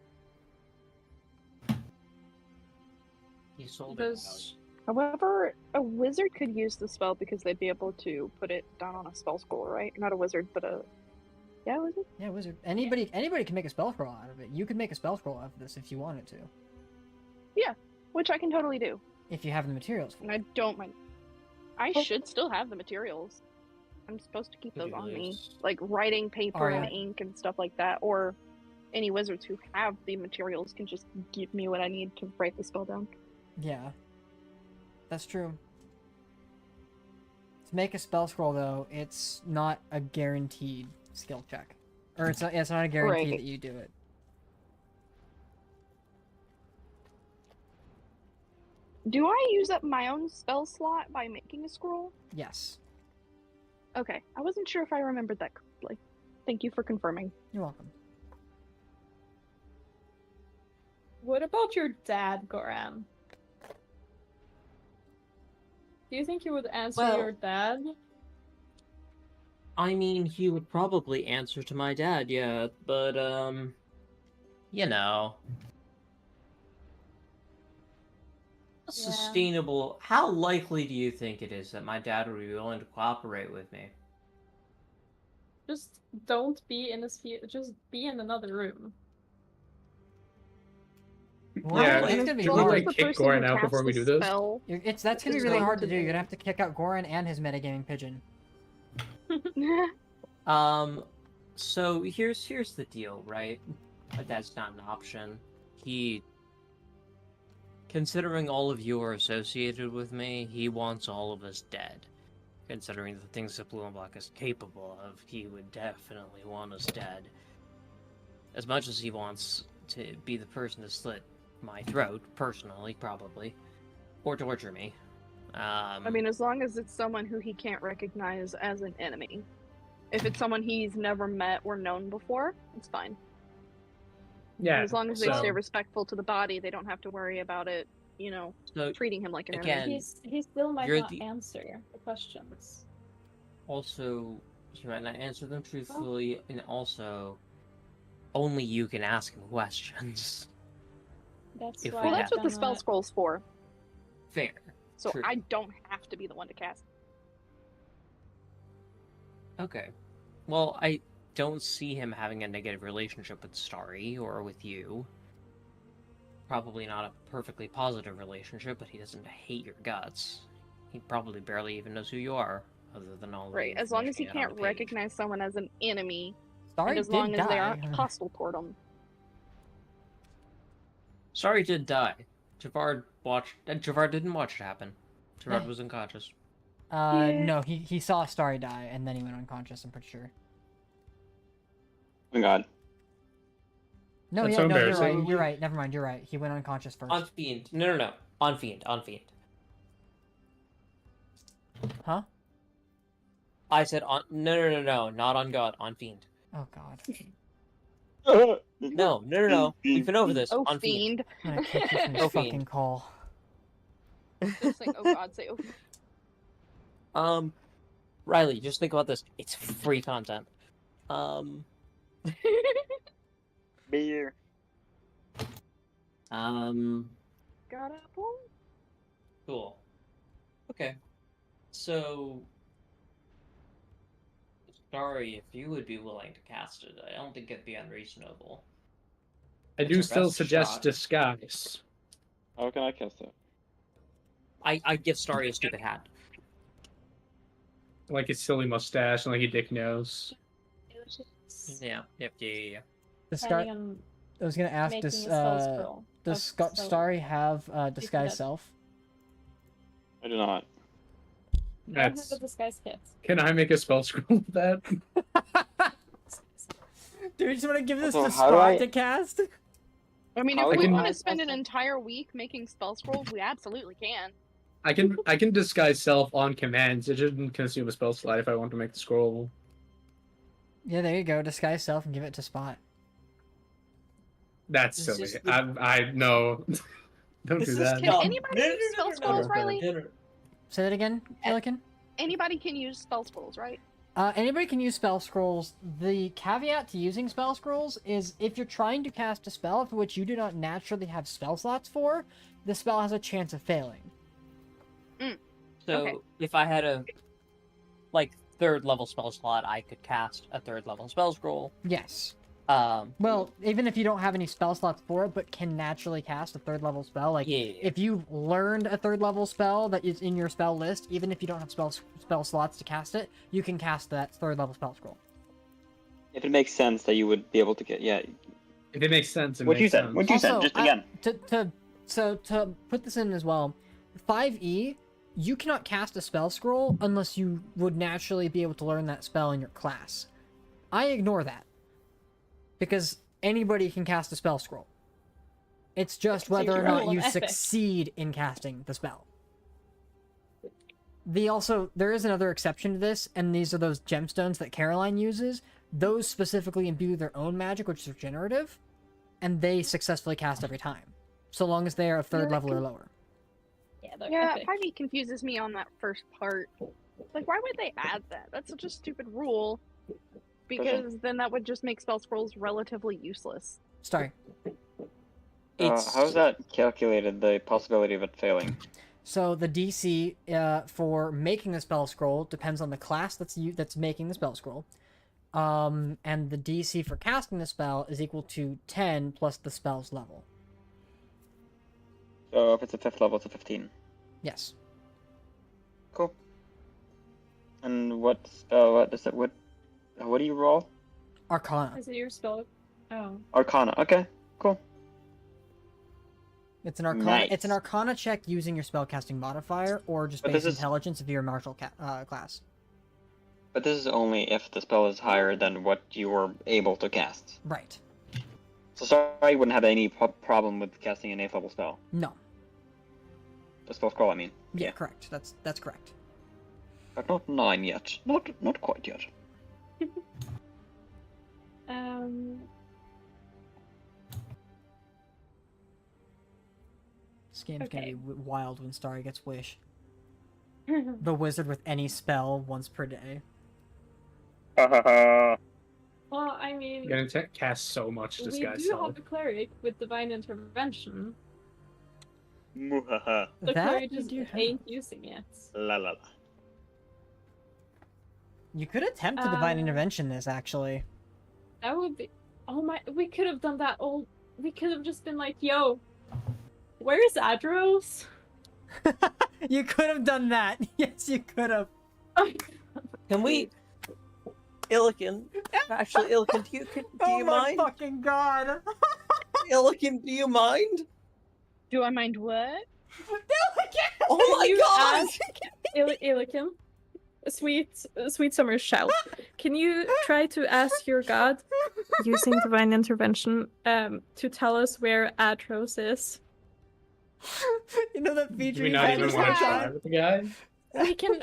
He sold it. Those However, a wizard could use the spell because they'd be able to put it down on a spell scroll, right? Not a wizard, but a... Yeah, a wizard? Yeah, wizard. Anybody can make a spell scroll out of it. You could make a spell scroll out of this if you wanted to. Which I can totally do. If you have the materials for And it. I don't mind. I should still have the materials. I'm supposed to keep those on me. Like writing paper and Alright. ink and stuff like that. Or any wizards who have the materials can just give me what I need to write the spell down. Yeah. That's true. To make a spell scroll, though, it's not a guaranteed skill check. Or it's not a guarantee Right. that you do it. Do I use up my own spell slot by making a scroll? Yes. Okay, I wasn't sure if I remembered that correctly. Thank you for confirming. You're welcome. What about your dad, Goran? Do you think you would answer Well- your dad? I mean, he would probably answer to my dad, yeah, but, you know. Yeah. Sustainable. How likely do you think it is that my dad would be willing to cooperate with me? Just don't be in a sphere. Just be in another room. Yeah, It's gonna be can we Well, hard. like kick Goran out before we do this? That's gonna be is really going hard to to do. You're be- gonna have to kick out Goran and his metagaming pigeon. So here's the deal, right? But that's not an option. Considering all of you are associated with me, he wants all of us dead. Considering the things that Blue and Black is capable of, he would definitely want us dead. As much as he wants to be the person to slit my throat, personally, probably, or torture me. I mean, as long as it's someone who he can't recognize as an enemy. If it's someone he's never met or known before, it's fine. Yeah. And as long as they so- stay respectful to the body, they don't have to worry about it, So, treating him like an again, enemy. He still might you're not the- answer the questions. also, he might not answer them truthfully, and also, only you can ask him questions. That's If why we Well, have- that's what the spell scroll's for. Fair. So True. I don't have to be the one to cast. Okay. Well, I don't see him having a negative relationship with Starry or with you. Probably not a perfectly positive relationship, but he doesn't hate your guts. He probably barely even knows who you are, other than all the Right, as long as he information had on can't the page. recognize someone as an enemy, Starry and as did long as they die. aren't hostile toward him. Starry did die. Javad didn't watch it happen. Javad was unconscious. No, he saw Starry die and then he went unconscious. I'm pretty sure. Oh my god. No, That's yeah, so no, you're embarrassing. right. You're right. Never mind. You're right. He went unconscious first. On Fiend. No. On Fiend. Huh? I said on. No. Not on God. On Fiend. Oh God. No. We've been over this. Oh, on Fiend. fiend. I'm gonna kick you from this Oh, fucking fiend. call. Just say, oh god, say, oh. Riley, just think about this. It's free content. Beer. Got a point. Cool. Okay. So, sorry if you would be willing to cast it. I don't think it'd be unreasonable. I do It's our still best suggest shot. disguise. How can I cast it? I give Starry a stupid hat. Like his silly mustache and like a dick nose. Yeah. Does Planning Scar- on I was gonna ask. making Does a spell scroll does of Scar- spell- Starry have that. disguise self? I do not. You don't have That's. the disguise kit. Can I make a spell scroll with that? Do you just want to give this Also, to how do Spot I- to cast? I mean, How if we can- want to spend an entire week making spell scrolls, we absolutely can. I can disguise self on commands. It shouldn't consume a spell slot if I want to make the scroll. Yeah, there you go. Disguise self and give it to Spot. That's It's silly. just the- I no. Don't This do is that. Can anybody use spell scrolls, Riley? Say that again, Pelican. Anybody can use spell scrolls, right? Anybody can use spell scrolls. The caveat to using spell scrolls is if you're trying to cast a spell for which you do not naturally have spell slots for, the spell has a chance of failing. So Okay. if I had a third level spell slot, I could cast a third level spell scroll. Yes. Well, Even if you don't have any spell slots for it, but can naturally cast a third level spell, like yeah. if you've learned a third level spell that is in your spell list, even if you don't have spell slots to cast it, you can cast that third level spell scroll. If it makes sense that you would be able to get, yeah. If it makes sense, it What you makes said. sense. What you said. Also, Just again. To put this in as well, 5e, you cannot cast a spell scroll unless you would naturally be able to learn that spell in your class. I ignore that. Because anybody can cast a spell scroll. It's just So whether or you're not all you an epic. succeed in casting the spell. There is another exception to this, and these are those gemstones that Caroline uses. Those specifically imbue their own magic, which is regenerative, and they successfully cast every time, so long as they are of third Yeah, level or lower. Yeah, they're Yeah, epic. 5e confuses me on that first part. Like, why would they add that? That's such a stupid rule. Because then that would just make spell scrolls relatively useless. Sorry. How's that calculated, the possibility of it failing? So the DC for making the spell scroll depends on the class that's making the spell scroll. And the DC for casting the spell is equal to 10 plus the spell's level. So if it's a 5th level, it's a 15. Yes. Cool. And what do you roll? Arcana. Is it your spell? Oh. Arcana. Okay, cool. It's an Arcana. Nice. It's an Arcana check using your spellcasting modifier, or just But base this is- intelligence if you're a martial class. But this is only if the spell is higher than what you were able to cast. Right. So sorry, you wouldn't have any problem with casting an 8th level spell. No. The spell scroll, I mean. Yeah, correct. That's correct. But not 9 yet. Not quite yet. This game's gonna Okay. be wild when Starry gets Wish. The wizard with any spell once per day. Well, I mean, You're gonna cast so much we disguise do self. have a cleric with divine intervention. Muhaha. The That cleric you just do have. ain't using it. La la la. You could attempt to divine Uh, intervention this, actually. That would be. Oh my! We could have done that. We could have just been like, "Yo, where's Adros?" You could have done that. Yes, you could have. Can we? Illiken, actually, Illiken, do Oh you my mind? fucking god! Illiken, do you mind? Do I mind what? Oh my you god! Illikim, sweet summer's child. Can you try to ask your god, using divine intervention, to tell us where Adros is? You know that Do feature we you not had even this want to one try time? with the guy? We can.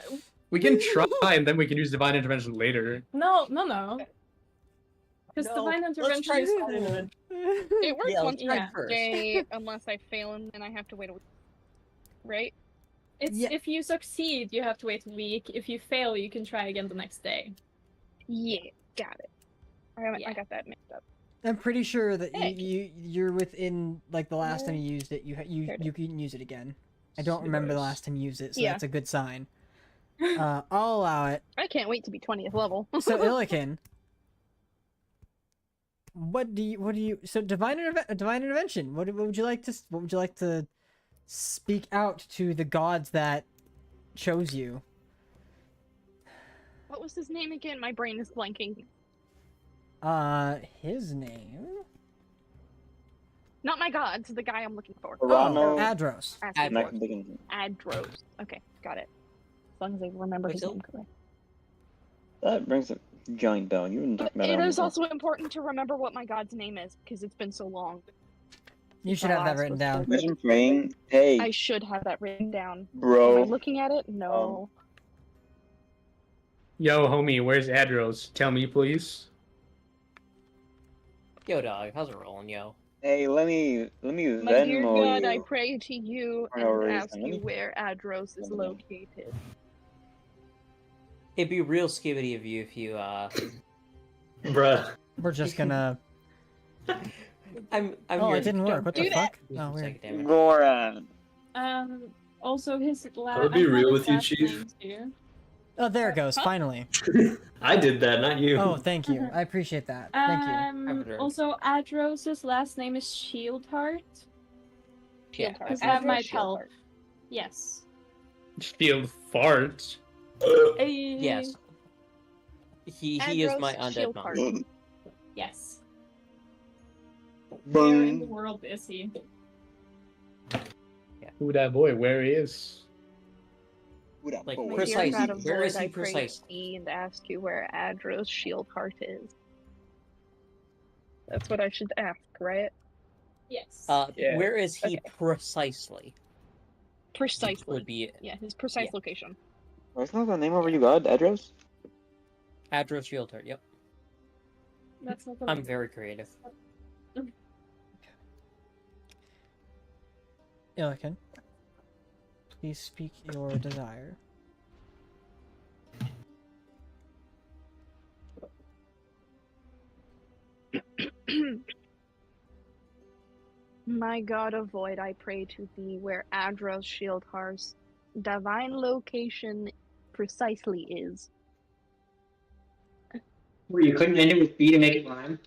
We can try, and then we can use divine intervention later. No. Because No, divine let's intervention try is divine cool. intervention. It works Yeah, once let's try per first. day, unless I fail and then I have to wait a week. Right? It's Yeah. if you succeed, you have to wait a week. If you fail, you can try again the next day. Yeah, got it. I got that mixed up. I'm pretty sure that Heck. you're within, like, the last time you used it, you can use it again. I don't remember the last time you used it, so Yeah. that's a good sign. I'll allow it. I can't wait to be 20th level. So Illiken, so divine intervention. What would you like to speak out to the gods that chose you? What was his name again? My brain is blanking. His name? Not my gods, the guy I'm looking for. Rano. Adros. Adros. Okay, got it. As long as I remember his name correctly. That brings a giant bell. You wouldn't talk But about it it. is also important to remember what my god's name is, because it's been so long. You should My have that last written was down. so Imagine praying, hey, I should have that written down. Am I bro. looking at it? No. Yo, homie, where's Adros? Tell me, please. Yo, dog, how's it rolling, yo? Hey, let me My dear Venmo God, you. I pray to you For no and ask reason. you where Adros is located. It'd be real skibbity of you if you, Bruh. We're just gonna. I'm Oh, your it didn't work. What the do that. fuck? Oh, weird. Damn it. Goran. Also his last. I'll be real with you, Chief. Oh, there it goes. Finally. I did that, not you. Oh, thank you. I appreciate that. Thank you. Also, Adros's last name is Shieldheart. Yeah, Because that Adros might Shieldheart. help. Yes. Shield fart. Yes. He is my Adros undead Shieldheart. monk. Yes. Where in the Boom. world is he? Who that boy? Where he is? Who that Like, boy? My Precisely. dear God of Where Lord, is he I pray precisely? thee and ask you where Adros Shieldheart is. That's what I should ask, right? Yes. Yeah. Where is he Okay. precisely? Precisely. Would be Yeah, his precise Yeah. location. What's not the name of you got? Adros? Adros Shieldheart. Yep. That's not the I'm very creative. Illiken, please speak your desire. My god of void, I pray to thee where Adra's Shieldhar's divine location precisely is. Where you couldn't end it with B to make it rhyme.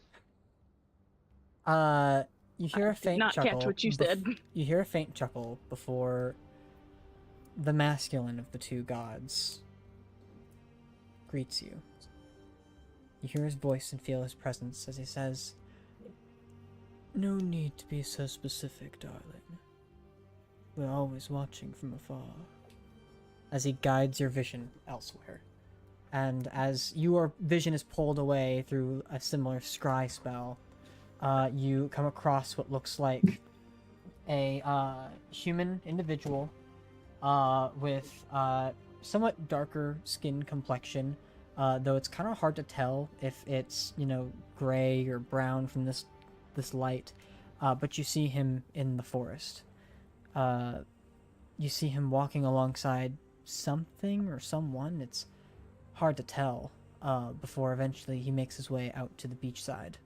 You hear a faint Not chuckle. catch what you said. You hear a faint chuckle before the masculine of the two gods greets you. You hear his voice and feel his presence as he says, "No need to be so specific, darling. We're always watching from afar." As he guides your vision elsewhere. And as your vision is pulled away through a similar scry spell, you come across what looks like a human individual with somewhat darker skin complexion, though it's kind of hard to tell if it's, gray or brown from this light, but you see him in the forest. You see him walking alongside something or someone. It's hard to tell, before eventually he makes his way out to the beachside,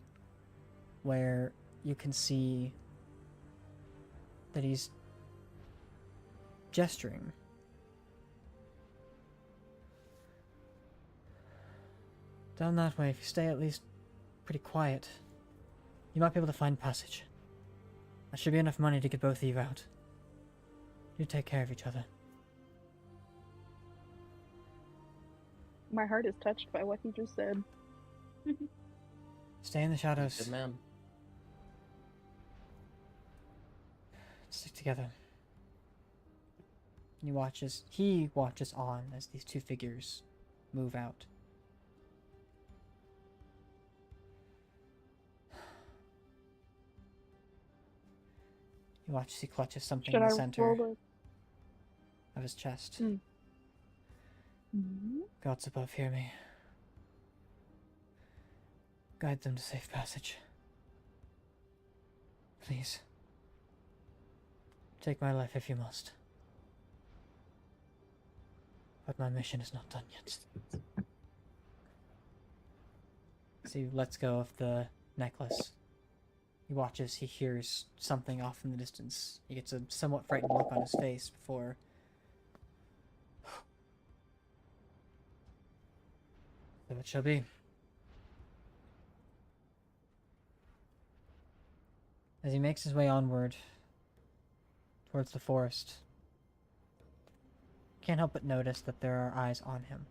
where you can see that he's gesturing. Down that way, if you stay at least pretty quiet, you might be able to find passage. That should be enough money to get both of you out. You take care of each other. My heart is touched by what he just said. Stay in the shadows. Good man. Stick together. He watches on as these two figures move out. You watch as he clutches something in the center of his chest. Gods above, hear me. Guide them to safe passage. Please. Take my life if you must. But my mission is not done yet. So he lets go of the necklace. He watches, he hears something off in the distance. He gets a somewhat frightened look on his face before... So it shall be. As he makes his way onward towards the forest, you can't help but notice that there are eyes on him.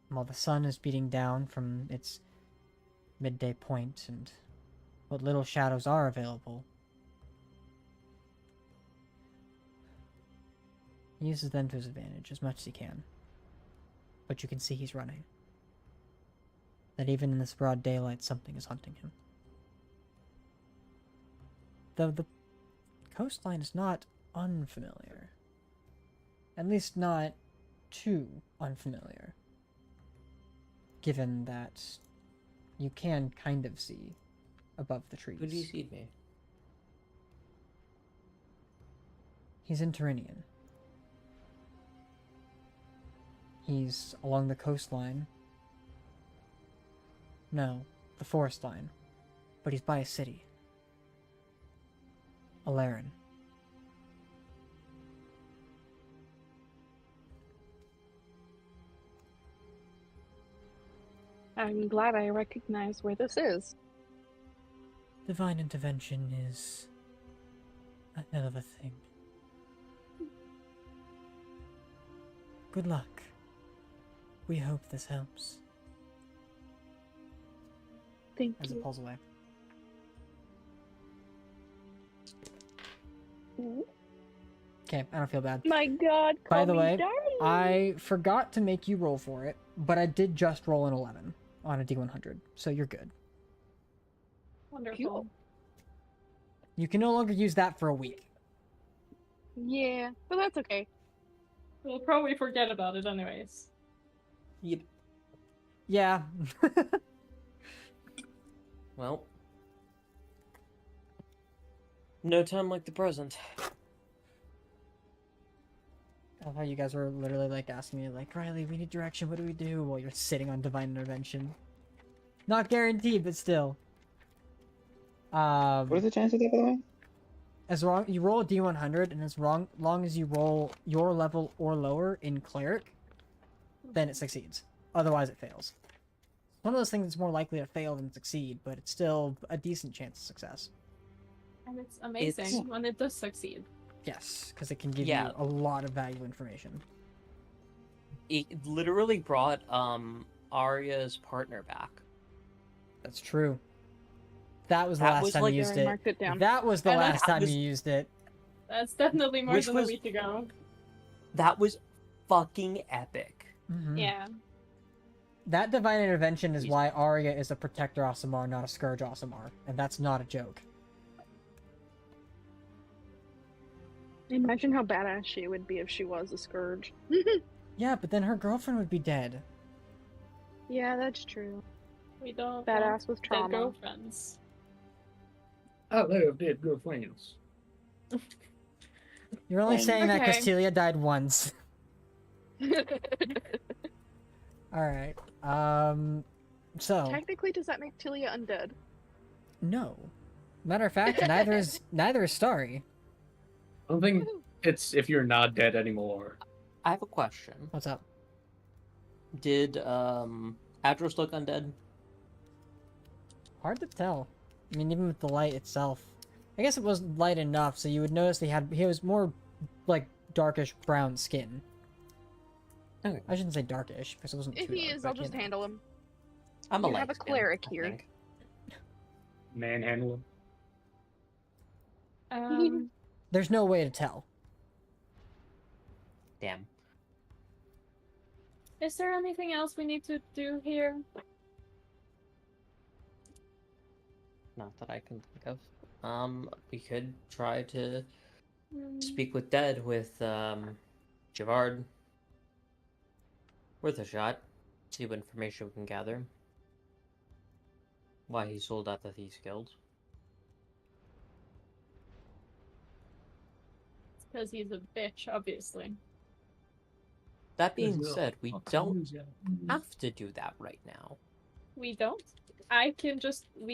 While the sun is beating down from its midday point and what little shadows are available, he uses them to his advantage as much as he can. But you can see he's running. That even in this broad daylight, something is hunting him. Though the coastline is not unfamiliar. At least not too unfamiliar. Given that you can kind of see above the trees. Who do you see me? He's in Tyrrhenian. He's along the coastline. No, the forest line. But he's by a city. Alarin. I'm glad I recognize where this is. Divine intervention is a hell of a thing. Good luck. We hope this helps. Thank As you. it pulls away. Ooh. Okay, I don't feel bad. My god, call By the me way, darling. I forgot to make you roll for it, but I did just roll an 11 on a D100, so you're good. Wonderful. You can no longer use that for a week. Yeah, but that's okay. We'll probably forget about it anyways. Yep. Yeah. Well. No time like the present. I love how you guys were literally like asking me like, Riley, we need direction, what do we do? While you're sitting on Divine Intervention. Not guaranteed, but still. What is the chance of that, by the way? As long you roll a d100, and as long as you roll your level or lower in cleric, then it succeeds. Otherwise, it fails. One of those things that's more likely to fail than succeed, but it's still a decent chance of success. And it's amazing when it does succeed. Yes, because it can give Yeah. you a lot of valuable information. It literally brought Arya's partner back. That's true. That was the That last was time like- you used I it. marked it down. That was the And last that time was- you used it. That's definitely more Which than was- a week ago. That was fucking epic. Mhm. Yeah. That divine intervention is He's- why Arya is a protector Aasimar, not a scourge Aasimar, and that's not a joke. Imagine how badass she would be if she was a scourge. Yeah, but then her girlfriend would be dead. Yeah, that's true. We don't Badass with dead trauma. girlfriends. I love dead girlfriends. You're only And- saying that because Okay. Telia died once. Alright. So, Technically, does that make Tilia undead? no. Matter of fact, neither is Starry. I don't think it's if you're not dead anymore. I have a question. What's up? Did Adros look undead? Hard to tell. I mean, even with the light itself. I guess it was light enough, so you would notice he was more, like, darkish brown skin. Okay. I shouldn't say darkish, because it wasn't If too he dark, is, but, I'll you just know. handle him. I'm a You light have a skin, cleric I here. think. Manhandle him. There's no way to tell. Damn. Is there anything else we need to do here? Not that I can think of. We could try to Hmm. speak with Dead with Javard. Worth a shot. See what information we can gather. Why he sold out the Thieves Guild. Because he's a bitch, obviously. That being said, we don't have to do that right now. We don't. We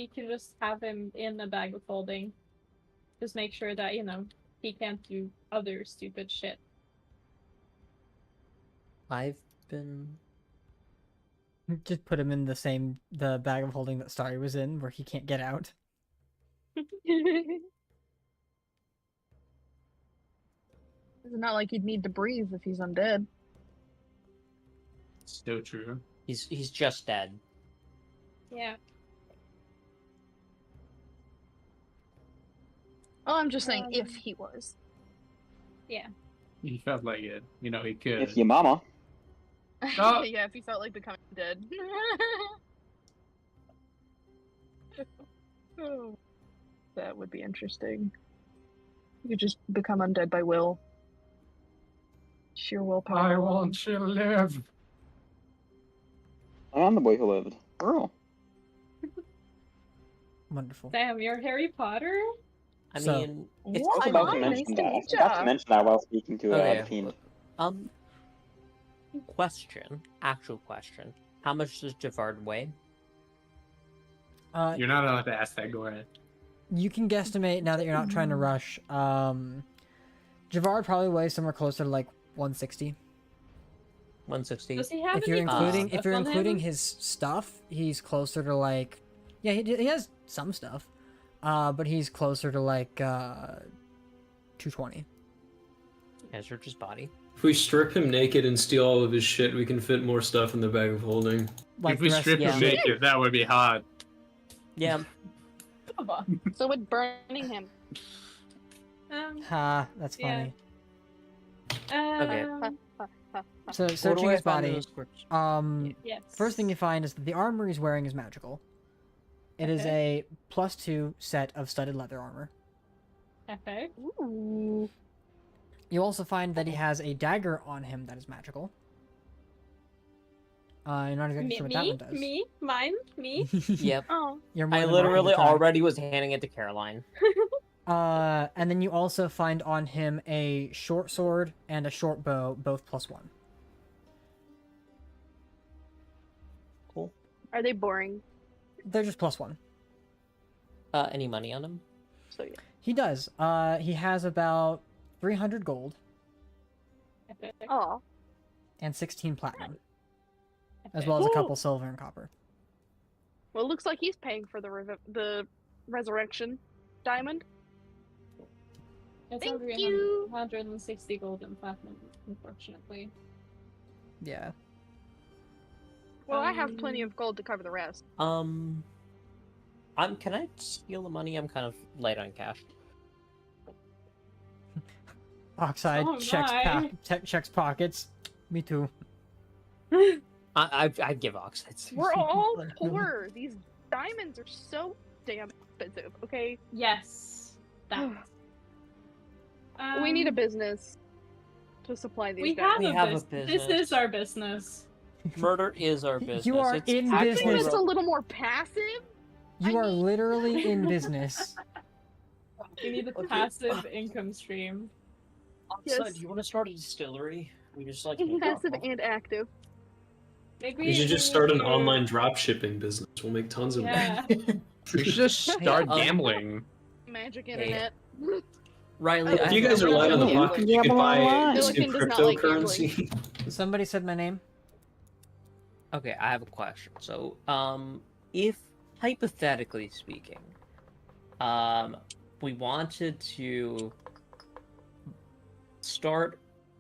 can just have him in the bag of holding. Just make sure that, he can't do other stupid shit. I've been... Just put him in the bag of holding that Starry was in, where he can't get out. It's not like he'd need to breathe if he's undead. Still true. He's just dead. Yeah. Oh, I'm just saying if he was. He felt like it. You know, he could. If your mama. Oh. Yeah, if he felt like becoming dead. Oh, that would be interesting. You could just become undead by will. Sheer willpower. I alone. want to live. I am the boy who lived. Girl. Wonderful. Damn, you're Harry Potter? I So- mean, it's I was What? about to Nice mention to that. I meet forgot ya. to mention that while speaking to Okay, the fiend. actual question. How much does Javard weigh? You're not allowed to ask that. Go ahead. You can guesstimate now that you're not trying to rush. Javard probably weighs somewhere closer to like 160. 160? Does he have If you're any including stuff if you're on including him? his stuff, he's closer to like he has some stuff, but he's closer to like 220. Yeah, search his body. If we strip him naked and steal all of his shit, we can fit more stuff in the bag of holding. Like if we the rest strip of him the- naked, that would be hot. Yeah. So with burning him. Ha, that's Yeah. funny. Okay. So Where do searching I his find body, those scripts? Yes. first thing you find is that the armor he's wearing is magical. It is a +2 set of studded leather armor. Okay. Ooh. You also find that he has a dagger on him that is magical. You're not exactly sure what that one does. Me? Mine? Me? Yep. Oh. You're more I than welcome to literally try. already was handing it to Caroline. And then you also find on him a short sword and a short bow, both +1. Cool. Are they boring? They're just +1. Any money on him? So yeah. He does. He has about 300 gold Oh, and 16 platinum, as well as a couple silver and copper. well, it looks like he's paying for the resurrection diamond. It's Thank only you. 160 gold and platinum, unfortunately. Yeah. Well, I have plenty of gold to cover the rest. Can I steal the money? I'm kind of light on cash. Oxide Oh checks my. checks pockets. Me too. I'd give Oxide. We're all poor. These diamonds are so damn expensive. Okay, Yes. That. we need a business to supply these We guys. have, We a, have a business. This business. is our business. Murder is our business. You are It's in actually business. Just a little more passive. You I are mean- literally in business. We need a passive income stream. Oxide, Yes. do you want to start a distillery? We just like Passive and active. Maybe You should just we start an do- online drop shipping business. We'll make tons of money. Yeah. We should just start Hey, gambling. Magic Hey. internet. Riley, Oh, If I you have guys a are light on the question. pocket, you can buy Silicon some does not like cryptocurrency. Somebody said my name. Okay, I have a question. So, if hypothetically speaking, we wanted to start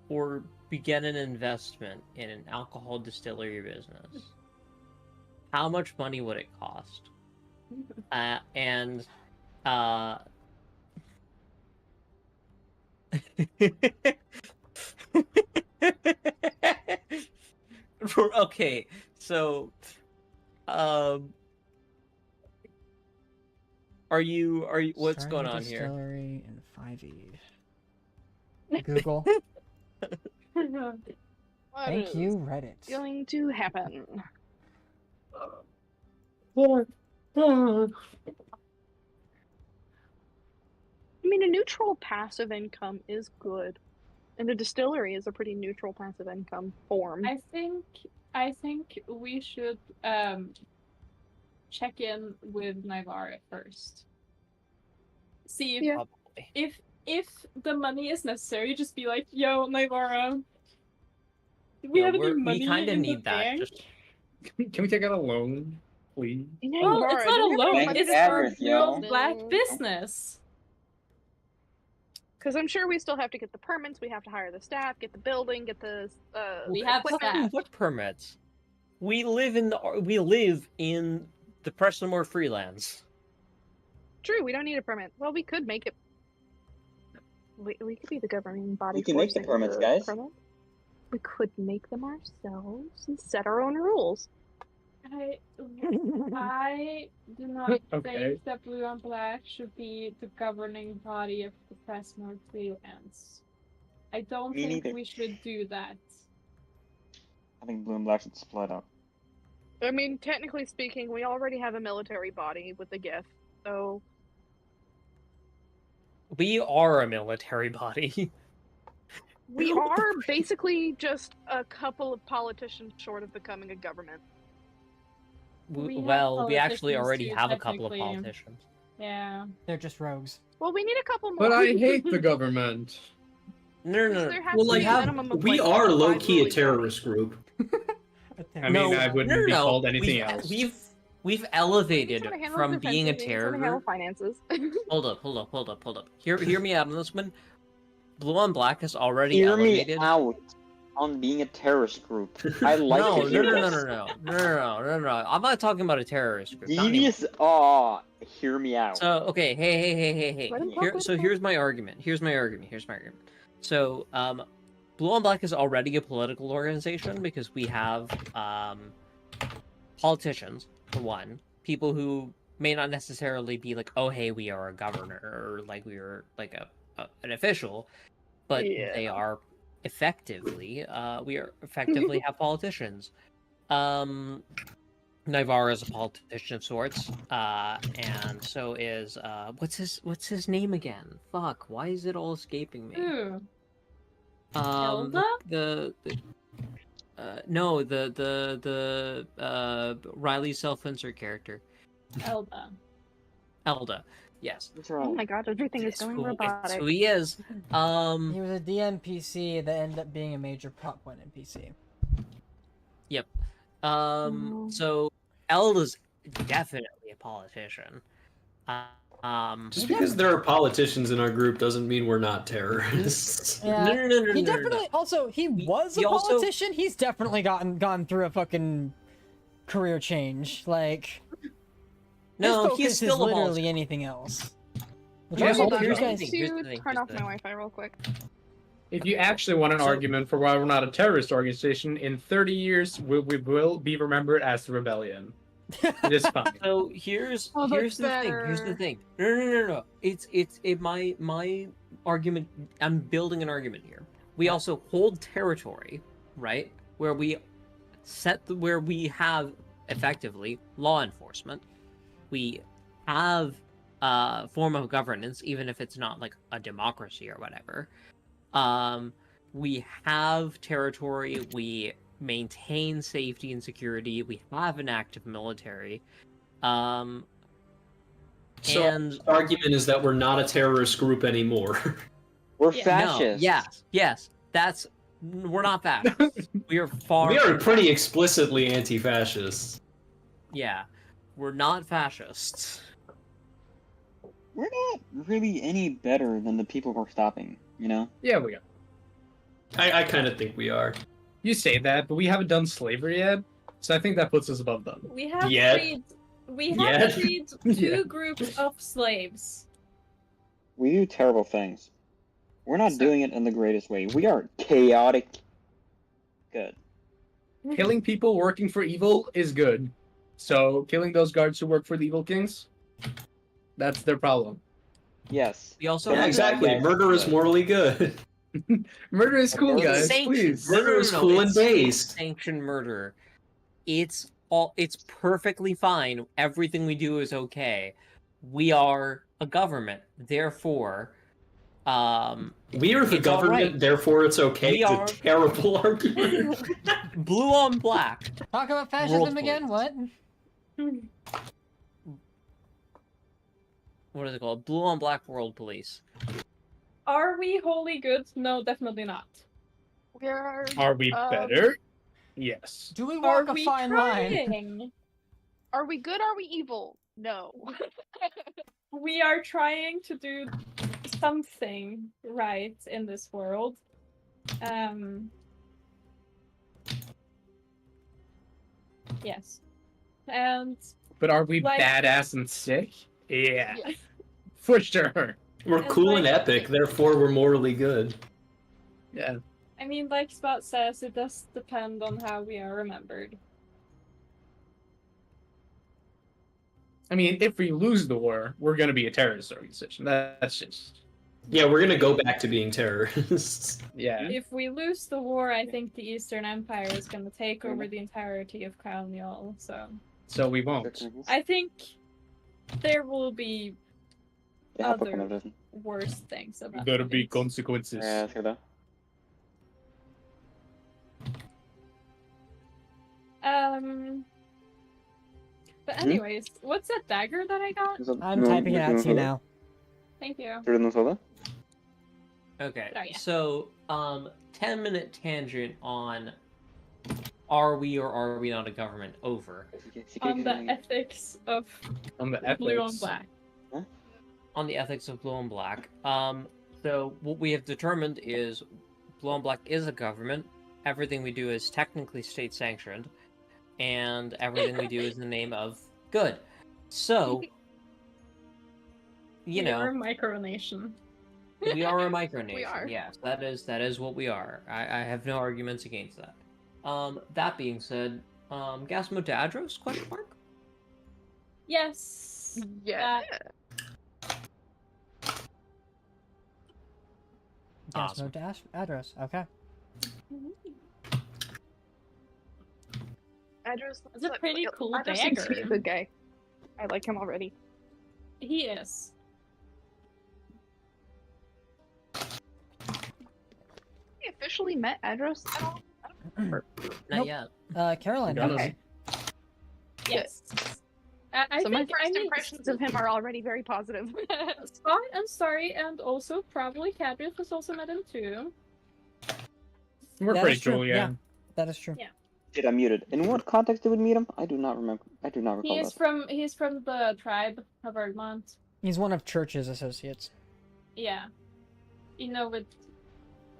or begin an investment in an alcohol distillery business, how much money would it cost? And okay, so are you what's Starting going a on here? Distillery in 5e. Google. What Thank is you, Reddit. going to happen? I mean, a neutral passive income is good, and a distillery is a pretty neutral passive income form. I think we should check in with Naivara first. See if Yeah. Probably. if the money is necessary, just be like, "Yo, Naivara, do we Yeah, have any we money kind of in the need that. bank?" Just Can we take out a loan, please? Well, it's not a loan. Bank It's average, for yo. real black business. Because I'm sure we still have to get the permits, we have to hire the staff, get the building, get the We have equipment. staff. What permits? We live in the Prestonmore Freelands. True, we don't need a permit. Well, we could make it. We could be the governing body. We can make the forcing permits, guys. permit. We could make them ourselves and set our own rules. I do not Okay. think that Blue and Black should be the governing body of the Prestonmore Freelance. I don't Me think neither. we should do that. I think Blue and Black should split up. I mean, technically speaking, we already have a military body with the gift, so We are a military body. we are basically just a couple of politicians short of becoming a government. We have Well, we actually politicians already too, have a couple of technically. politicians. Yeah. They're just rogues. Well, we need a couple more. But I hate the government. No. There has Well, to like, be a minimum of, we like, are 5 low key a ruling terrorist group. I mean, I wouldn't be called anything we've, else. We've bodies. elevated He's gonna handle from the being a defenses, he's gonna handle terror. finances. Hold up. Hear me out on this one. Blue on Black has already Hear me elevated. out on being a terrorist group. I like No. to hear this. No. I'm not talking about a terrorist group. not anymore. Devious, hear me out. So okay, hey. Let him talk, Here, let so him here's my argument. So Blue on Black is already a political organization because we have politicians, for one, people who may not necessarily be like, oh hey, we are a governor or like we are like an official, but Yeah. they are effectively have politicians. Naivara is a politician of sorts, and so is what's his name again? Fuck, why is it all escaping me? Ooh. The Riley self-insert character. Elda. Elda. Yes. What's Oh wrong? my god, everything is It's going who, it's robotic. who he is. He was a DMPC that ended up being a major plot point NPC. Yep. Oh. So Elda's definitely a politician. Just because there are politicians in our group doesn't mean we're not terrorists. Yeah. No. He definitely he was a he also- politician. He's definitely gone through a fucking career change. Like No, his focus he's still is a literally politician. anything else. Which Yeah, also, hold on, you here's the guys, thing. To Here's turn the off my thing. Wi-Fi real quick. If you actually want an argument for why we're not a terrorist organization, in 30 years we will be remembered as the rebellion. It is fine. So here's Oh, here's the that's thing. Here's the better. thing. No. My argument. I'm building an argument here. We also hold territory, right? Where we where we have effectively law enforcement. We have a form of governance, even if it's not like a democracy or whatever. We have territory. We maintain safety and security. We have an active military. So And the argument is that we're not a terrorist group anymore. We're Yeah. fascists. No, yes, we're not fascists. We are far. We are from pretty fascists. explicitly anti-fascists. Yeah, we're not fascists. We're not really any better than the people we're stopping, you know? Yeah, we are. I kind of think we are. You say that, but we haven't done slavery yet, so I think that puts us above them. We have Yet. freed two Yeah. groups of slaves. We do terrible things. We're not doing it in the greatest way. We are chaotic good. Killing people working for evil is good. So killing those guards who work for the evil kings, that's their problem. Yes. We also Yeah, Yeah, have exactly. guys, Murder is good. morally good. Murder is cool, Murder guys. sanctioned. Please. Murder is cool and it's based. sanctioned murder. It's perfectly fine. Everything we do is okay. We are a government, therefore, We are the It's all government, right. therefore it's okay. We It's are- a terrible argument. blue on black. talk about fascism World again. police. What? What is it called? Blue on black world police. Are we wholly good? No, definitely not. We're Are we better? Yes. Do we Are walk a we fine line? trying? Are we good? Are we evil? No. We are trying to do something right in this world. Yes. And But are we Like- badass and sick? Yeah. Yes. For sure. We're And cool and like- epic, therefore we're morally good. Yeah. I mean, like Spot says, it does depend on how we are remembered. I mean, if we lose the war, we're gonna be a terrorist organization. That's just Yeah, we're gonna go back to being terrorists. yeah. If we lose the war, I think the Eastern Empire is going to take over the entirety of Kylen-Jaal. So So we won't. I think there will be Ja, other- pokonam wreszcie. worse things about There'll be it. consequences. Ja, zgoda. But anyways, what's that dagger that I got? I'm typing it out to you now. Thank you. Trudno słowo? Okay. Oh, yeah. So, 10-minute tangent on are we or are we not a government over. On the ethics of On the ethics. blue on black. On the ethics of blue and black. So what we have determined is blue and black is a government. Everything we do is technically state sanctioned, and everything we do is in the name of good. So, you We are know, a micronation. we are a micronation. We are. Yes, that is what we are. I have no arguments against that. That being said, Gasmo Dadros? Question mark. Yes. Yeah. Yes, Awesome. no dash address. Okay. Adros It's a pretty cool Adros seems to be a dagger. good guy. I like him already. He is. We officially met Adros at all? I don't remember. Not Nope. yet. Caroline. Got has. us. Yes. I So my think, first impressions of him are already very positive. Spot and Starry, and also probably Cadrius has also met him too. We're That pretty is true, cool, yeah. That is true. Yeah. Shit, I'm muted. In what context did we meet him? I do not remember. I do not recall He is from the tribe of Erdmont. He's one of Church's associates. Yeah. You know, with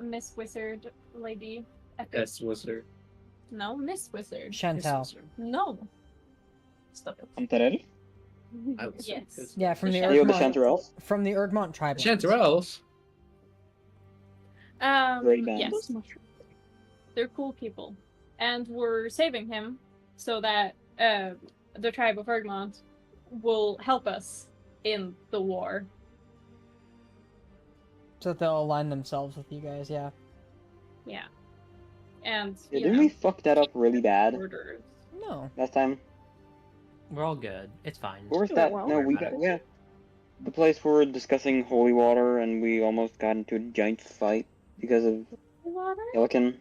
Miss Wizard lady. Epic. That's Wizard. No, Miss Wizard. Chantal. No. Stop it. that. I was Yes. Yeah, from the Leo the Erdmont. Chanterelles? From the Erdmont tribe. Chanterelles? Great band. Yes. They're cool people. And we're saving him so that the tribe of Erdmont will help us in the war. So that they'll align themselves with you guys, yeah. Yeah. And, Yeah, you didn't know, we fuck that up really bad orders. No. last time? We're all good. It's fine. Where was Do it that? well. No, we got the place where we're discussing holy water, and we almost got into a giant fight because of Water? Illican.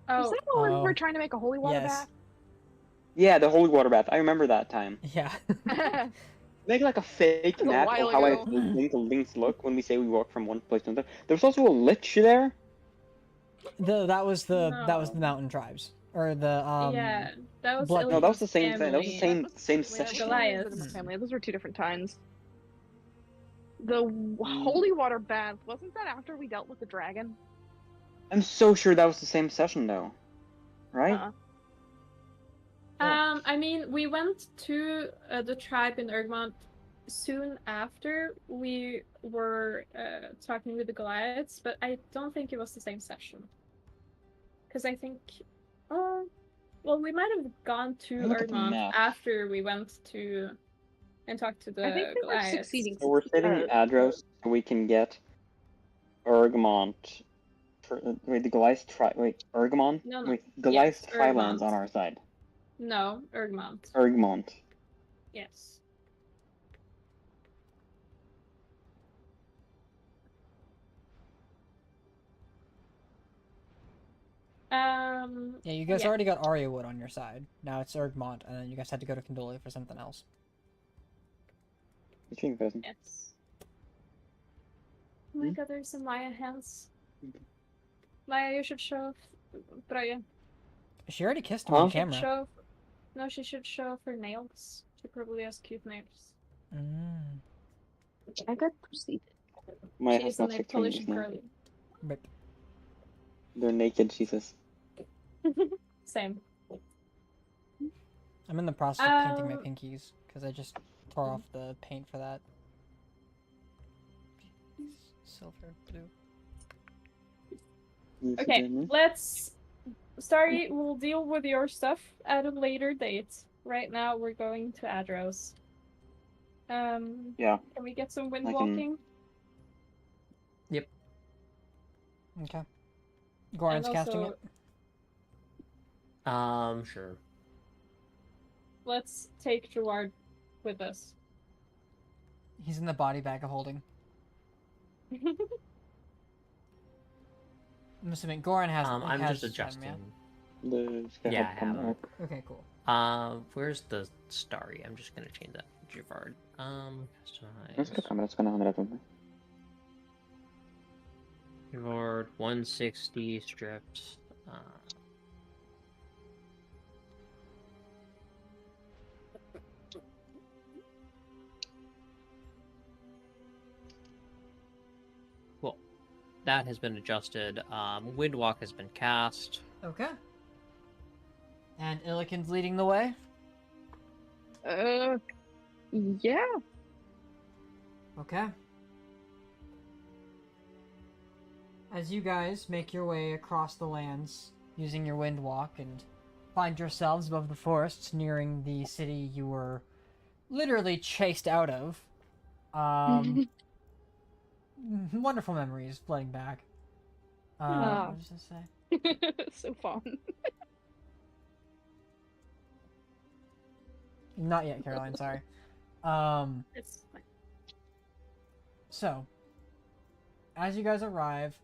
Oh, Was that when we Oh. were trying to make a holy water Yes. Yeah, the holy water bath. I remember that time. Yeah. bath? Make like a fake was a map while of how I ago. think the links look when we say we walk from one place to another. There was also a lich there. that was the No. mountain tribes. Or the yeah. That was blood- No, that was the same family. thing. That was the same With session. Goliath. Family. Those were two different times. The holy water bath, wasn't that after we dealt with the dragon? I'm so sure that was the same session though, right? Uh-uh. I mean, we went to the tribe in Erdmont soon after we were talking with the Goliaths, but I don't think it was the same session. Because I think, well, we might have gone to Look at the Erdmont map. after we went to and talked to the I think they were Goliaths. succeeding. So we're saving Adros so we can get Ergamont. Wait, the Goliath Wait, Ergamont? No, no. Wait, Goliath Yes, Trilands Ergamont. on our side. No, Erdmont. Ergamont. Yes. Yeah, you guys yeah. already got Aryawood on your side. Now it's Erdmont, and then you guys had to go to Condolia for something else. The king present. Yes. Oh my god, there's some Maya hands. Maya, you should show Braya. She already kissed him on Huh? camera. Show. No, she should show off her nails. She probably has cute nails. Mm. I got proceeded. Maya She's has a not nail six polish fingers and now. curly. But They're naked, she says. Same. I'm in the process of painting my Um, pinkies because I just tore off the paint for that. Silver, blue. Okay, let's. Sorry, we'll deal with your stuff at a later date. Right now, we're going to Adros. Yeah. Can we get some wind I can- walking? Okay. Goran's And casting also- it. Sure. Let's take Gerard with us. He's in the body bag of holding. I'm assuming Goran has. I'm has just them, adjusting. Yeah, I have it. Okay, cool. Where's the starry? I'm just gonna change that. Javard. Let's go kamera ska nahanap mo. Javard 160 strips. Cool. That has been adjusted. Windwalk has been cast. Okay. And Illiken's leading the way. Yeah. Okay. As you guys make your way across the lands using your wind walk and find yourselves above the forests nearing the city you were literally chased out of, wonderful memories flooding back. What was I say? So fun. Not yet, Caroline, sorry. It's fine. So, as you guys arrive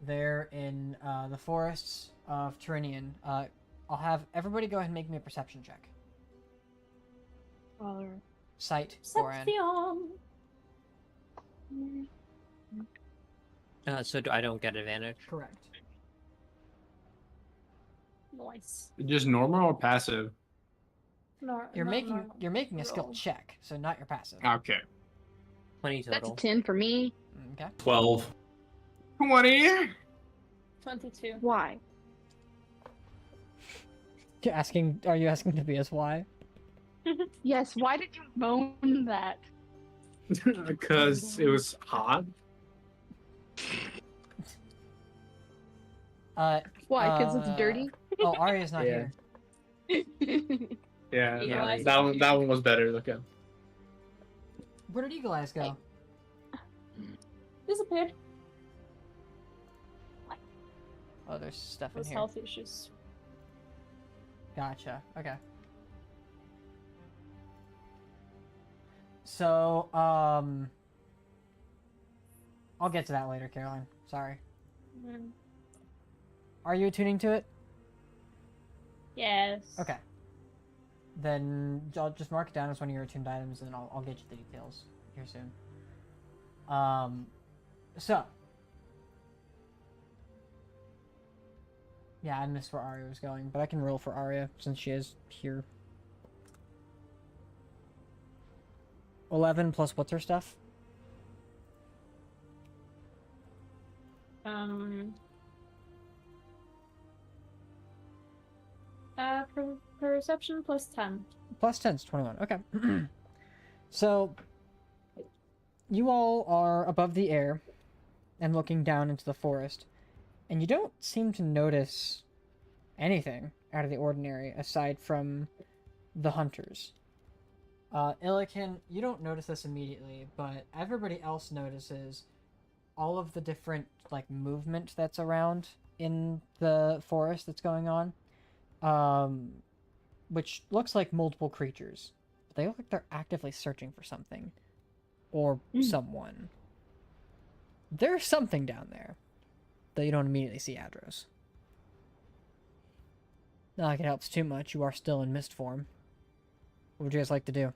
there in the forests of Tyrrhenian, I'll have everybody go ahead and make me a perception check. sight, Goran. So I don't get advantage. Correct. Nice. Just normal or passive? You're making a skill check, so not your passive. Okay. 20 That's a total. 10 for me. Okay. 12. 20. 22. Why? Are you asking Tobias why? Yes, why did you moan that? Because it was hot. Why? Because it's dirty? Oh, Arya's not Yeah. here. Yeah, Eagle Eyes. that one was better. Okay. Where did Eagle Eyes go? Disappeared. Oh, there's stuff in Those here. health issues. Gotcha. Okay. So, I'll get to that later, Caroline. Sorry. Are you attuning to it? Yes. Okay. Then I'll just mark it down as one of your attuned items, and then I'll get you the details here soon. So. Yeah, I missed where Arya was going, but I can roll for Arya since she is here. 11 plus what's her stuff? Perception plus 10. Plus 10 is 21. Okay. So, you all are above the air and looking down into the forest, and you don't seem to notice anything out of the ordinary aside from the hunters. Illiken, you don't notice this immediately, but everybody else notices all of the different, like, movement that's around in the forest that's going on. Which looks like multiple creatures. They look like they're actively searching for something. Or someone. There's something down there. Though you don't immediately see Adros. Not like it helps too much. You are still in mist form. What would you guys like to do?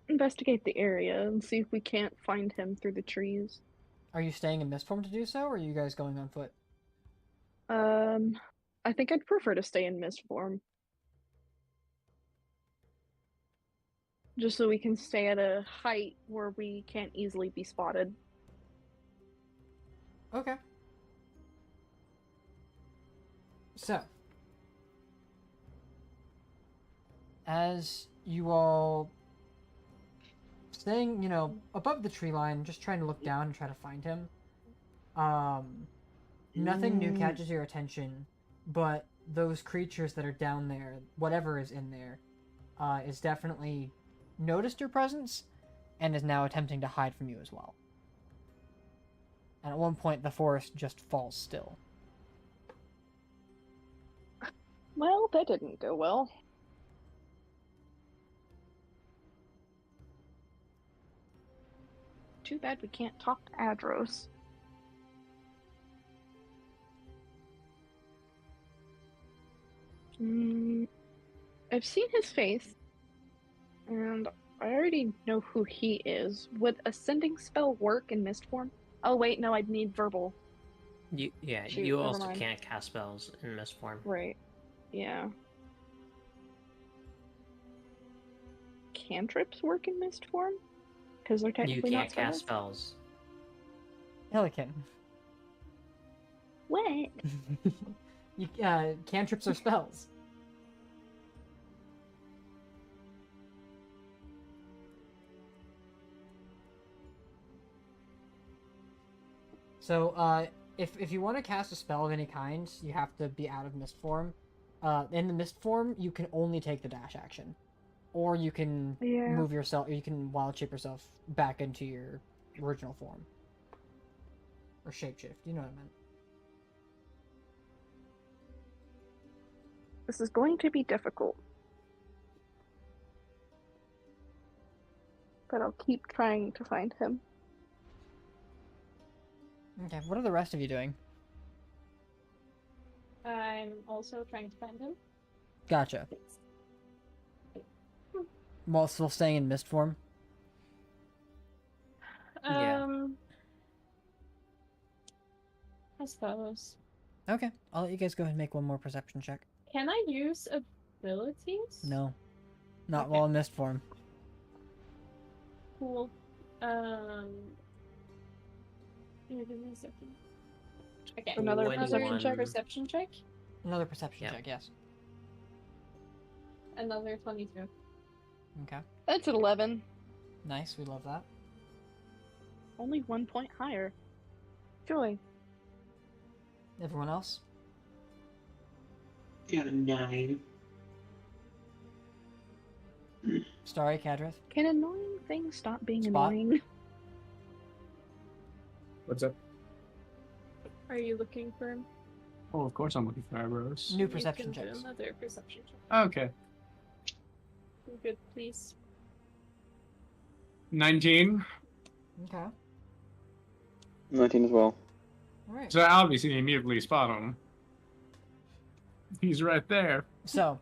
Investigate the area and see if we can't find him through the trees. Are you staying in mist form to do so, or are you guys going on foot? I think I'd prefer to stay in mist form. Just so we can stay at a height where we can't easily be spotted. Okay. So, as you all staying, above the tree line, just trying to look down and try to find him, nothing new catches your attention, but those creatures that are down there, whatever is in there, is definitely noticed your presence and is now attempting to hide from you as well. And at one point, the forest just falls still. Well, that didn't go well. Too bad we can't talk to Adros. I've seen his face, and I already know who he is. Would a sending spell work in mist form? Oh wait, no, I'd need verbal. You Shoot, you never also mind. can't cast spells in mist form. Right. Yeah. Cantrips work in mist form? Because they're You technically can't not cast spells? spells. Illiken. What? Cantrips are spells. So, if you want to cast a spell of any kind, you have to be out of mist form. In the mist form, you can only take the dash action, or you can move yourself, or you can wild shape yourself back into your original form, or shapeshift. You know what I meant. This is going to be difficult. But I'll keep trying to find him. Okay, what are the rest of you doing? I'm also trying to find him. Gotcha. While still staying in mist form? Yeah. I suppose. Okay, I'll let you guys go ahead and make one more perception check. Can I use abilities? No. Not Okay. while in mist form. Cool. Give me a second. Okay. Another When perception one- check? Perception check. Another perception Yeah. check, yes. Another 22. Okay. That's an 11. Nice, we love that. Only 1 point higher. Joy. Everyone else? Got a 9. Starry, Kadrith? Can annoying things stop being Spot? annoying? What's up? Are you looking for him? Oh, of course I'm looking for arrows. New You perception can do checks. Another perception check. Okay. Good, please. 19. Okay. 19 as well. Alright. So I obviously immediately spot him. He's right there. So,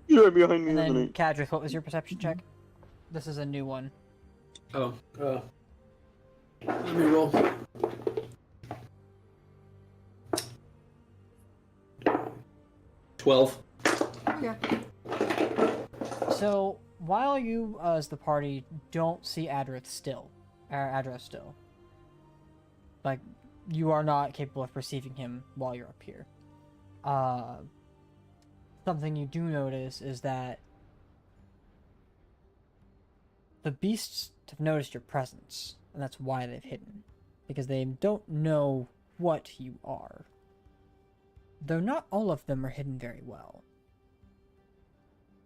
You're right behind me, and isn't then it? Kadrith, what was your perception check? This is a new one. Oh, let me roll. $12. Okay. So, while you, as the party, don't see Adrith still, like, you are not capable of perceiving him while you're up here. Something you do notice is that the beasts have noticed your presence, and that's why they've hidden, because they don't know what you are. Though not all of them are hidden very well.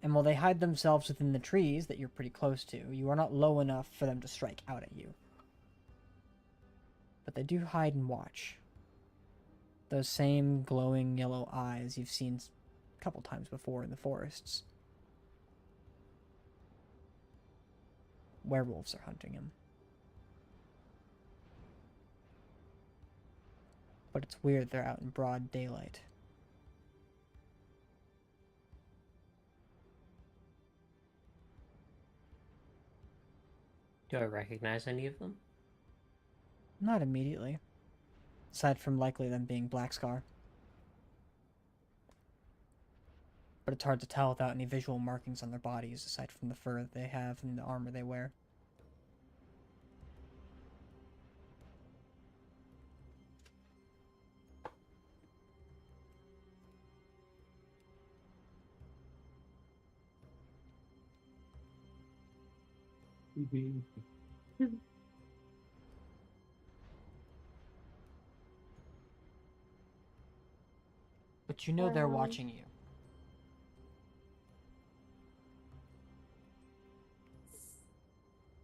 And while they hide themselves within the trees that you're pretty close to, you are not low enough for them to strike out at you. But they do hide and watch. Those same glowing yellow eyes you've seen a couple times before in the forests. Werewolves are hunting him. But it's weird they're out in broad daylight. Do I recognize any of them? Not immediately. Aside from likely them being Blackscar. But it's hard to tell without any visual markings on their bodies, aside from the fur that they have and the armor they wear. But you know they're watching you.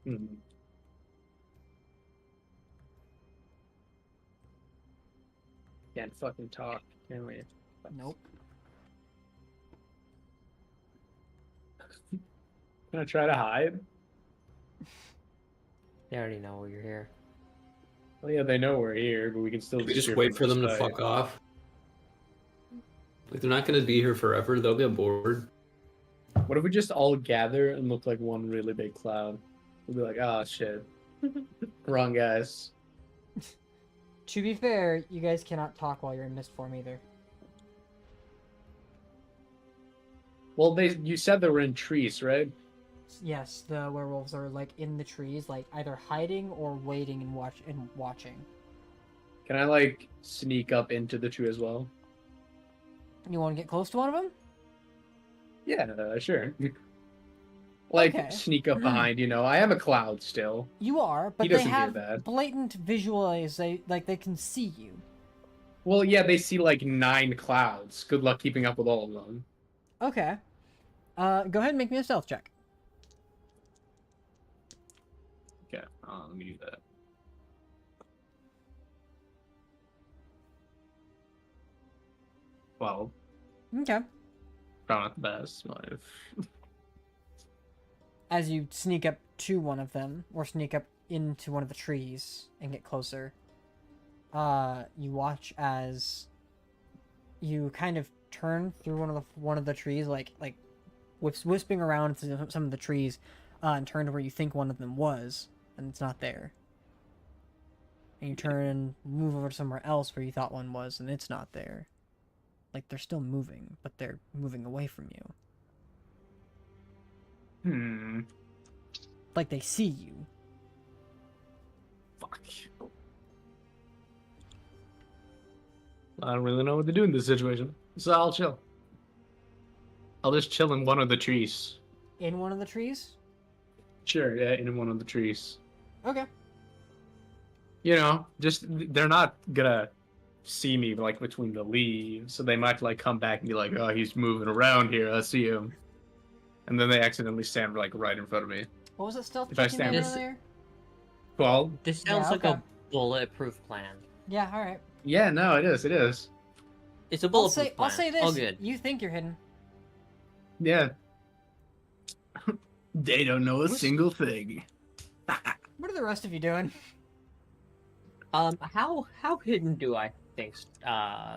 Hmm. Can't fucking talk, can we? Nope. Can I try to hide? They already know you're here. Well, yeah, they know we're here, but we can still We just hear wait for from them to sight. fuck off. Like, they're not gonna be here forever. They'll get bored. What if we just all gather and look like one really big cloud? We'll be like, oh shit. Wrong guys. To be fair, you guys cannot talk while you're in mist form either. Well, you said they were in trees, right? Yes, the werewolves are like in the trees, like either hiding or waiting and watching. Can I like sneak up into the tree as well? You want to get close to one of them? Yeah, sure. Like Okay. sneak up behind, you know. I am a cloud still. You are, but He they doesn't hear have that. blatant visualize. They can see you. Well, yeah, they see like 9 clouds. Good luck keeping up with all of them. Okay. Go ahead and make me a stealth check. Okay, let me do that. Well, Okay. probably not the best, but As you sneak up to one of them, or sneak up into one of the trees and get closer, you watch as you kind of turn through one of the trees, like wisping around to some of the trees, and turn to where you think one of them was, and it's not there. And you turn and move over to somewhere else where you thought one was, and it's not there. Like, they're still moving, but they're moving away from you. Like they see you. Fuck. I don't really know what to do in this situation, so I'll chill. I'll just chill in one of the trees. In one of the trees? Sure, yeah, in one of the trees. Okay. You know, just they're not gonna see me like between the leaves, so they might like come back and be like, "Oh, he's moving around here. I see him," and then they accidentally stand like right in front of me. What was it stealth If I checking stand- there earlier? Well, This sounds Yeah, like okay. a bulletproof plan. Yeah, alright. yeah, no, it is. It is. It's a I'll bulletproof say, plan. I'll say this. All good. You think you're hidden. Yeah. They don't know a What's- single thing. What are the rest of you doing? How hidden do I think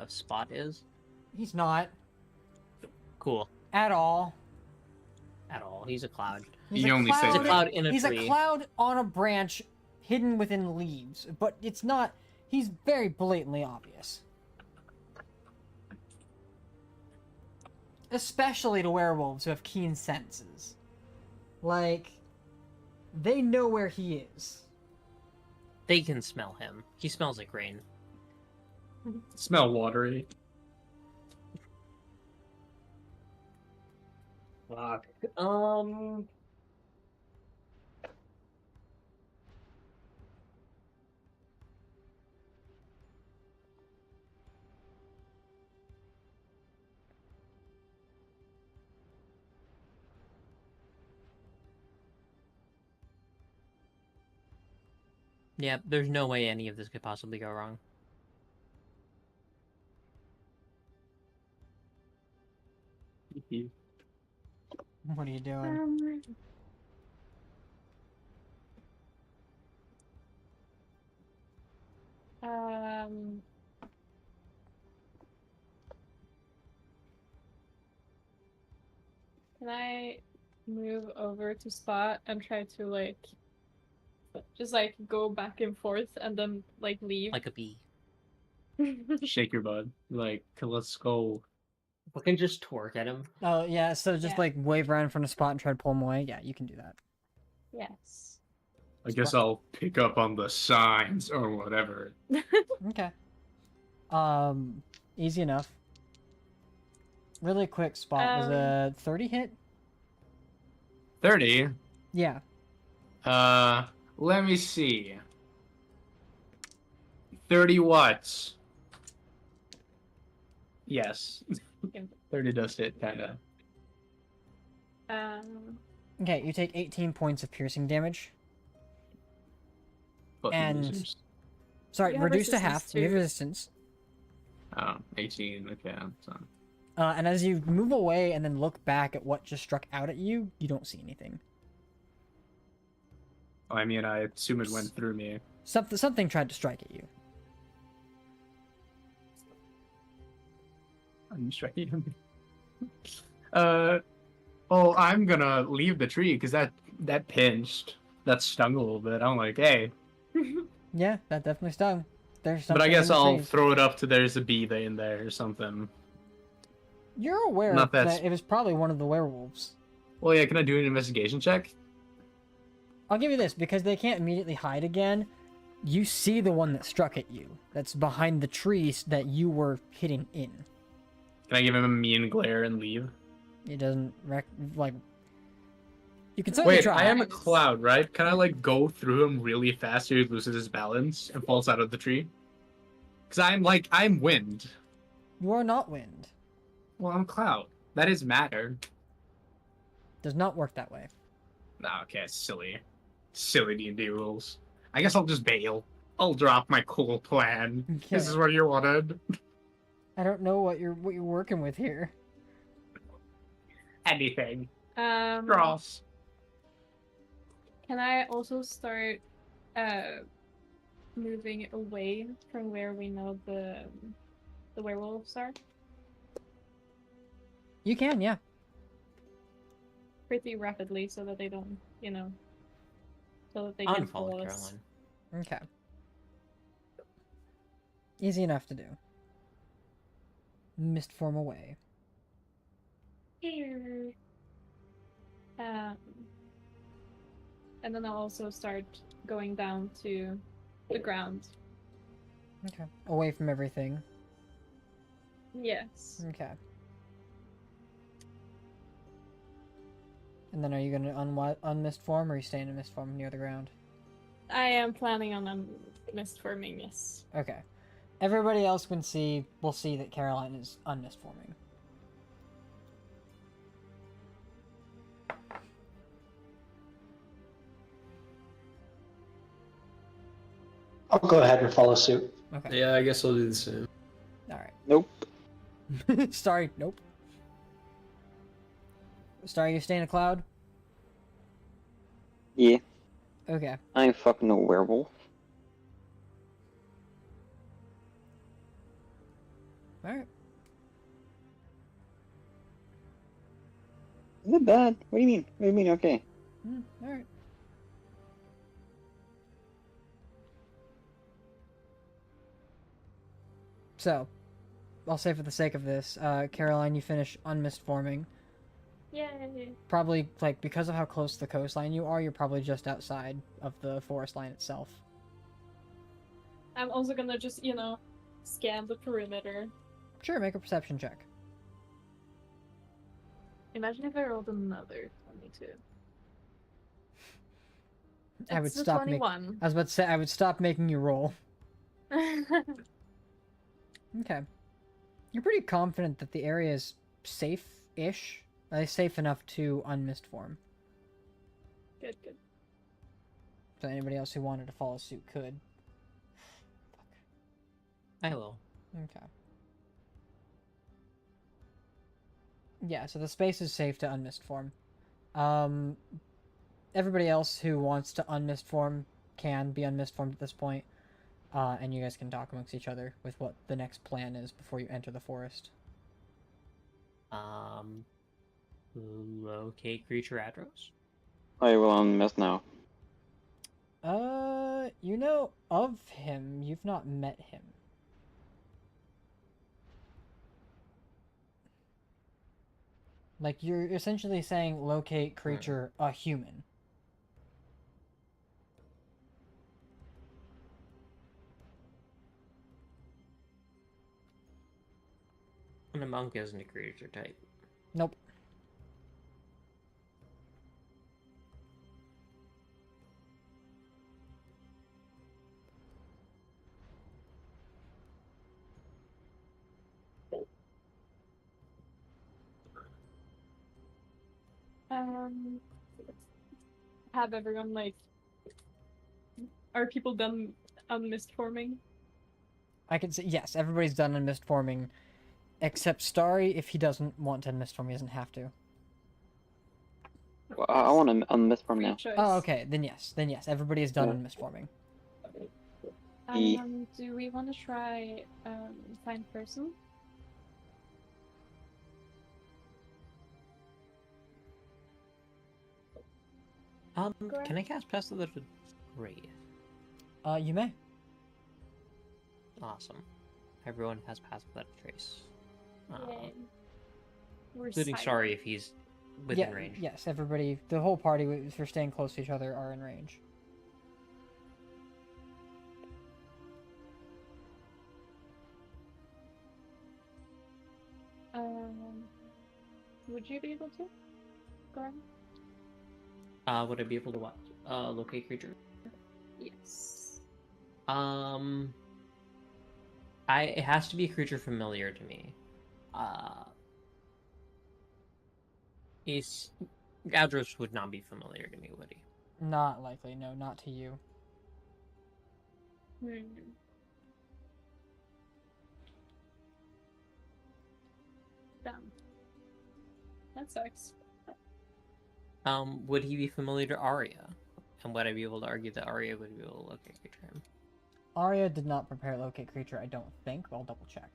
Spot is? He's not. Cool. At all. At all. He's a cloud. He's You a only say cloud. He's a cloud in a He's tree. a cloud on a branch hidden within leaves, but it's not. He's very blatantly obvious. Especially to werewolves who have keen senses. Like, they know where he is. They can smell him. He smells like rain. Smell watery. Fuck. Yeah, there's no way any of this could possibly go wrong. What are you doing? Can I move over to Spot and try to like just like go back and forth and then like leave? Like a bee. Shake your bud. Like, let's go. We can just twerk at him. Oh, yeah, so just Yeah. like wave around in front of Spot and try to pull him away? Yeah, you can do that. Yes. I guess I'll pick up on the signs or whatever. Okay. Easy enough. Really quick, Spot. Was a 30 hit? 30? Yeah. Let me see. 30 watts. Yes. 30 does hit, kinda. Okay, you take 18 points of piercing damage. Fucking And- losers. Sorry, You have reduced to resistance half. You have too. resistance. Oh, 18, okay. So. And as you move away and then look back at what just struck out at you, you don't see anything. I mean, I assume it went through me. Something tried to strike at you. I'm striking him. Oh, I'm gonna leave the tree because that pinched. That stung a little bit. I'm like, hey. Yeah, that definitely stung. There's But I something guess in the I'll trees. throw it up to there's a bee in there or something. You're aware Not that- that it was probably one of the werewolves. Well, yeah, can I do an investigation check? I'll give you this, because they can't immediately hide again. You see the one that struck at you. That's behind the trees that you were hitting in. Can I give him a mean glare and leave? It doesn't like. You can certainly Wait, try. I am a cloud, right? Can I like go through him really fast so he loses his balance and falls out of the tree? Because I'm wind. You are not wind. Well, I'm cloud. That is matter. Does not work that way. Nah, okay, silly. Silly D&D rules. I guess I'll just bail. I'll drop my cool plan. This is Okay. what you wanted. I don't know what you're working with here. Anything. Um, Cross. Can I also start moving away from where we know the werewolves are? You can, yeah. Pretty rapidly so that they don't, so that they can Unfollow follow us. Caroline. Okay. Easy enough to do. Mist form away. Here. And then I'll also start going down to the ground. Okay. Away from everything. Yes. Okay. And then are you going to unmist form, or are you staying in mist form near the ground? I am planning on mist forming, yes. Okay. Everybody else will see that Caroline is unmist forming. I'll go ahead and follow suit. Okay. Yeah, I guess I'll do the same. Alright. Nope. Starry, nope. Starry, you staying a cloud? Yeah, Okay. I ain't fucking no werewolf. Alright. Is it bad? What do you mean? What do you mean? Okay. Alright. So, I'll say for the sake of this, Caroline, you finish unmist forming. Yay. Probably, like, because of how close to the coastline you are, you're probably just outside of the forest line itself. I'm also gonna just, scan the perimeter. Sure, make a perception check. Imagine if I rolled another 22. I would It's the stop 21. I was about to say, I would stop making you roll. Okay. You're pretty confident that the area is safe-ish. Safe enough to unmist form. Good, good. So anybody else who wanted to follow suit could. I will. Okay. Yeah, so the space is safe to unmist form. Everybody else who wants to unmist form can be unmist formed at this point. And you guys can talk amongst each other with what the next plan is before you enter the forest. Locate creature address. I will unmist now. You know of him. You've not met him. Like, you're essentially saying locate creature, a human. And a monk isn't a creature type. Nope. Have everyone, are people done unmist forming? I could say, yes, everybody's done in mist forming, except Starry. If he doesn't want to mist form, he doesn't have to. Well, I want to unmist from now. Great choice. Oh, okay, then yes, everybody is done Yeah. in mist forming. Do we want to try find person? Can I cast Pest of the Grave? You may. Awesome. Everyone has passed that trace. Yay. We're Including silent. Sorry if he's within range. Yes, everybody, the whole party, if you're staying close to each other, are in range. Would you be able to? Go on. Would I be able to what? Locate creature? Yes. It has to be a creature familiar to me. Gadros would not be familiar to me, would he? Not likely, no, not to you. Damn. That sucks. Would he be familiar to Arya? And would I be able to argue that Arya would be able to locate creature him? Arya did not prepare locate creature, I don't think. I'll double check.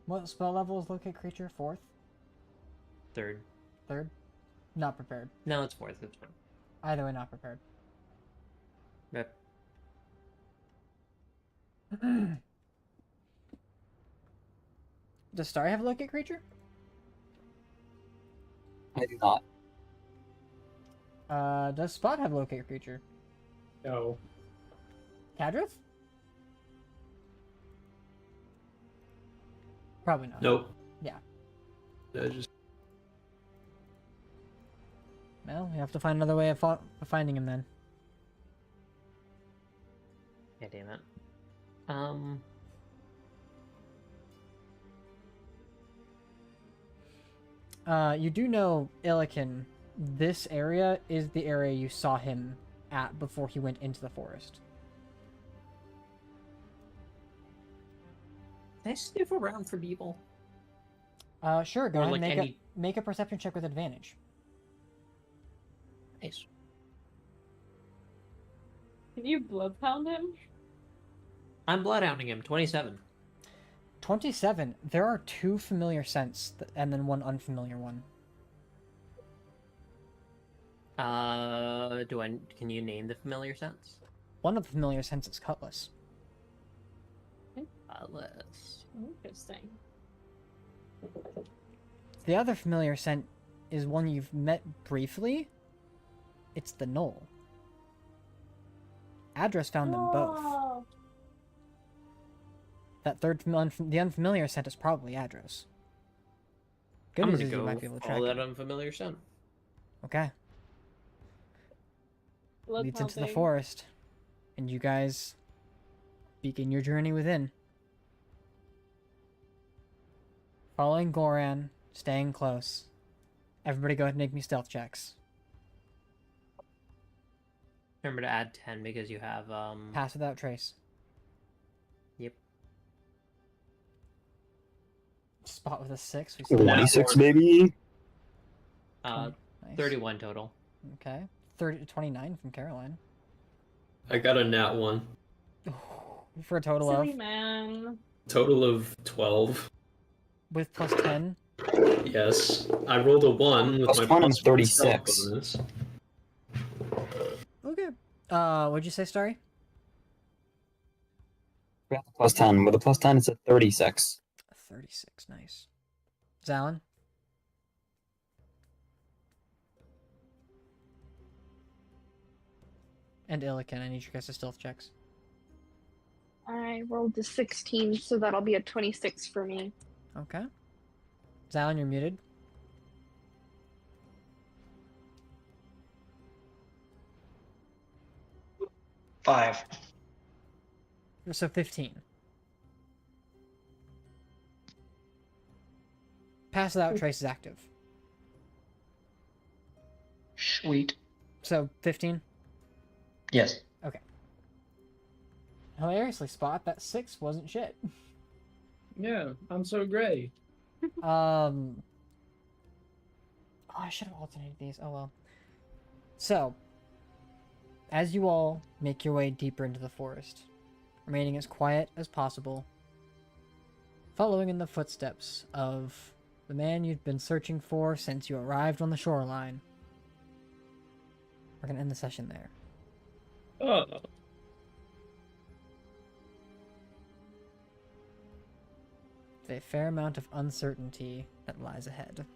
What spell level is locate creature? 4th? Third. 3rd? Not prepared. No, it's fourth. It's fine. Either way, not prepared. Yep. Does Starry have a locate creature? I do not. Does Spot have a locate creature? No. Cadrith? Probably not. Nope. Yeah. I just Well, we have to find another way of finding him then. Yeah, damn it. You do know, Illikin, this area is the area you saw him at before he went into the forest. Can I sniff around for people? Sure, go Or, ahead like, and any- make a perception check with advantage. Nice. Can you bloodhound him? I'm bloodhounding him. 27. 27. There are 2 familiar scents and then 1 unfamiliar one. Can you name the familiar sense? One of the familiar scents is Cutlass. Let's. Interesting. The other familiar scent is one you've met briefly. It's the Knoll. Adras found them both. Oh, That third the unfamiliar scent is probably Adros. Good I'm news gonna is you go might be able to track follow that it. unfamiliar scent. Okay. Leads into the bloodhounding. forest, and you guys begin your journey within. Following Goran, staying close. Everybody go ahead and make me stealth checks. Remember to add 10 because you have Pass without trace. Yep. Spot with a 6. We see 26, baby. Uh, Nice. 31 total. Okay. 29 from Caroline. I got a nat 1. For a total Silly of, man. Total of 12. with plus 10. Yes. I rolled a 1 with Plus my 1 and plus 1 stealth 36. bonus. Okay. What'd you say, Starry? We got the plus 10. With a plus 10, it's a 36. 36, nice. Zalin? And Illikin, I need you guys to stealth checks. I rolled a 16, so that'll be a 26 for me. Okay. Zalin, you're muted. Five. So 15. Pass without trace is active. Sweet. So 15? Yes. Hilariously, Spot, that 6 wasn't shit. Yeah, I'm so gray. Oh, I should have alternated these. Oh well. So, as you all make your way deeper into the forest, remaining as quiet as possible, following in the footsteps of the man you've been searching for since you arrived on the shoreline, we're gonna end the session there. Oh. With a fair amount of uncertainty that lies ahead.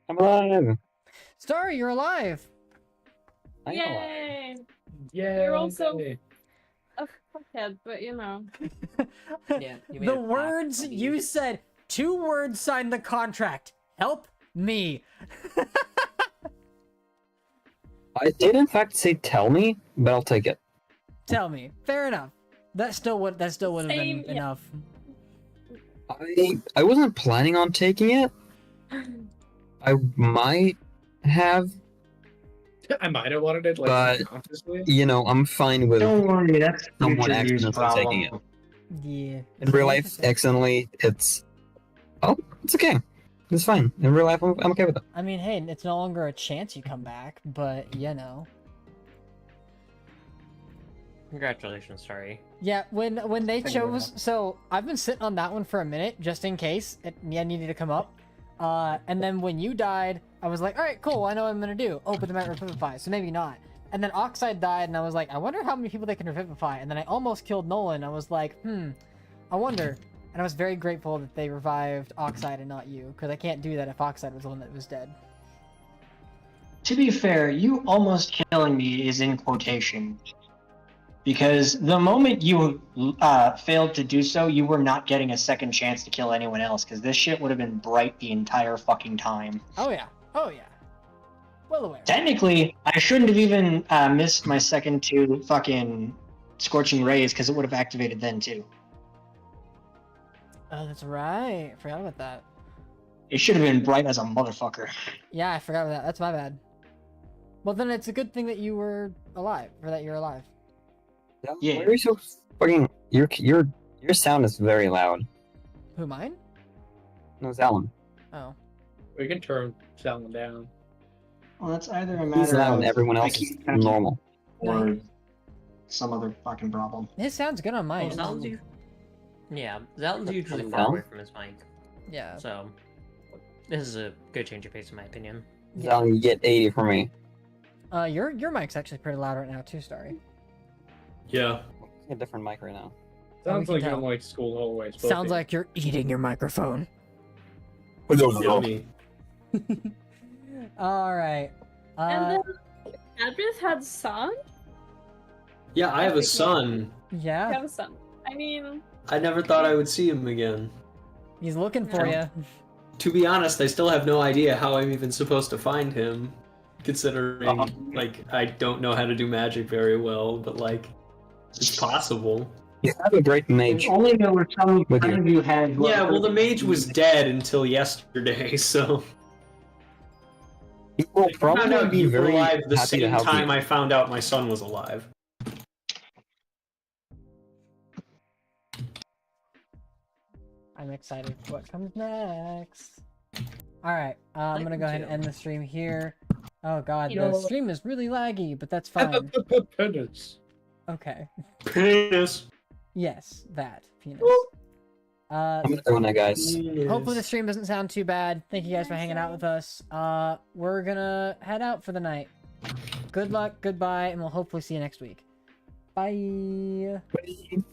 I'm alive! Starry, you're alive! I'm alive. Yay! Yeah. You're also- A fuckhead, but you know. Yeah, you made The a pact, words buddy. you said, 2 words signed the contract. Help me. I did in fact say tell me, but I'll take it. Tell me. Fair enough. That still would have Same, been yeah. enough. I wasn't planning on taking it. I might have, I might have wanted it, like, But- consciously. you know, I'm fine with Don't worry, that's someone future use accidentally taking it. problem. Yeah. In real life, accidentally, it's okay. It's fine. In real life, I'm okay with it. I mean, hey, it's no longer a chance you come back, but you know. Congratulations, sorry. Yeah, when they Thank you very chose, so I've been sitting on that one for a minute just in case it needed to come up. And then when you died, I was like, all right, cool, I know what I'm gonna do. Oh, but they might revivify, so maybe not. And then Oxide died, and I was like, I wonder how many people they can revivify. And then I almost killed Nolan. I was like, I wonder. And I was very grateful that they revived Oxide and not you, because I can't do that if Oxide was the one that was dead. To be fair, you almost killing me is in quotation. Because the moment you failed to do so, you were not getting a second chance to kill anyone else, because this shit would have been bright the entire fucking time. Oh yeah, oh yeah. Well aware. Technically, I shouldn't have even missed my second two fucking Scorching Rays, because it would have activated then too. Oh, that's right. Forgot about that. It should have been bright as a motherfucker. Yeah, I forgot about that. That's my bad. Well, then it's a good thing that you were alive, or that you're alive. Yeah. Why are you so fucking? Your sound is very loud. Who, mine? No, it's Alan. Oh. We can turn Salmon down. Well, that's either a He's matter loud of and everyone I else is keep catching normal. or some other fucking problem. His sounds good on mine. Zalton's usually far Alan? away from his mic, Yeah. so this is a good change of pace in my opinion. Alan, you get 80 from me. Your mic's actually pretty loud right now too, Starry. Yeah. A different mic right now. Sounds can like you're tell. in like school hallways. Sounds like you're eating your microphone. Yummy. All right. And then Adris had a son? Yeah, I have a son. You Yeah, have a son. I mean, I never thought I would see him again. he's looking for you. To be honest, I still have no idea how I'm even supposed to find him, considering, like, I don't know how to do magic very well, but, like, it's possible. You have a great mage. Only there were some With friend you. of you had. who Yeah, are- well, the mage was dead until yesterday, so... He will I found probably out be you were very alive the happy to same help time you. I found out my son was alive. I'm excited for what comes next. All right, I'm gonna go ahead and end the stream here. Oh god, the stream is really laggy, but that's fine. Penance. Okay. Penis. Yes, that penis. I'm gonna go now, guys. Hopefully the stream doesn't sound too bad. Thank you guys for hanging out with us. We're gonna head out for the night. Good luck, goodbye, and we'll hopefully see you next week. Bye. Bye.